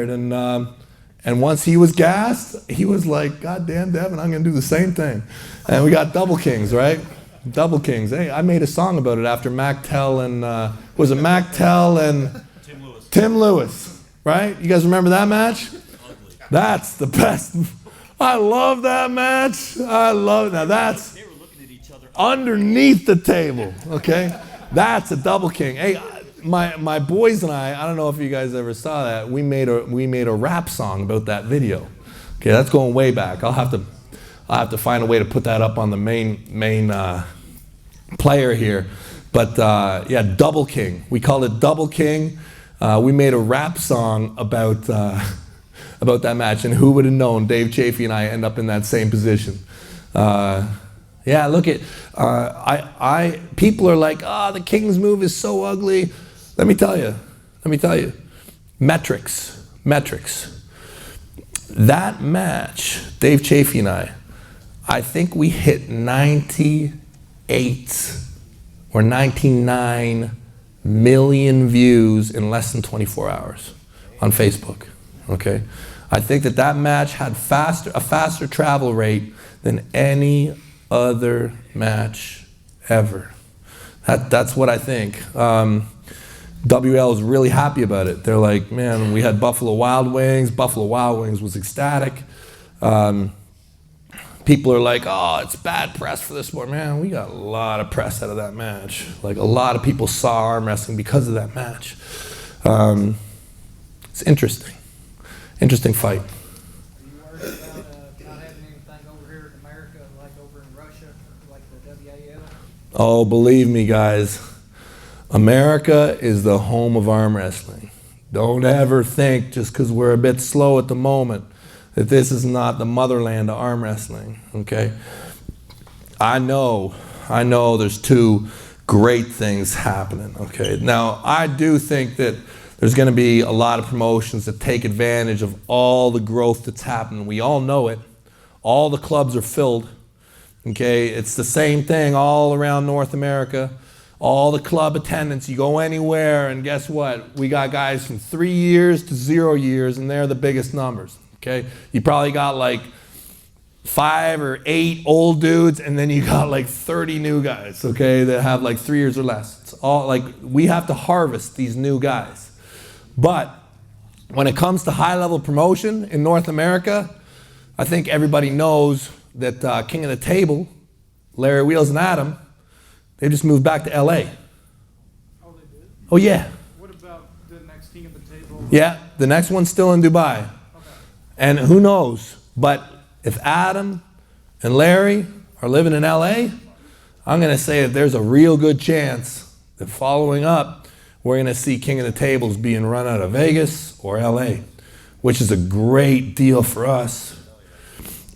And once he was gassed, he was like, God damn, Devon, I'm gonna do the same thing. And we got double kings, right? Double Kings. Hey, I made a song about it after MacTell and was it MacTell and Tim Lewis, right? You guys remember that match? That's the best. I love that match. I love it. Now that's underneath the table. Okay, that's a double king. Hey, my boys and I don't know if you guys ever saw that. We made a rap song about that video. Okay, that's going way back. I'll have to find a way to put that up on the main player here. But yeah, Double King. We called it Double King. We made a rap song about that match, and who would have known Dave Chaffee and I end up in that same position. Yeah, look at, people are like, the Kingsmove is so ugly. Let me tell you. Metrics. That match, Dave Chaffee and I think we hit 98 or 99 million views in less than 24 hours on Facebook, okay? I think that match had a faster travel rate than any other match ever. That's what I think. WL is really happy about it. They're like, man, we had Buffalo Wild Wings. Buffalo Wild Wings was ecstatic. People are like, it's bad press for this sport. Man, we got a lot of press out of that match. Like, a lot of people saw arm wrestling because of that match. It's interesting. Interesting fight. Are you worried about not having anything over here in America, like over in Russia, like the WAL? Oh, believe me, guys. America is the home of arm wrestling. Don't ever think, just because we're a bit slow at the moment, that this is not the motherland of arm wrestling, okay? I know there's two great things happening, okay? Now, I do think that there's gonna be a lot of promotions that take advantage of all the growth that's happening. We all know it. All the clubs are filled, okay? It's the same thing all around North America. All the club attendance, you go anywhere, and guess what? We got guys from 3 years to 0 years, and they're the biggest numbers, okay? You probably got like 5 or 8 old dudes, and then you got like 30 new guys, okay, that have like 3 years or less. It's all like, we have to harvest these new guys. But when it comes to high-level promotion in North America, I think everybody knows that King of the Table, Larry Wheels and Artem, they just moved back to LA. Oh, they did? Oh, yeah. What about the next King of the Table? Yeah, the next one's still in Dubai. Okay. And who knows? But if Artem and Larry are living in LA, I'm going to say that there's a real good chance that following up, we're going to see King of the Tables being run out of Vegas or LA, which is a great deal for us.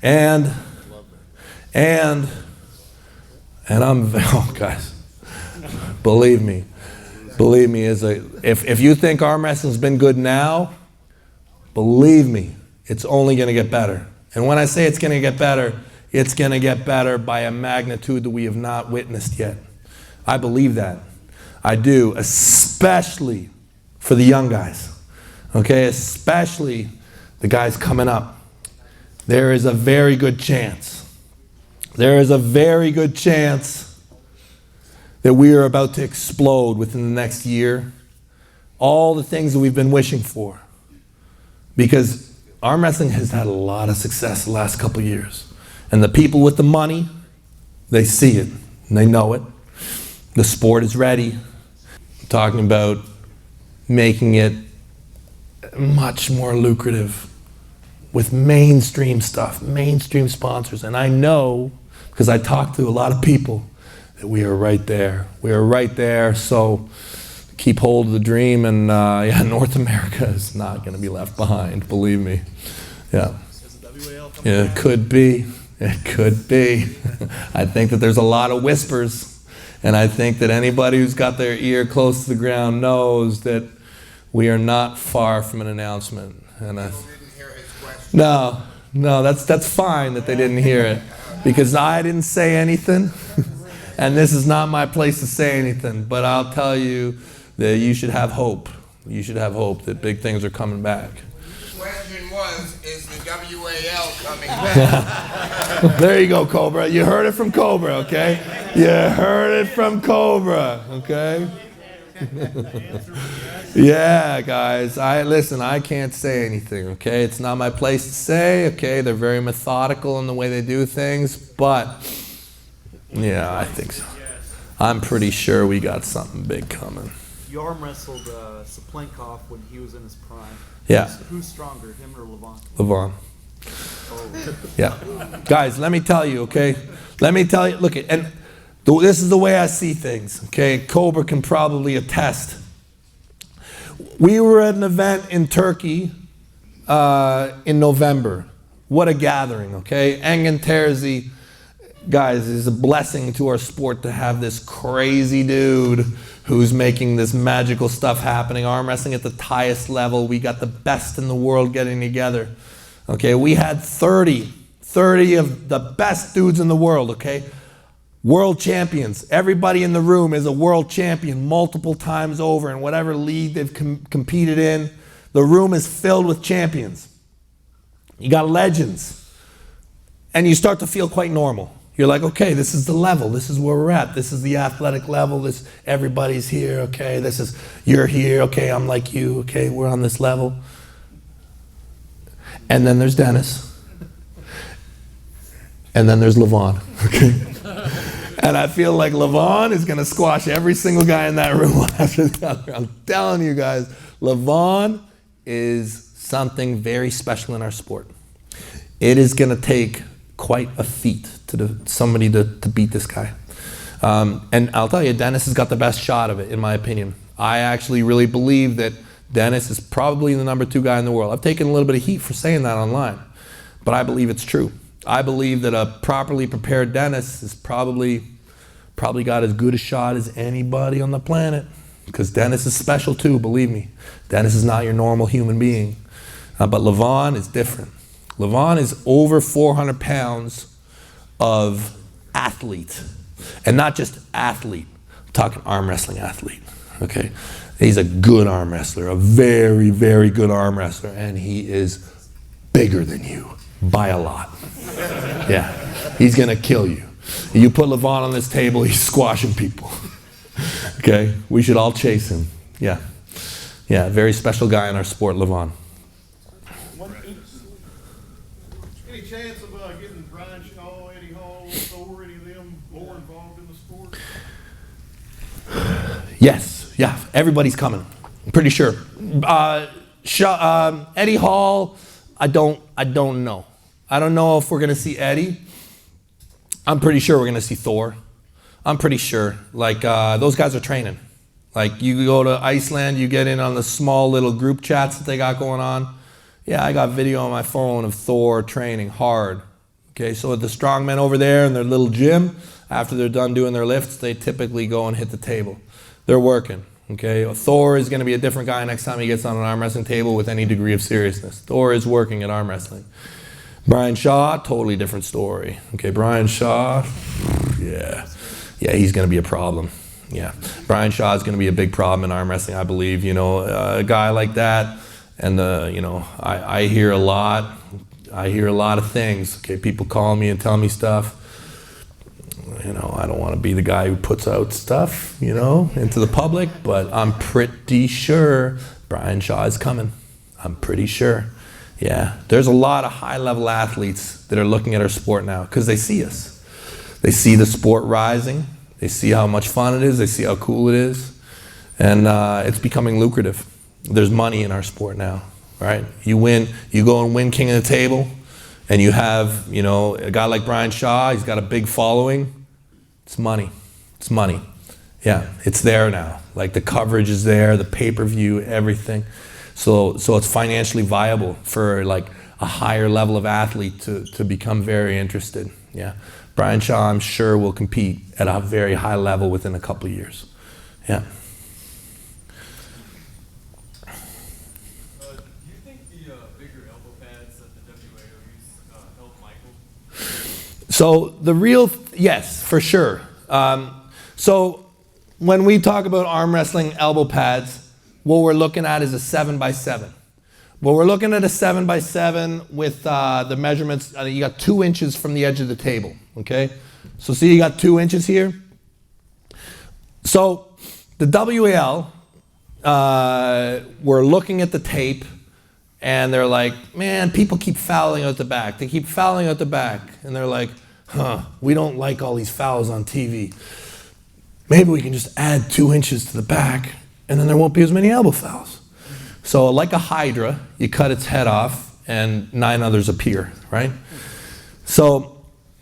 And I'm, guys, believe me, if you think arm wrestling's been good now, believe me, it's only going to get better. And when I say it's going to get better by a magnitude that we have not witnessed yet. I believe that. I do, especially for the young guys, okay, especially the guys coming up. There is a very good chance that we are about to explode within the next year. All the things that we've been wishing for. Because arm wrestling has had a lot of success the last couple of years. And the people with the money, they see it and they know it. The sport is ready. I'm talking about making it much more lucrative with mainstream stuff, mainstream sponsors. And I know, because I talked to a lot of people, that we are right there. We are right there, so keep hold of the dream, and North America is not going to be left behind, believe me. Yeah. Yeah, it could be. It could be. I think that there's a lot of whispers, and I think that anybody who's got their ear close to the ground knows that we are not far from an announcement. And No, that's fine that they didn't hear it, because I didn't say anything, and this is not my place to say anything, but I'll tell you that you should have hope. You should have hope that big things are coming back. The question was, is the WAL coming back? There you go, Cobra. You heard it from Cobra, okay? You heard it from Cobra, okay? Yeah, guys, I can't say anything, okay? It's not my place to say, okay? They're very methodical in the way they do things, but yeah, I think so. I'm pretty sure we got something big coming. You arm wrestled Saplenkov when he was in his prime. Yeah. Who's stronger, him or Levan? Levan. Oh. Yeah. Guys, let me tell you, okay? Let me tell you, look, and this is the way I see things, okay? Cobra can probably attest. We were at an event in Turkey in November. What a gathering, okay? Engin Terzi guys, it's a blessing to our sport to have this crazy dude who's making this magical stuff happening. Arm wrestling at the highest level. We got the best in the world getting together. Okay, we had 30 of the best dudes in the world, okay? World champions. Everybody in the room is a world champion multiple times over in whatever league they've competed in. The room is filled with champions. You got legends. And you start to feel quite normal. You're like, okay, this is the level. This is where we're at. This is the athletic level. Everybody's here, okay? You're here, okay, I'm like you, okay, we're on this level. And then there's Dennis. And then there's Levan, okay? And I feel like Levan is gonna squash every single guy in that room one after the other. I'm telling you guys, Levan is something very special in our sport. It is gonna take quite a feat somebody to beat this guy. And I'll tell you, Dennis has got the best shot of it, in my opinion. I actually really believe that Dennis is probably the #2 guy in the world. I've taken a little bit of heat for saying that online, but I believe it's true. I believe that a properly prepared Dennis is probably got as good a shot as anybody on the planet, because Dennis is special too, believe me. Dennis is not your normal human being. But Levan is different. Levan is over 400 pounds of athlete, and not just athlete. I'm talking arm wrestling athlete, okay? He's a good arm wrestler, a very, very good arm wrestler, and he is bigger than you by a lot. Yeah, he's gonna kill you. You put Levan on this table, he's squashing people. Okay, we should all chase him. Yeah, yeah, very special guy in our sport, Levan. Any chance of getting Brian Shaw, Eddie Hall, Thor, any of them more involved in the sport? Yes, yeah, everybody's coming. I'm pretty sure. Eddie Hall, I don't know. I don't know if we're gonna see Eddie. I'm pretty sure we're gonna see Thor. I'm pretty sure. Like those guys are training. Like you go to Iceland, you get in on the small little group chats that they got going on. Yeah, I got video on my phone of Thor training hard. Okay, so the strongmen over there in their little gym, after they're done doing their lifts, they typically go and hit the table. They're working. Okay, Thor is going to be a different guy next time he gets on an arm wrestling table with any degree of seriousness. Thor is working at arm wrestling. Brian Shaw, totally different story. Okay, Brian Shaw, yeah, he's going to be a problem. Yeah, Brian Shaw is going to be a big problem in arm wrestling, I believe. You know, a guy like that, and you know, I hear a lot. I hear a lot of things. Okay, people call me and tell me stuff. You know, I don't want to be the guy who puts out stuff, you know, into the public, but I'm pretty sure Brian Shaw is coming. I'm pretty sure. Yeah, there's a lot of high-level athletes that are looking at our sport now because they see us. They see the sport rising. They see how much fun it is. They see how cool it is. And it's becoming lucrative. There's money in our sport now, right? You go and win King of the Table, and you have, you know, a guy like Brian Shaw, he's got a big following. It's money. It's money. Yeah, it's there now. Like the coverage is there, the pay-per-view, everything. So it's financially viable for like a higher level of athlete to become very interested. Yeah, Brian Shaw, I'm sure, will compete at a very high level within a couple of years. Yeah. Do you think the bigger elbow pads that the WAO use help Michael? So yes, for sure. So when we talk about arm wrestling elbow pads, what we're looking at is a 7x7. Well, we're looking at a 7x7 with the measurements. You got 2 inches from the edge of the table. Okay, so see, you got 2 inches here. So the WAL were looking at the tape, and they're like, man, people keep fouling out the back. They keep fouling out the back, and they're like, we don't like all these fouls on TV. Maybe we can just add 2 inches to the back, and then there won't be as many elbow fouls. So like a hydra, you cut its head off, and 9 others appear, right? So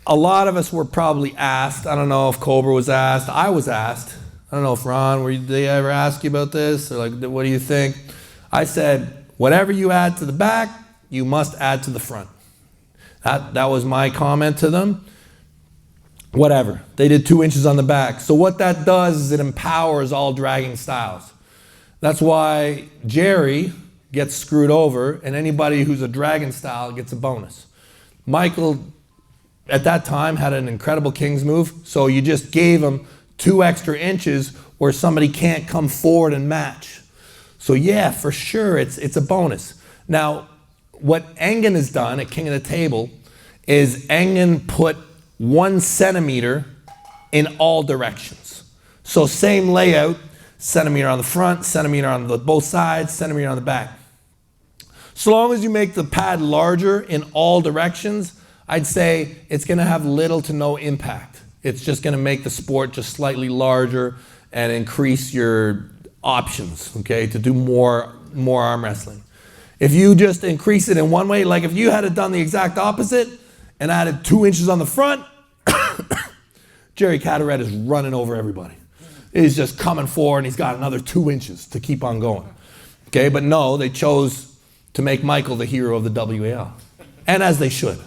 a lot of us were probably asked. I don't know if Cobra was asked. I was asked. I don't know if Ron, did they ever ask you about this? Or like, what do you think? I said, whatever you add to the back, you must add to the front. That was my comment to them. whatever. They did 2 inches on the back. So what that does is it empowers all dragging styles. That's why Jerry gets screwed over, and anybody who's a dragon style gets a bonus. Michael, at that time, had an incredible Kingsmove, so you just gave him 2 extra inches where somebody can't come forward and match. So yeah, for sure, it's a bonus. Now, what Engen has done at King of the Table is Engen put 1 centimeter in all directions. So same layout, centimeter on the front, centimeter on both sides, centimeter on the back. So long as you make the pad larger in all directions, I'd say it's going to have little to no impact. It's just going to make the sport just slightly larger and increase your options, okay, to do more arm wrestling. If you just increase it in one way, like if you had done the exact opposite and added 2 inches on the front, Jerry Caderet is running over everybody. He's just coming forward and he's got another 2 inches to keep on going. Okay, but no, they chose to make Michael the hero of the WAL. And as they should.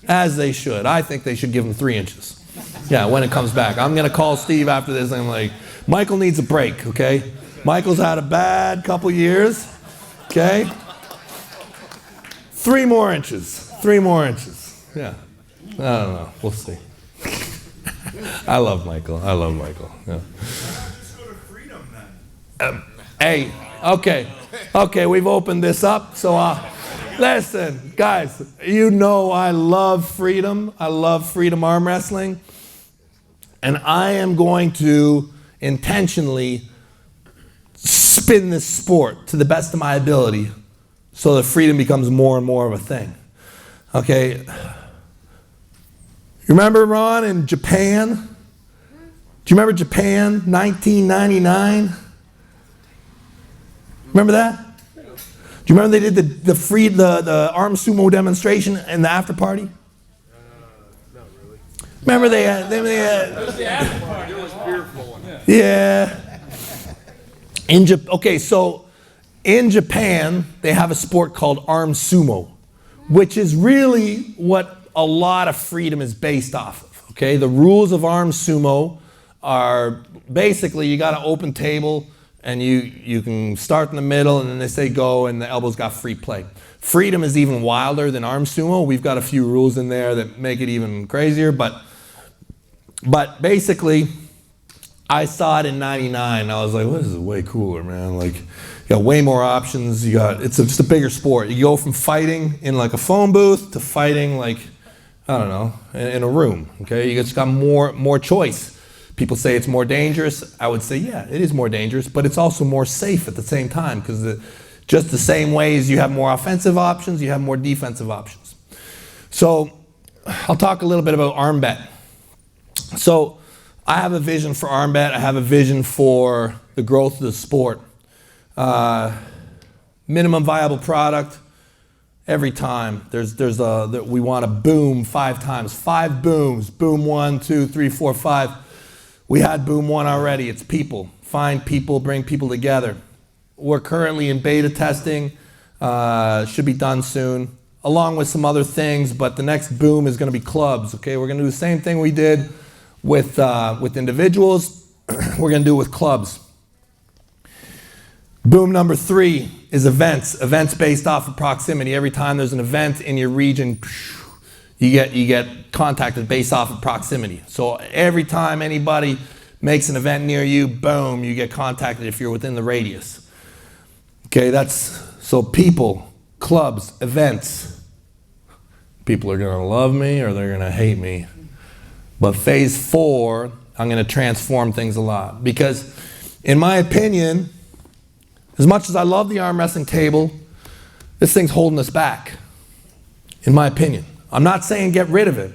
As they should. I think they should give him 3 inches. Yeah, when it comes back. I'm going to call Steve after this and I'm like, Michael needs a break, okay? Michael's had a bad couple years, okay? 3 more inches. 3 more inches. Yeah. I don't know. We'll see. I love Michael. I love Michael. Yeah. Let's go to freedom then. Hey, okay. Okay, we've opened this up. So listen, guys, you know I love freedom. I love freedom arm wrestling. And I am going to intentionally spin this sport to the best of my ability so that freedom becomes more and more of a thing. Okay. You remember, Ron, in Japan? Do you remember Japan, 1999? Remember that? Do you remember they did the arm sumo demonstration in the after party? Not really. Remember they had It was the after party. It was fearful. yeah. Okay, so in Japan, they have a sport called arm sumo, which is really what a lot of freedom is based off of, okay? The rules of arm sumo are basically you got an open table and you can start in the middle and then they say go and the elbows got free play. Freedom is even wilder than arm sumo. We've got a few rules in there that make it even crazier, but basically I saw it in '99. I was like, well, this is way cooler, man. Like, you got way more options. It's just a bigger sport. You go from fighting in like a phone booth to fighting like, I don't know, in a room, okay? You just got more choice. People say it's more dangerous. I would say, yeah, it is more dangerous, but it's also more safe at the same time because just the same way as you have more offensive options, you have more defensive options. So I'll talk a little bit about arm bet. So I have a vision for arm bet. I have a vision for the growth of the sport. Minimum viable product. Every time we want to boom 5 times. 5 booms. Boom 1, 2, 3, 4, 5. We had boom 1 already. It's people. Find people, bring people together. We're currently in beta testing. Should be done soon, along with some other things. But the next boom is going to be clubs. Okay, we're going to do the same thing we did with individuals. We're going to do it with clubs. Boom number 3 is events. Events based off of proximity. Every time there's an event in your region, you get contacted based off of proximity. So every time anybody makes an event near you, boom, you get contacted if you're within the radius. Okay, so people, clubs, events. People are gonna love me or they're gonna hate me. But phase 4, I'm gonna transform things a lot. Because in my opinion, as much as I love the arm wrestling table, this thing's holding us back, in my opinion. I'm not saying get rid of it.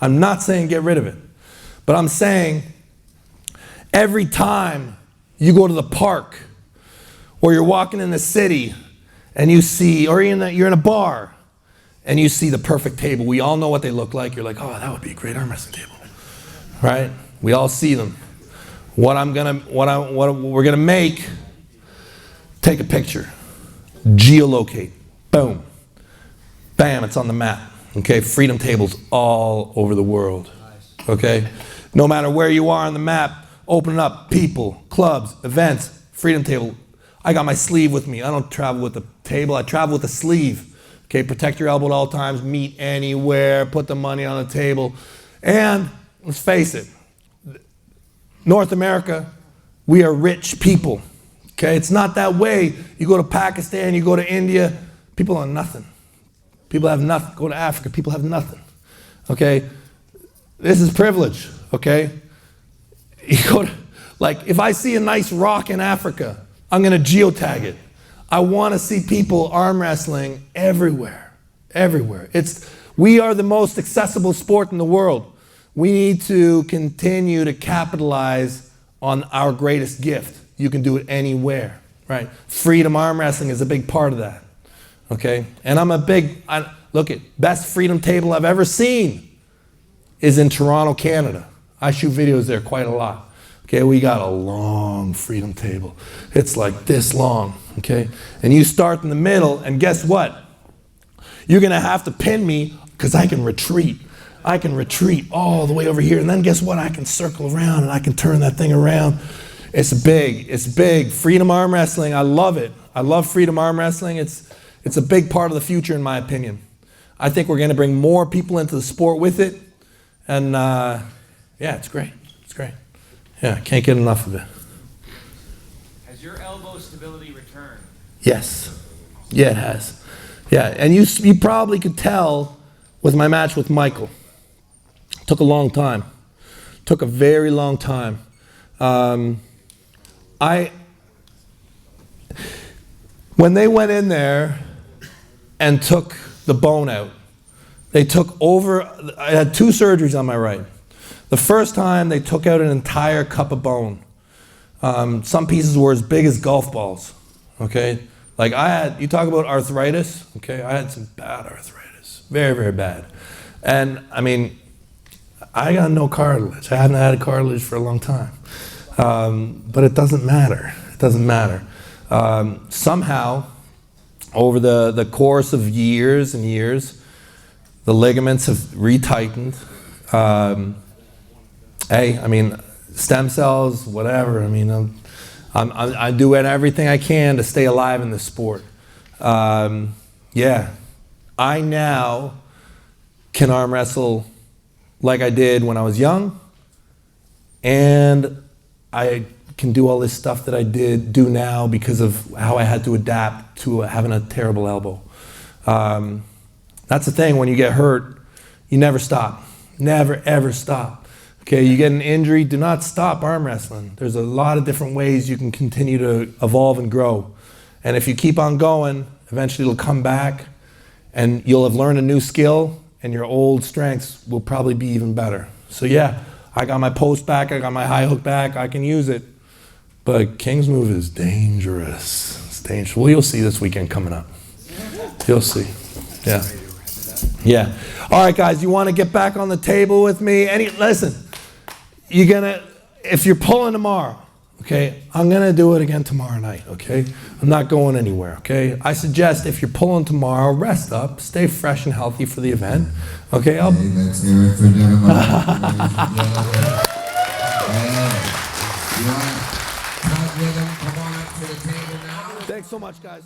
I'm not saying get rid of it. But I'm saying every time you go to the park or you're walking in the city and you see, or you're in a bar and you see the perfect table. We all know what they look like. You're like, oh, that would be a great arm wrestling table, right? We all see them. What we're gonna make, take a picture, geolocate, boom, bam, it's on the map. Okay, freedom tables all over the world. okay? No matter where you are on the map, open it up. People, clubs, events, freedom table. I got my sleeve with me. I don't travel with a table. I travel with a sleeve. Okay, protect your elbow at all times. Meet anywhere. Put the money on the table. And let's face it, North America, we are rich people. Okay, it's not that way. You go to Pakistan, you go to India, people are nothing. People have nothing. Go to Africa, people have nothing. Okay, this is privilege. Okay, you go to, like, if I see a nice rock in Africa, I'm gonna geotag it. I want to see people arm wrestling everywhere, everywhere. We are the most accessible sport in the world. We need to continue to capitalize on our greatest gift. You can do it anywhere, right? Freedom arm wrestling is a big part of that, okay? And look at best freedom table I've ever seen is in Toronto, Canada. I shoot videos there quite a lot. Okay, we got a long freedom table. It's like this long, okay? And you start in the middle, and guess what? You're gonna have to pin me because I can retreat. I can retreat all the way over here, and then guess what? I can circle around and I can turn that thing around. It's big, it's big. Freedom arm wrestling, I love it. I love freedom arm wrestling. It's a big part of the future in my opinion. I think we're gonna bring more people into the sport with it, and yeah, it's great, it's great. Yeah, I can't get enough of it. Has your elbow stability returned? Yes, yeah, it has. Yeah, and you probably could tell with my match with Michael. Took a long time. Took a very long time. When they went in there and took the bone out, I had 2 surgeries on my right. The first time they took out an entire cup of bone. Some pieces were as big as golf balls, okay? Like you talk about arthritis, okay? I had some bad arthritis, very, very bad. And I mean, I got no cartilage. I haven't had cartilage for a long time. But it doesn't matter, it doesn't matter. Somehow, over the course of years and years, the ligaments have retightened. Hey, I mean, stem cells, whatever. I mean, I'm doing everything I can to stay alive in the sport. Yeah, I now can arm wrestle like I did when I was young, and I can do all this stuff that I do now because of how I had to adapt to having a terrible elbow. That's the thing, when you get hurt, you never stop. Never, ever stop. Okay, you get an injury, do not stop arm wrestling. There's a lot of different ways you can continue to evolve and grow. And if you keep on going, eventually it'll come back and you'll have learned a new skill and your old strengths will probably be even better. So yeah, I got my post back, I got my high hook back, I can use it. But Kingsmove is dangerous. It's dangerous. Well, you'll see this weekend coming up. You'll see. Yeah. Yeah. All right, guys, you want to get back on the table with me? Listen, if you're pulling tomorrow, okay, I'm going to do it again tomorrow night, okay? I'm not going anywhere, okay? I suggest if you're pulling tomorrow, rest up, stay fresh and healthy for the event, okay? Let's hear it for Devon Larratt, ladies and gentlemen. You want to talk with him? Come on up to the table now. Thanks so much, guys.